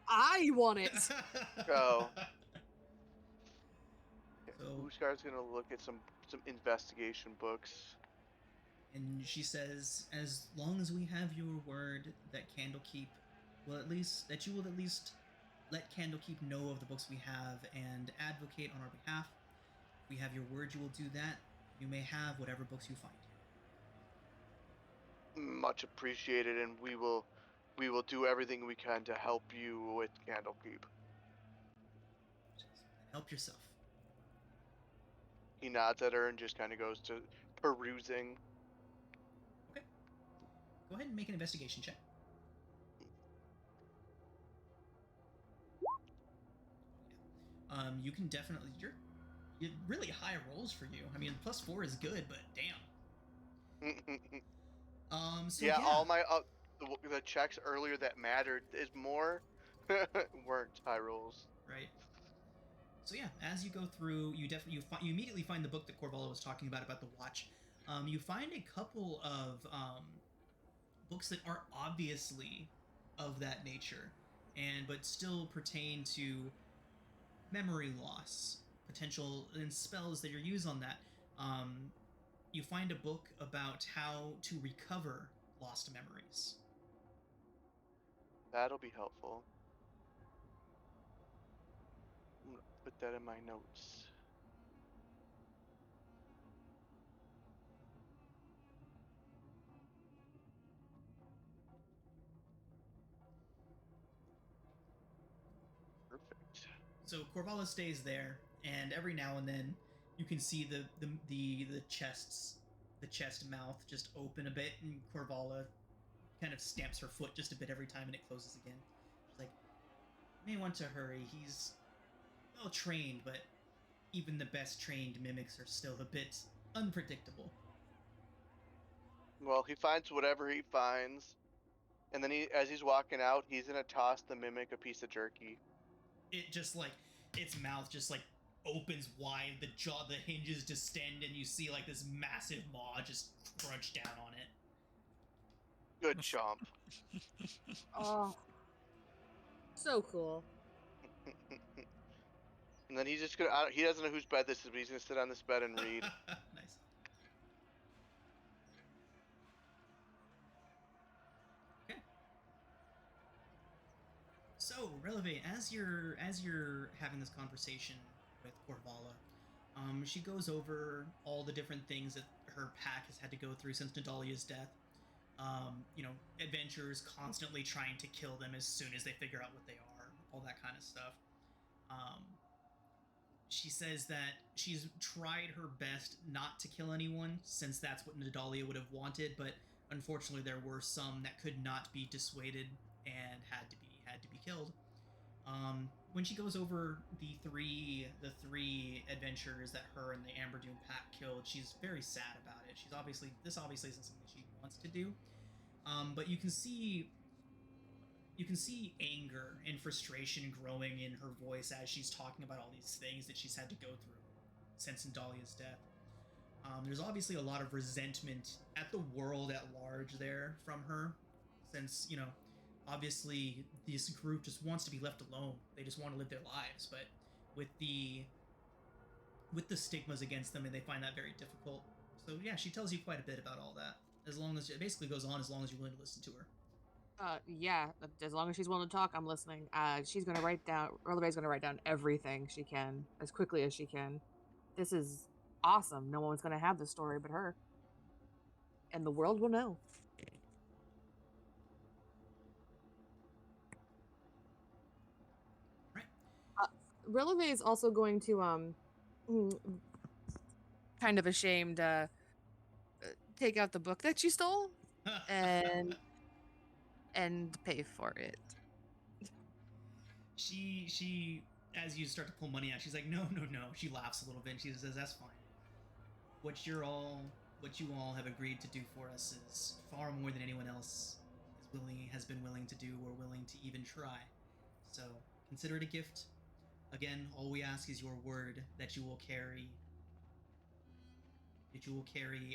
I want it. Oh. So, Uskar's gonna look at some investigation books. and she says, as long as we have your word that Candlekeep will at least let Candlekeep know of the books we have and advocate on our behalf. If we have your word, you will do that. You may have whatever books you find here. Much appreciated, and we will do everything we can to help you with Candlekeep. Help yourself. He nods at her and just kind of goes to perusing. Okay. Go ahead and make an investigation check. You can definitely you're really high rolls for you. I mean, +4 is good, but damn. So yeah, all my the checks earlier that mattered is more weren't high rolls. Right. So yeah, as you go through, you immediately find the book that Corvallo was talking about the watch. You find a couple of books that are obviously of that nature, but still pertain to memory loss, potential, and spells that are used on that. You find a book about how to recover lost memories. That'll be helpful. I'm gonna put that in my notes. Perfect. So Corvallo stays there, and every now and then you can see the chest mouth just open a bit, and Corvallo kind of stamps her foot just a bit every time, and it closes again. She's like, "You may want to hurry. He's well trained, but even the best trained mimics are still a bit unpredictable." Well, he finds whatever he finds, and then as he's walking out, he's gonna toss the mimic a piece of jerky. It just its mouth just opens wide, the hinges distend, and you see this massive maw just crunch down on it. Good chomp. Oh, so cool. And then he's just gonna, he doesn't know whose bed this is, but he's gonna sit on this bed and read. Nice. Okay. So, Releve, as you're having this conversation with Corvala, she goes over all the different things that her pack has had to go through since Nadalia's death. Adventurers constantly trying to kill them as soon as they figure out what they are, all that kind of stuff. She says that she's tried her best not to kill anyone, since that's what Nadalia would have wanted, but unfortunately there were some that could not be dissuaded and had to be killed. When she goes over the three adventurers that her and the Amber Dune pack killed, she's very sad about it. This obviously isn't something she wants to do. But you can see anger and frustration growing in her voice as she's talking about all these things that she's had to go through since Ndalia's death. There's obviously a lot of resentment at the world at large there from her, since, obviously this group just wants to be left alone. They just want to live their lives, but with the stigmas against them, and they find that very difficult. So yeah, she tells you quite a bit about all that. As long as it basically goes on, as long as you're willing to listen to her. Yeah, as long as she's willing to talk, I'm listening. She's gonna write down. Releve's gonna write down everything she can as quickly as she can. This is awesome. No one's gonna have this story but her, and the world will know. Right. Releve is also going to Kind of ashamed. Take out the book that you stole and pay for it. she as you start to pull money out, she's like, no. She laughs a little bit and she says, that's fine. What you all have agreed to do for us is far more than anyone else has been willing to do or willing to even try. So consider it a gift. Again, all we ask is your word that you will carry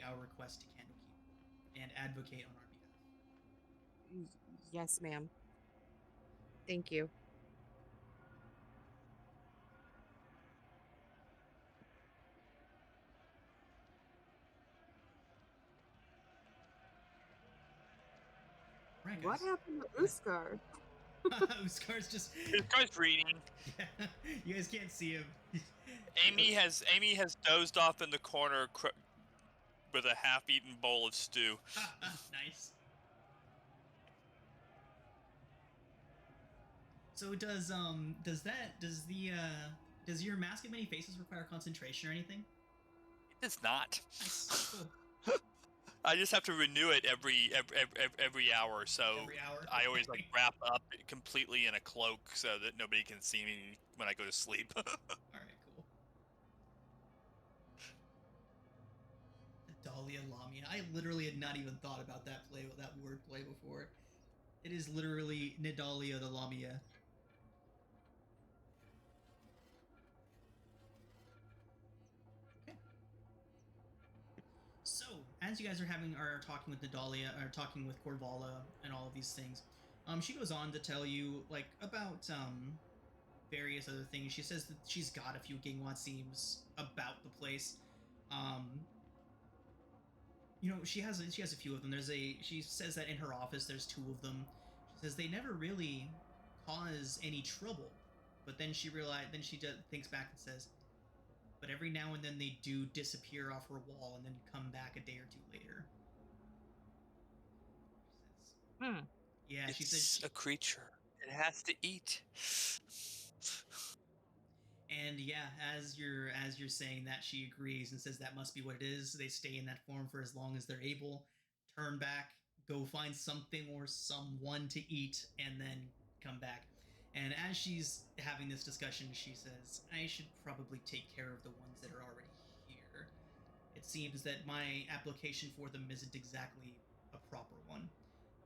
our request to Candlekeep and advocate on our behalf. Yes, ma'am. Thank you. Right, What guys. happened to Uskar? Uskar's just. This guy's reading. Yeah, you guys can't see him. Amy has dozed off in the corner with a half-eaten bowl of stew. Nice. So does your Mask of Many Faces require concentration or anything? It does not. Nice. Cool. I just have to renew it every hour, so Every hour? I always like wrap up completely in a cloak so that nobody can see me when I go to sleep. All right, cool. Nidalia Lamia. I literally had not even thought about that word play before. It is literally Nidalia the Lamia. So, as you guys are talking with Nidalia, or talking with Corvala and all of these things, she goes on to tell you, like, about, various other things. She says that she's got a few Gingwat seams about the place. She has a few of them. She says that in her office there's 2 of them. She says they never really cause any trouble, but then she thinks back and says, but every now and then they do disappear off her wall and then come back a day or 2 later. She says, yeah, It's she says a creature. It has to eat. And yeah, as you're saying that, she agrees and says that must be what it is. They stay in that form for as long as they're able, turn back, go find something or someone to eat, and then come back. And as she's having this discussion, she says, I should probably take care of the ones that are already here. It seems that my application for them isn't exactly a proper one.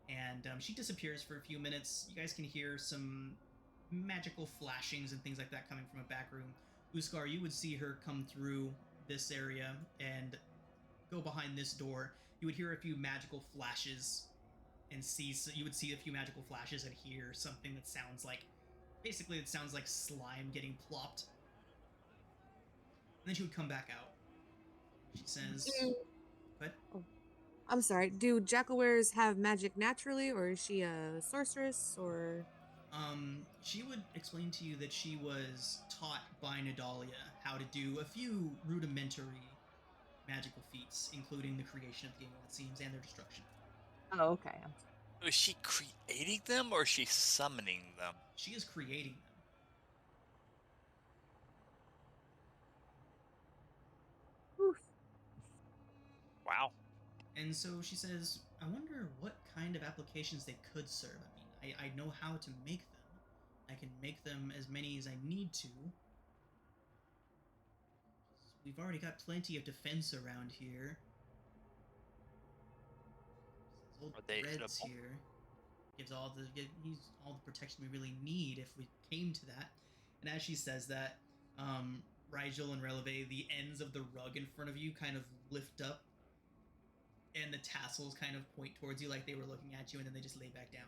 And she disappears for a few minutes. You guys can hear some magical flashings and things like that coming from a back room. Uskar, you would see her come through this area and go behind this door. You would hear a few magical flashes and you would see a few magical flashes and hear something that sounds like slime getting plopped. And then she would come back out. She says, "What?" Oh, I'm sorry. Do jackal-wares have magic naturally, or is she a sorceress, or? She would explain to you that she was taught by Nidalia how to do a few rudimentary magical feats, including the creation of Gingwat seams and their destruction. Oh, okay. Is she creating them or is she summoning them? She is creating them. Oof. Wow. And so she says, I wonder what kind of applications they could serve. I mean, I know how to make them. I can make them as many as I need to. We've already got plenty of defense around here. Old Are they Red's edible? here. Gives all the protection we really need if we came to that. And as she says that, Rigel and Releve, the ends of the rug in front of you kind of lift up, and the tassels kind of point towards you like they were looking at you, and then they just lay back down.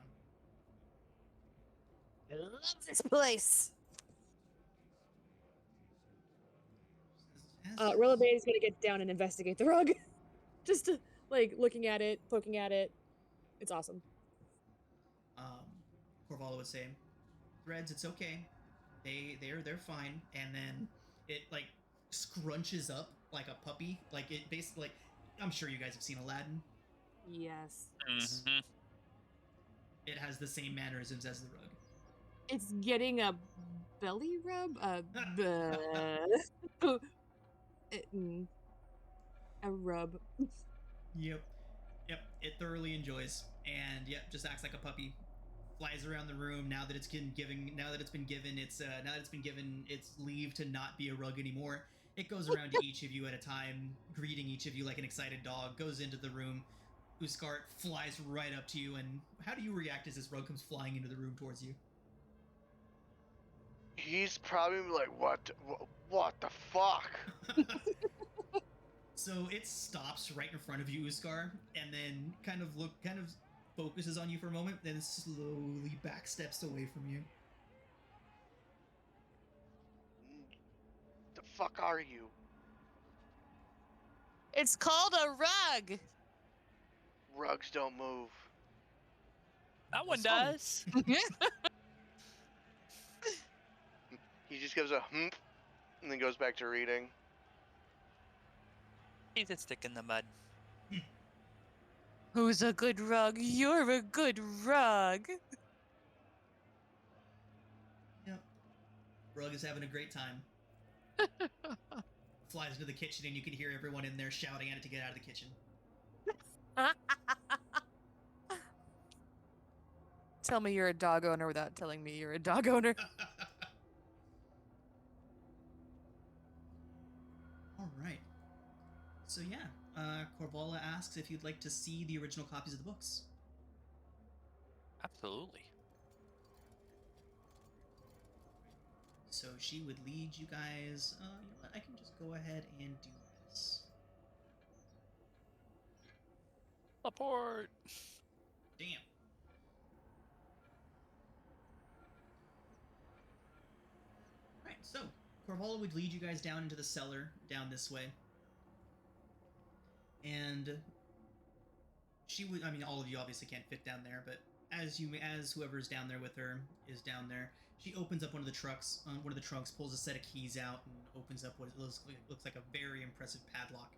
I love this place. Releve is gonna get down and investigate the rug, just to, like, looking at it, poking at it. It's awesome. Corvallo would say, Threads, it's okay. They're fine. And then it like scrunches up like a puppy. Like it basically, like, I'm sure you guys have seen Aladdin. Yes. Mm-hmm. It has the same mannerisms as the rug. It's getting a belly rub. A rub. Yep. It thoroughly enjoys, and yep, just acts like a puppy. flies around the room now that it's been given its leave to not be a rug anymore. It goes around to each of you at a time, greeting each of you like an excited dog, goes into the room. Uskart flies right up to you, and how do you react as this rug comes flying into the room towards you? He's probably like, what the fuck? So it stops right in front of you, Uskar, and then kind of focuses on you for a moment, then slowly backsteps away from you. The fuck are you? It's called a rug. Rugs don't move. That one Sorry. does. He just gives a hump and then goes back to reading. He's a stick in the mud. Who's a good rug? You're a good rug. Yep. Rug is having a great time. Flies into the kitchen, and you can hear everyone in there shouting at it to get out of the kitchen. Tell me you're a dog owner without telling me you're a dog owner. All right. So yeah, Corvala asks if you'd like to see the original copies of the books. Absolutely. So she would lead you guys. You know what? I can just go ahead and do this. Teleport. Damn. Right. So Corvala would lead you guys down into the cellar, down this way. And she would, I mean, all of you obviously can't fit down there, but as whoever's down there with her is down there, she opens up one of the trunks, pulls a set of keys out, and opens up what looks like a very impressive padlock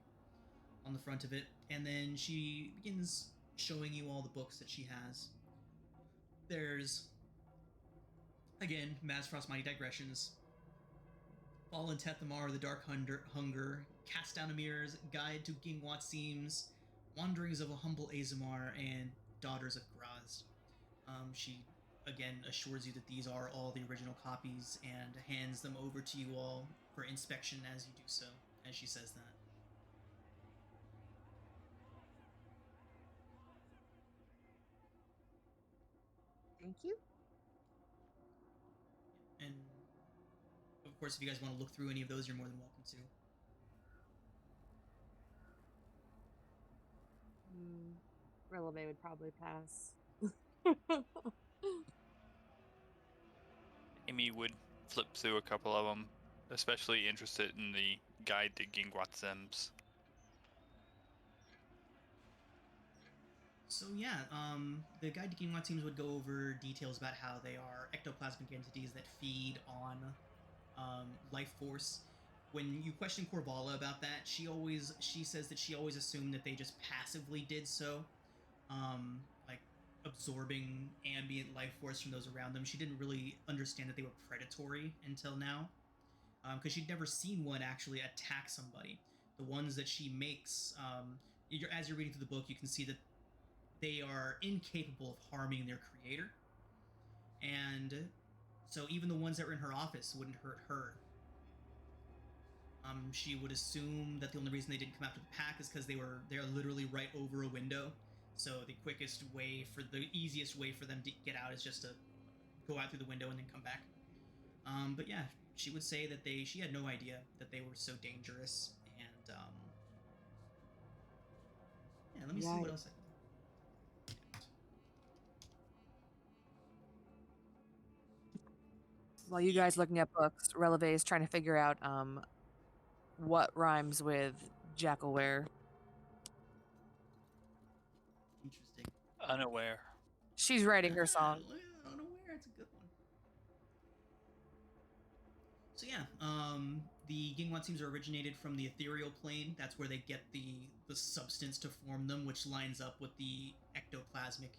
on the front of it. And then she begins showing you all the books that she has. There's, again, Mazfrost's Mighty Digressions, Fallen Tethamar, The Dark Hunger, Cast Down Amir's Guide to Gingwat Seams, Wanderings of a Humble Azamar, and Daughters of Grazd. She, again, assures you that these are all the original copies and hands them over to you all for inspection as you do so, as she says that. Thank you. And, of course, if you guys want to look through any of those, you're more than welcome to. Releve would probably pass. Amy would flip through a couple of them, especially interested in the Guide to Gingwat Sims. So yeah, the Guide to Gingwat Teams would go over details about how they are ectoplasmic entities that feed on life force. When you question Corvala about that, she says that she always assumed that they just passively did so, like absorbing ambient life force from those around them. She didn't really understand that they were predatory until now, because she'd never seen one actually attack somebody. The ones that she makes, as you're reading through the book, you can see that they are incapable of harming their creator, and so even the ones that were in her office wouldn't hurt her. She would assume that the only reason they didn't come after the pack is because they're literally right over a window. So the easiest way for them to get out is just to go out through the window and then come back. But yeah, she would say that she had no idea that they were so dangerous. And yeah, let me see what else I can. While you guys looking at books, Releve is trying to figure out what rhymes with Jackalware. Interesting. Unaware. She's writing her song. Unaware, it's a good one. So yeah, the Gingwat teams are originated from the ethereal plane. That's where they get the substance to form them, which lines up with the ectoplasmic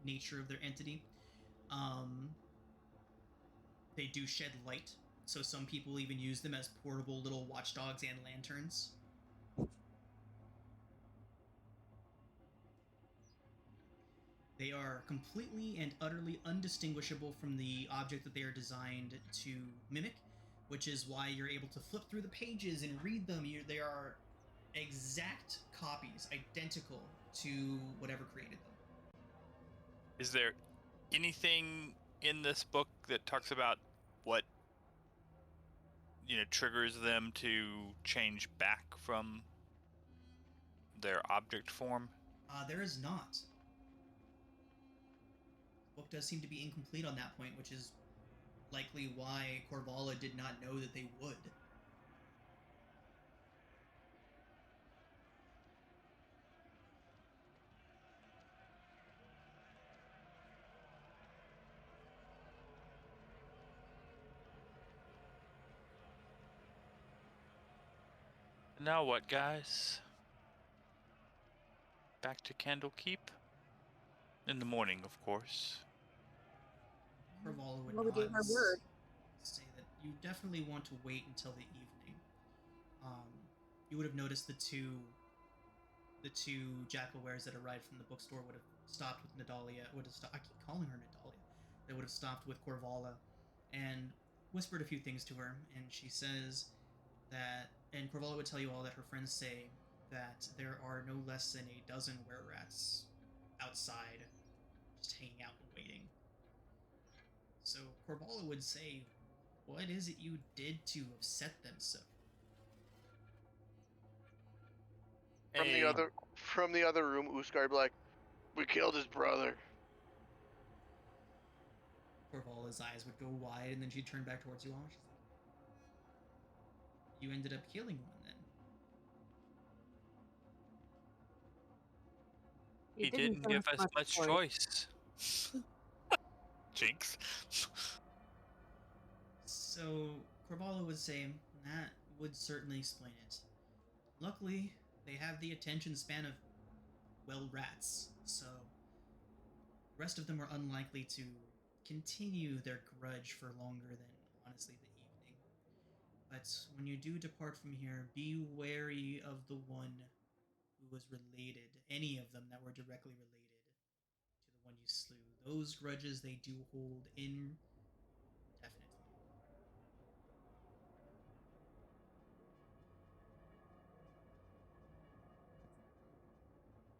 nature of their entity. They do shed light, so some people even use them as portable little watchdogs and lanterns. They are completely and utterly undistinguishable from the object that they are designed to mimic, which is why you're able to flip through the pages and read them. They are exact copies, identical to whatever created them. Is there anything in this book that talks about what triggers them to change back from their object form? There is not. The book does seem to be incomplete on that point, which is likely why Corvala did not know that they would. Now what, guys? Back to Candlekeep? In the morning, of course. Corvala would Well, we gave our nod, word. say that you definitely want to wait until the evening. You would have noticed the two jackalwares that arrived from the bookstore would have stopped with Nadalia. I keep calling her Nadalia. They would have stopped with Corvala and whispered a few things to her, and she says that, and Corvala would tell you all that her friends say that there are no less than a dozen were-rats outside, just hanging out and waiting. So Corvala would say, "What is it you did to upset them so?" From the other room, Uskar would be like, "We killed his brother." Corvala's eyes would go wide, and then she'd turn back towards you all. She's like, "You ended up killing one, then?" He didn't give us much choice. Jinx. So Corvala would say, "That would certainly explain it. Luckily, they have the attention span of, well, rats, so the rest of them are unlikely to continue their grudge for longer than, honestly, the evening. But when you do depart from here, be wary of the one who was related, any of them that were directly related to the one you slew. Those grudges they do hold indefinitely."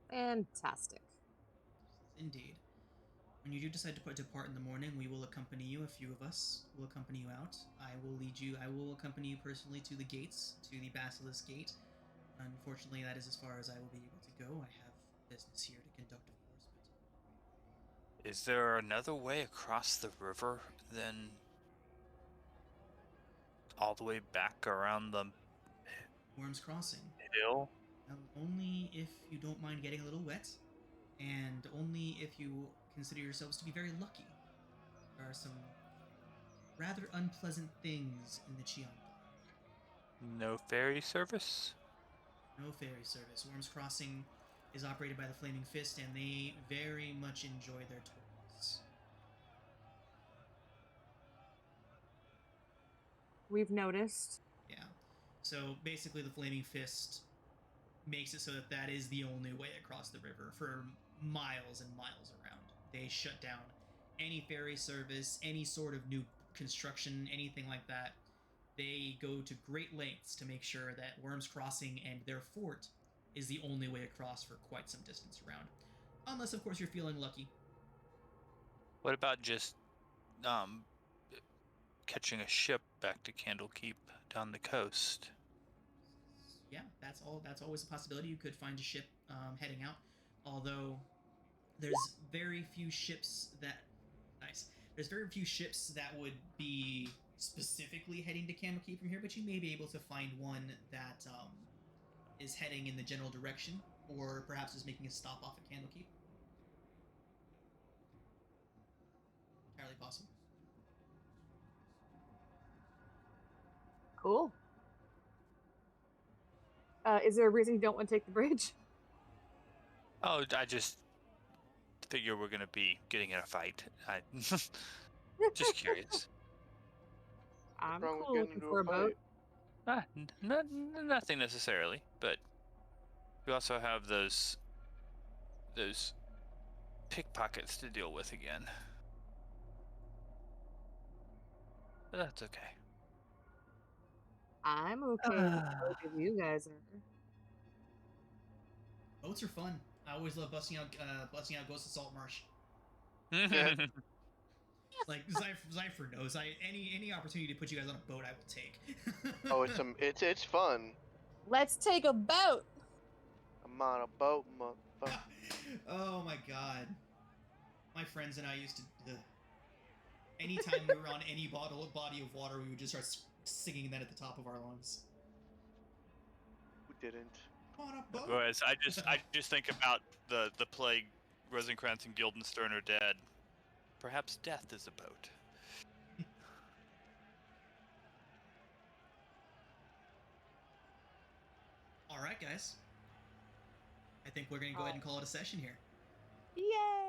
Fantastic. Indeed. When you do decide to depart in the morning, we will accompany you. A few of us will accompany you out. I will accompany you personally to the gates, to the Basilisk Gate. Unfortunately, that is as far as I will be able to go. I have business here to conduct, of course, but Is there another way across the river than all the way back around the Worm's Crossing. hill? Only if you don't mind getting a little wet, and only if you consider yourselves to be very lucky. There are some rather unpleasant things in the Chianti. No ferry service? No ferry service. Worm's Crossing is operated by the Flaming Fist, and they very much enjoy their tourists. We've noticed. Yeah. So basically, the Flaming Fist makes it so that that is the only way across the river for miles and miles around. They shut down any ferry service, any sort of new construction, anything like that. They go to great lengths to make sure that Worm's Crossing and their fort is the only way across for quite some distance around. Unless, of course, you're feeling lucky. What about just catching a ship back to Candlekeep down the coast? Yeah, that's always a possibility. You could find a ship heading out, although there's very few ships that would be specifically heading to Candlekeep from here, but you may be able to find one that is heading in the general direction, or perhaps is making a stop off at Candlekeep. Entirely possible. Cool. Is there a reason you don't want to take the bridge? Oh, I just figure we're gonna be getting in a fight. Just curious. I'm wrong with cool getting looking into for a a boat. Nothing necessarily, but we also have those pickpockets to deal with again. But that's okay. I'm okay with both of you guys are. Boats are fun. I always love busting out Ghost of Salt Marsh. Yeah. Like Zypher knows, any opportunity to put you guys on a boat, I will take. Oh, it's fun. Let's take a boat. I'm on a boat, motherfucker. Oh my god, my friends and I used to. Anytime we were on any body of water, we would just start singing that at the top of our lungs. Who didn't? On a boat. Whereas I just think about the plague, Rosencrantz and Guildenstern are dead. Perhaps death is a boat. All right, guys. I think we're gonna go ahead and call it a session here. Yay!